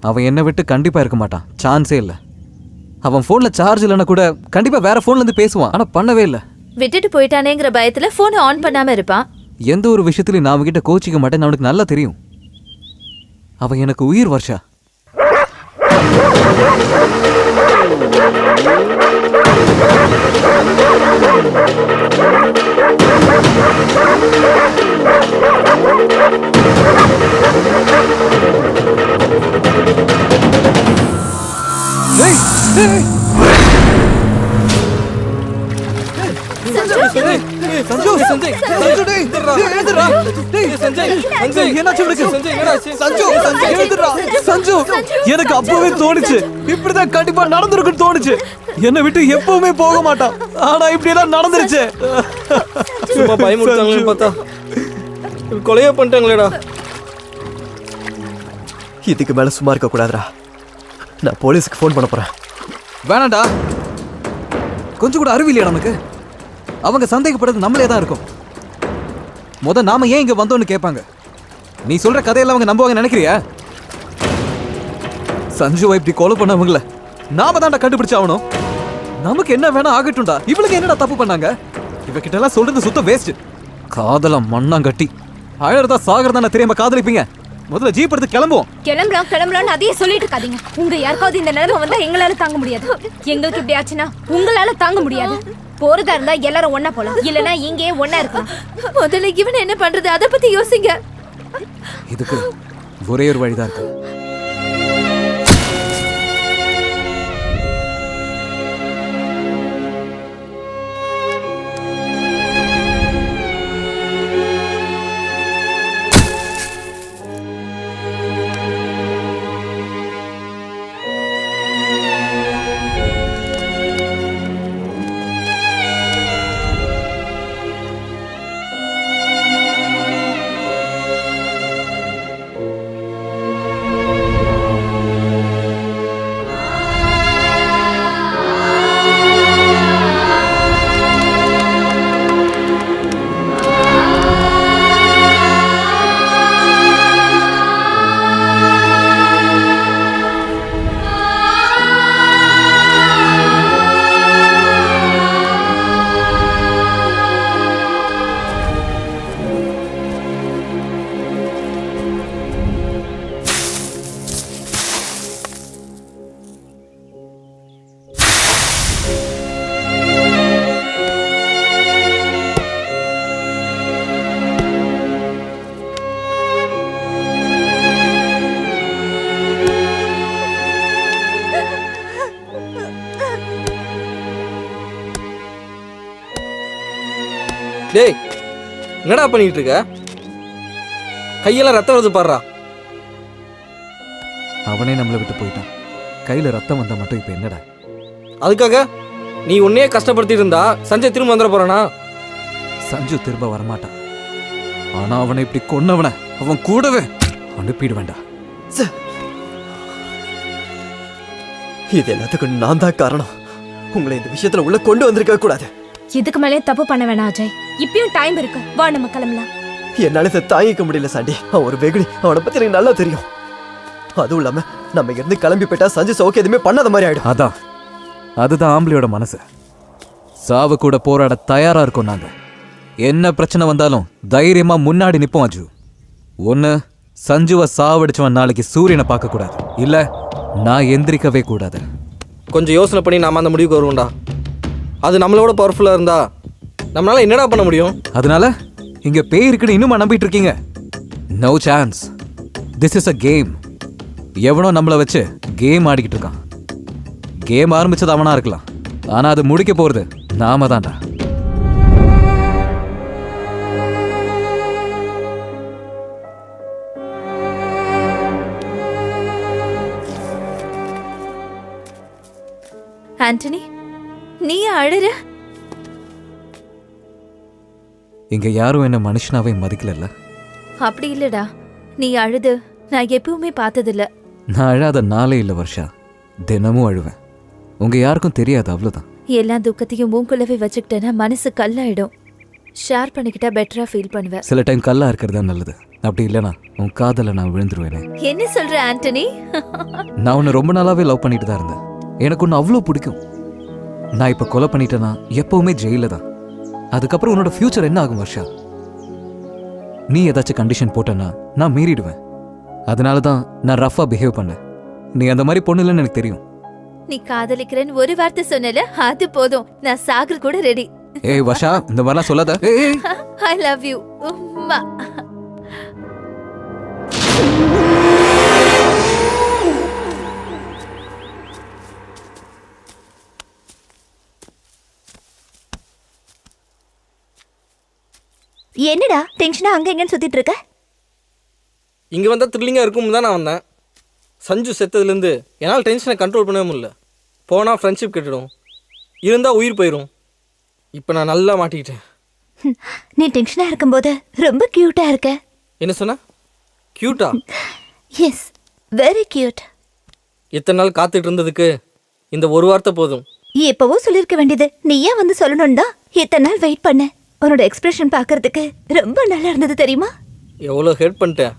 அவன் என்னை விட்டு கண்டிப்பா இருக்க மாட்டான், சான்ஸே இல்லை. அவன் போன்ல சார்ஜ் இல்லைன்னா கூட கண்டிப்பா வேற போன்ல இருந்து பேசுவான், ஆனா பண்ணவே இல்லை. விட்டுட்டு போயிட்டானேங்கிற பயத்துல போனை ஆன் பண்ணாம இருப்பான். எந்த ஒரு விஷயத்திலையும் நான் அவன்கிட்ட கோச்சிக்க மாட்டேன்னு அவனுக்கு நல்லா தெரியும். அவன் எனக்கு உயிர் வர்ஷா. எனக்கு அப்பவே தோணுச்சு இப்படிதான் கண்டிப்பா நடந்திருக்குன்னு தோணுச்சு. என்னை விட்டு எப்பவுமே போக மாட்டான், ஆனா இப்படி எல்லாம் நடந்துருச்சு. சும்மா பயமுறுத்தாங்களேன்னு பார்த்தா கொலையா பண்ணிட்டாங்களேடா. இதுக்கு மேல சும்மா இருக்க கூடாதுடா. நான் போலீஸ்க்கு ஃபோன் பண்ண போறேன். வேணாண்டா, கொஞ்சம் கூட அறிவில்லையா நமக்கு? அவங்க சந்தேகப்படுறது நம்மளே தான் இருக்கும். நாம ஏன் இங்க வந்தோன்னு கேட்பாங்க. நீ சொல்ற கதையெல்லாம் அவங்க நம்புவாங்க நினைக்கிறியா? சஞ்சுவை இப்படி கொலை பண்ணவங்கள நாம தான்டா கண்டுபிடிச்சாகணும். நமக்கு என்ன வேணா ஆகட்டும்டா. இவளுக்கு என்னடா தப்பு பண்ணாங்க? இவகிட்ட எல்லாம் சொல்றது சுத்த வேஸ்ட். காதலம் மண்ணாங்கட்டி. அழறதா சாகறதா தெரியாம காதலிப்பீங்க. முதல்ல ஜீப் எடுத்து கிளம்புவோம். கிளம்பலாம்னு அதையே சொல்லிட்டு இருக்காதீங்க. உங்க யாருக்காவது இந்த நிலைமை வந்தா எங்களால தாங்க முடியாது. எங்களுக்கு இப்படி ஆச்சுன்னா உங்களால தாங்க முடியாது. போறதா இருந்தா எல்லாரும் ஒன்னா போலாம், இல்லனா இங்கே ஒன்னா இருக்கலாம். முதல்ல இவன் என்ன பண்றது அத பத்தி யோசிங்க. இதுக்கு ஒரே ஒரு வழிதான் இருக்கு. டேய் என்னடா பண்ணிட்டு இருக்க? கையெல்லாம் ரத்தம் வருது பாடுறா. அவனே நம்மளை விட்டு போயிட்டான். கையில ரத்தம் வந்தா மட்டும் இப்ப என்னடா? அதுக்காக நீ உன்னையே கஷ்டப்படுத்திட்டு இருந்தா சஞ்சய் திரும்ப வந்துட போறானா? சஞ்சு திரும்ப வரமாட்டான். ஆனா அவனை இப்படி கொன்னவன அவன் கூடவே அனுப்பிடுவேண்டா. இது எல்லாத்துக்கும் நான் தான் காரணம். உங்களை இந்த விஷயத்துல உள்ள கொண்டு வந்திருக்க கூடாது. இதுக்கு மேலே தப்பு பண்ண வேணாம் அஜய். இப்பயும் டைம் இருக்கு, வா நம்ம கிளம்பலாம். என்னால இதை தாங்கிக்க முடியல சாண்டி. அவன் ஒரு வெகுளி, அவனை பத்தி எனக்கு நல்லா தெரியும். அதுவும் இல்லாம நம்ம இங்க இருந்து கிளம்பி போயிட்டா சஞ்சய் சவுக்கு எதுவுமே பண்ணாத மாதிரி ஆயிடும். அதுதான் ஆம்பளையோட மனசு. சாவு கூட போராட தயாரா இருக்கும் நாங்க. என்ன பிரச்சனை வந்தாலும் தைரியமா முன்னாடி நிப்போம் அஜு. ஒண்ணு சஞ்சுவை சாவடிச்சவன் நாளைக்கு சூரியனை பார்க்க கூடாது, இல்ல நான் எந்திரிக்கவே கூடாது. கொஞ்சம் யோசனை பண்ணி நாம அந்த முடிவுக்கு வருவோம்டா. அது நம்மளோட பவர்ஃபுல்லா இருந்தா நம்மளால என்னடா பண்ண முடியும்? அதனால இங்க பேய் இருக்குன்னு இன்னுமா நம்பிட்டு இருக்கீங்க? No chance. This is a game. எவனோ நம்மளை வச்சு கேம் ஆடிக்கிட்டு இருக்கான். கேம் ஆரம்பிச்சது அவனா இருக்கலாம், ஆனா அது முடிக்க போறது நாம தான்டா. ஆண்டனி, நீ அழுற? இங்க யாரும் என்ன மனுஷனாவே மதிக்கல. அப்படி இல்லடா, நீ அழுது நான் எப்பவுமே பார்த்ததில்ல. நான் அழாத நாளே இல்ல வர்ஷா. தினமும் அழுவேன். உங்க யாருக்கும் தெரியாது, அவ்வளவுதான். எல்லா துக்கத்தையும் மூக்குள்ளவே வச்சுக்கிட்டேன்னா மனசு கல்லாயிடும். ஷேர் பண்ணிக்கிட்டா பெட்டரா ஃபீல் பண்ணுவேன். சில டைம் கல்லா இருக்கிறது தான் நல்லது. அப்படி இல்லைனா உன் காதல நான் விழுந்துருவேனே. என்ன சொல்ற ஆண்டனி? நான் உன்னை ரொம்ப நாளாவே லவ் பண்ணிட்டு தான் இருந்தேன். எனக்கு ஒன்று அவ்வளோ பிடிக்கும். நான் இப்போ கொலை பண்ணிட்டேன்னா எப்பவுமே ஜெயில தான். அதுக்கப்புறம் உன்னோட ஃபியூச்சர் என்ன ஆகும் வர்ஷா? நீ ஏதாச்சும் கண்டிஷன் போட்டேன்னா நான் மீறிடுவேன். அதனால தான் நான் ரஃபா பிஹேவ் பண்ணேன். நீ அந்த மாதிரி பொண்ணு இல்லைன்னு எனக்கு தெரியும். நீ காதலிக்கிறேன்னு ஒரு வார்த்தை சொன்னல, அது போதும். நான் சாகர் கூட ரெடி. ஏய் வர்ஷா, இந்த மாதிரிலாம் சொல்லாத. I love you. உம்மா. என்னடா டென்ஷனா அங்க எங்கன்னு சுத்திட்டு இருக்க? இங்கே வந்தால் த்ரில்லிங்காக இருக்கும் தான் நான் வந்தேன். சஞ்சு செத்ததுலேருந்து என்னால் டென்ஷனை கண்ட்ரோல் பண்ணவே முடியல. போனால் ஃப்ரெண்ட்ஷிப் கெட்டுடும், இருந்தால் உயிர் போயிடும். இப்போ நான் நல்லா மாட்டிக்கிட்டேன். நீ டென்ஷனா இருக்கும்போது ரொம்ப கியூட்டா இருக்க. என்ன சொன்ன? கியூட்டா? Yes, very cute. எத்தனை நாள் காத்துட்டு இருந்ததுக்கு இந்த ஒரு வார்த்தை போதும். எப்பவோ சொல்லிருக்க வேண்டியது, நீ ஏன் வந்து சொல்லணும் தான் இத்தனை நாள் வெயிட் பண்ண. உன்னோட எக்ஸ்பிரஷன் பார்க்கறதுக்கு ரொம்ப நல்லா இருந்தது தெரியுமா? எவ்வளோ ஹெல்ப் பண்ணிட்டேன்.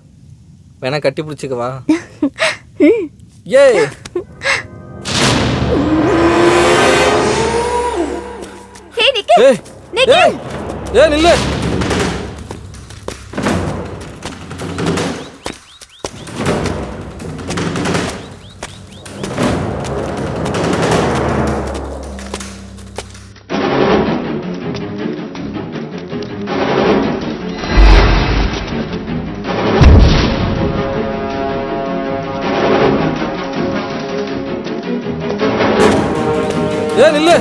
வேணா கட்டி பிடிச்சிக்கவா? ஏய் ஹே நிக்கல், ஏய் நிக்கல். ஏய் நில்லு. ஏய் நில்லு.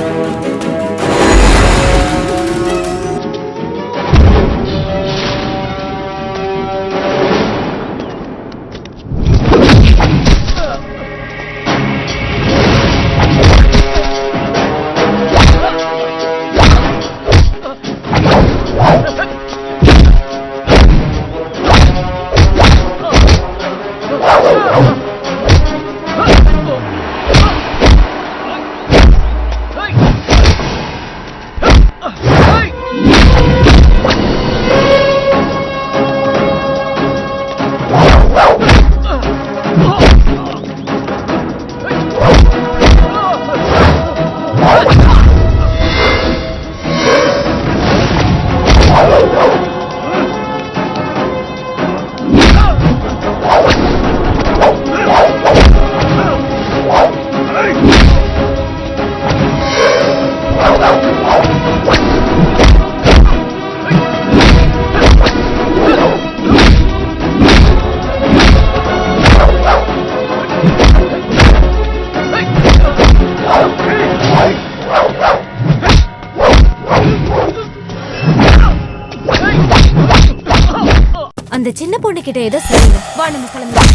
அந்த சின்ன பொண்ணு கிட்ட ஏதோ சரியில்லை. வா நம்ம கிளம்பலாம்.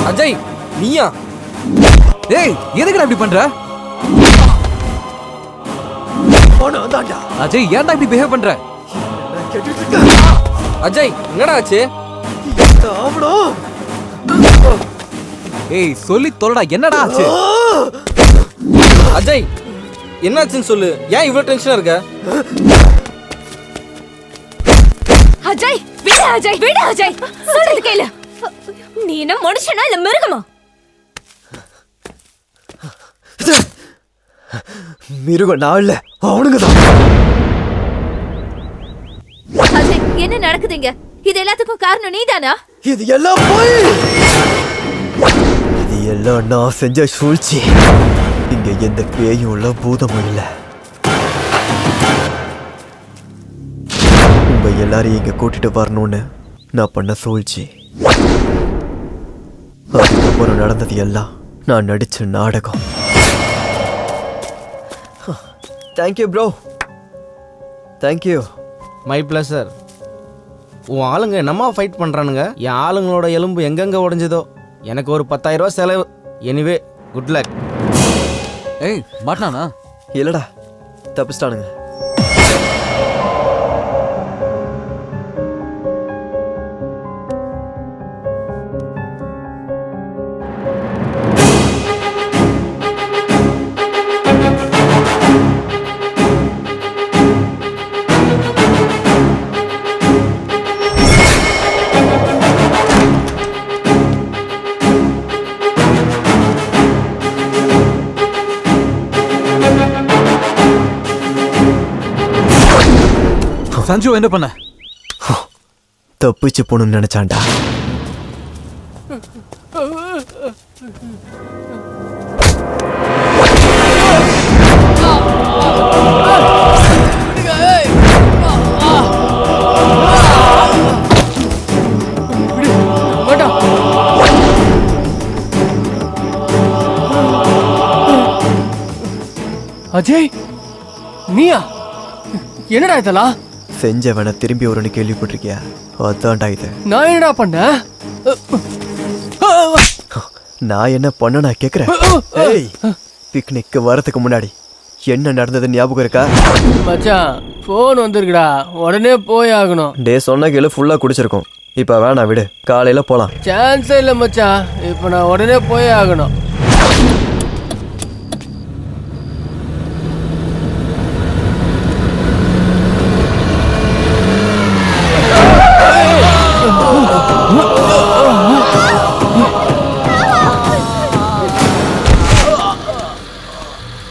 அஜய், நீயா? ஏய், எதுக்கு இப்படி பண்ற? அஜய், ஏன்டா இப்படி பிஹேவ் பண்ற? அஜய் என்னடா ஆச்சு? ஏய் சொல்லி தொலைடா, என்னடா ஆச்சு? அஜய் என்னாச்சுன்னு சொல்லு. ஏன் இவ்வளவு டென்ஷனா இருக்க? அஜய் விடு, அஜய் விடு, அஜய் சொல்றது கேளு. நீ என்ன மனுஷனா இல்ல மிருகமா? மிருகம் நான் இல்ல, அவனுங்க தான். அஜய் என்ன நடக்குதுங்க? இது எல்லாத்துக்கும் காரணம் நீதானா? இது எல்லாம் போய், இது எல்லாம் நான் செஞ்ச சூழ்ச்சி. இங்க எந்த பேயும் இல்ல, பூதமும் இல்ல. உங்க எல்லாரையும் இங்க கூட்டிட்டு வரணும்னு நான் பண்ண சூழ்ச்சி. அதுக்கப்புறம் நடந்தது எல்லாம் நான் நடிச்ச நாடகம். Thank you bro, thank you. My pleasure. உன் ஆளுங்க என்னம்மா ஃபைட் பண்ணுறானுங்க? என் ஆளுங்களோட எலும்பு எங்கெங்கே உடஞ்சதோ எனக்கு ஒரு 10,000 ரூபா செலவு. Anyway good luck. ஏய் மாட்டானா? இல்லடா, தப்பிச்சிட்டானுங்க. சஞ்சு என்ன பண்ண? தப்பிச்சு போகணும்னு நினைச்சான்டா. அஜய் நீயா? என்னடா இதெல்லாம்? செஞ்சவன திரும்பி வரும்னு கேள்விப்பட்டிருக்கியா? அதான்டா இது. நான் என்னடா பண்ணேன்? நான் என்ன பண்ண நான் கேக்குறேன். ஏய், பிக்னிக்கு வரதுக்கு முன்னாடி என்ன நடந்தது ஞாபகம் இருக்கா? மச்சான் போன் வந்திருக்குடா, உடனே போய் ஆகணும். டே சொன்ன கேளு, ஃபுல்லா குடிச்சிருக்கோம். இப்ப வேணாம் விடு, காலையில போலாம். சான்ஸே இல்லை மச்சான், இப்போ நான் உடனே போய் ஆகணும்.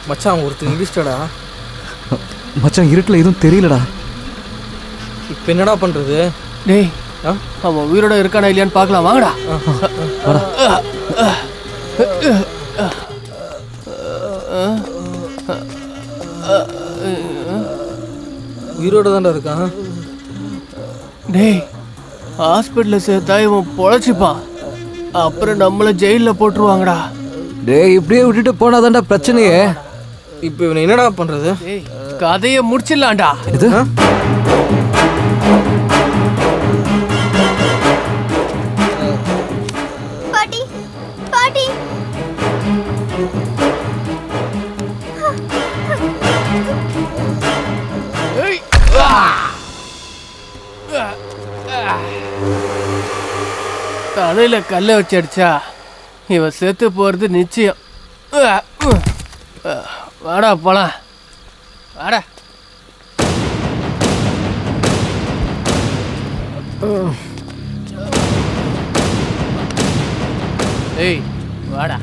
மச்சான் ஒருத்தர் இங்கிலீஷ்டா. மச்சான் இருட்டில் எதுவும் தெரியலடா. இப்போ என்னடா பண்றது? டேய் அவன் உயிரோட இருக்கானா இல்லையான்னு பார்க்கலாம், வாங்கடா. உயிரோட தான்டா இருக்கான். டேய் ஹாஸ்பிட்டலில் சேர்த்தா இவன் பொழைச்சிப்பான், அப்புறம் நம்மள ஜெயிலில் போட்டுருவாங்கடா. டேய் இப்படியே விட்டுட்டு போனாதான்டா பிரச்சனையே. இப்போ இவனை என்னடா பண்றது? கதையை முடிச்சிடலாம்டா. இது பாட்டி, பாட்டி. தலையில கல்லை வச்சு அடிச்சா இவன் செத்து போறது நிச்சயம். வாடா போலாம், வாடா. ஏய் வாடா.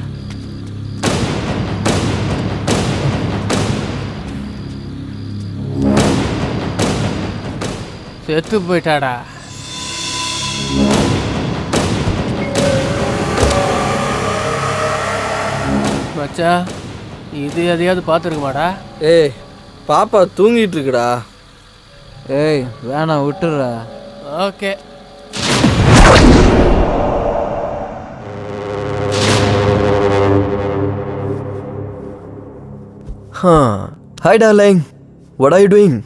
செத்து போயிட்டாடா. மச்சா இது எதையாவது பார்த்துருக்குமாடா? ஏய் பாப்பா தூங்கிட்டு இருக்குடா. ஏய் வேணாம் விட்டுறா. Okay. Hi darling, what are you doing?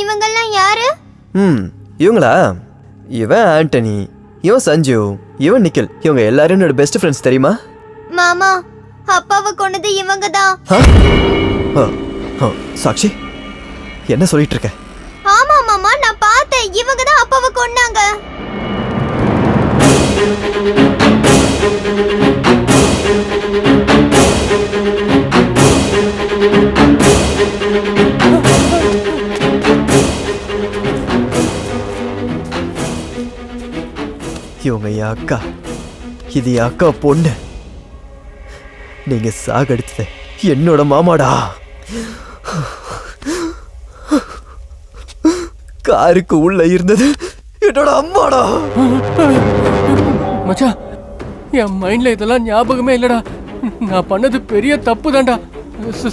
இவங்கெல்லாம் யாரு? இவங்களா? இவன் ஆண்டனி, இவன் சஞ்சு, இவன் நிக்கில். இவங்க எல்லாரும் என்னோட பெஸ்ட் ஃப்ரெண்ட்ஸ் தெரியுமா? மாமா, அப்பாவை கொன்னது இவங்க தான். சாக்ஷி என்ன சொல்லிட்டு இருக்க? ஆமா மாமா, நான் பார்த்தேன். இவங்க தான் அப்பாவை கொன்னாங்க. இவங்க என் அக்கா, இது என் அக்கா பொண்ணு. நீங்க சாகடிச்சது என்னோட மாமாடா. காருக்கு உள்ள இருந்தது என்னோட அம்மாடா. மச்சான், என் மைண்ட்ல இதெல்லாம் ஞாபகமே இல்லடா. நான் பண்ணது பெரிய தப்பு தான்டா.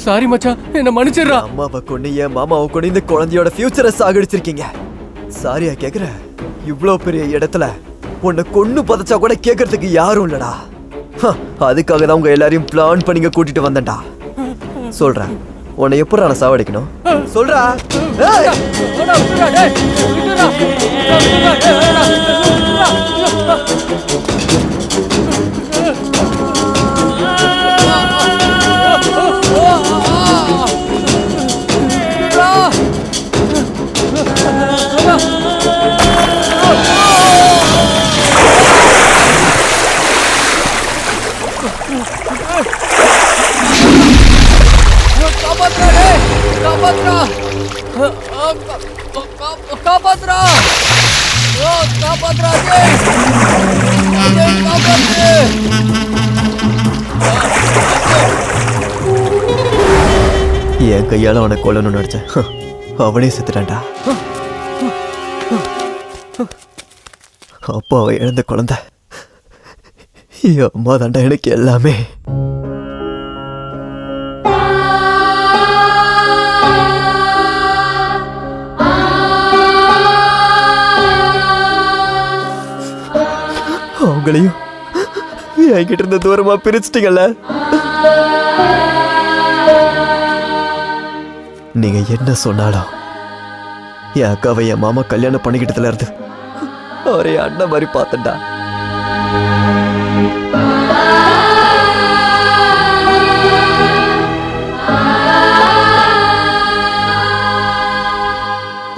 சாரி மச்சான், என்ன மன்னிச்சிடுறா. அம்மாவை கொண்டு என் மாமாவை கொண்டு இந்த குழந்தையோட ஃபியூச்சரை சாகடிச்சிருக்கீங்க. சாரியா கேக்குற? இவ்வளோ பெரிய இடத்துல உன்னை கொன்னு பதச்சா கூட கேட்கறதுக்கு யாரும் இல்லடா. அதுக்காக தான் உங்க எல்லாரையும் பிளான் பண்ணிங்க கூட்டிட்டு வந்தேன்டா. சொல்றேன், உன்னை எப்படா நான் சாவடிக்கணும் சொல்றா. என் கையால அவனை கொல்லணும்னு நினைச்சேன். அவனே செத்துட்டான்டா. அப்பாவை இழந்த குழந்தை என் அம்மா தாண்டா எனக்கு எல்லாமே. அவங்களையும் என்கிட்ட இருந்த தூரமா பிரிச்சிட்டீங்கல்ல. நீங்க என்ன சொன்னாலும் என் அக்காவை என் மாமா கல்யாணம் பண்ணிக்கிட்டதுல இருந்து அவரை அண்ணன் மாதிரி பார்த்தண்டா.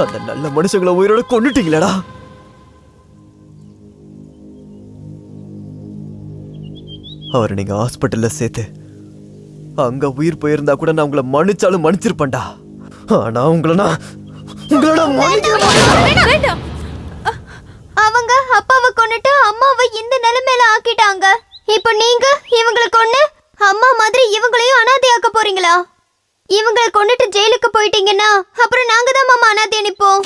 அந்த நல்ல மனுஷங்களை உயிரோட கொன்னுட்டீங்களடா. அவரை நீங்க ஹாஸ்பிட்டல்ல சேர்த்து அங்க உயிர் போயிருந்தா கூட நான் உங்களை மன்னிச்சாலும் மன்னிச்சிருப்பேன்டா. ஆனா அவங்க அப்பாவை கொன்னுட்டு அம்மாவை இந்த நிலைமையில ஆக்கிட்டாங்க. இப்போ நீங்க இவங்களை கொன்னு அம்மா மாதிரி இவங்களையும் அனாதையாக்க போறீங்களா? இவங்களை கொன்னுட்டு ஜெயிலுக்கு போயிட்டீங்கன்னா அப்புறம் நாங்க தான் மாமா அனாதை அனுப்போம்.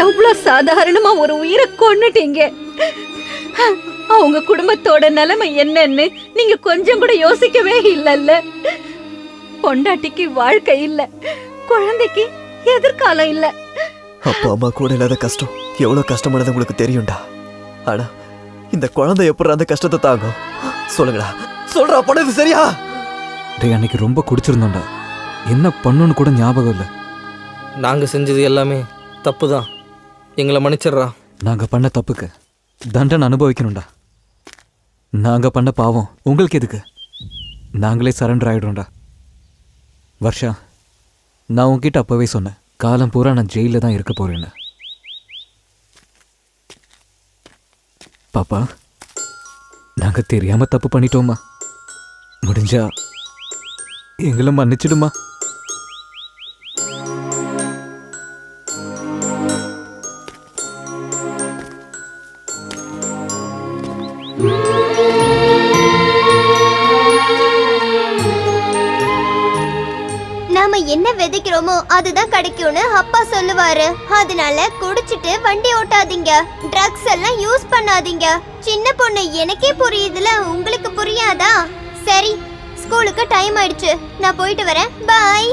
எவ்வளவு சாதாரணமா ஒரு உயிரை கொன்னுட்டீங்க. அவங்க குடும்பத்தோட நிலைமை என்னன்னு நீங்க கொஞ்சம் கூட யோசிக்கவே இல்லல்ல. பொண்டாட்டிக்கு வாழ்க்கை இல்ல, குழந்தைக்கு எதிர்காலம் இல்ல. அப்பா அம்மா கூட இல்லாத கஷ்டம் எவ்வளவு கஷ்டமானது உங்களுக்கு தெரியும்டா. ஆனா இந்த குழந்தை எப்படி அந்த கஷ்டத்தை தாங்கும் சொல்லுங்கடா. சொல்றா, பண்ணது சரியா? டேய், அன்னைக்கு ரொம்ப குடிச்சிருந்தோம்டா. என்ன பண்ணுன்னு கூட ஞாபகம் இல்லை. நாங்க செஞ்சது எல்லாமே தப்பு தான். எங்களை மன்னிச்சிடுறா. நாங்க பண்ண தப்புக்கு தண்டனை அனுபவிக்கணும்டா. நாங்க பண்ண பாவம் உங்களுக்கு எதுக்கு? நாங்களே சரண்டர் ஆயிடுறோம்டா. வர்ஷா, நான் உன்கிட்ட அப்பவே சொன்னேன், காலம் பூரா நான் ஜெயில தான் இருக்க போறேன்னு. பாப்பா, நாங்க தெரியாம தப்பு பண்ணிட்டோமா? முடிஞ்சா எங்களை மன்னிச்சிடுமா? நாம என்ன விதைக்கிறோமோ அதுதான் கிடைக்கும்னு அப்பா சொல்லுவாரு. அதனால குடிச்சிட்டு வண்டி ஓட்டாதீங்க, ட்ரக்ஸ் எல்லாம் யூஸ் பண்ணாதீங்க. சின்ன பொண்ணு, எனக்கே புரியுதுல, உங்களுக்கு புரியாதா? சரி, ஸ்கூலுக்கு டைம் ஆயிடுச்சு, நான் போயிட்டு வரேன். பாய்.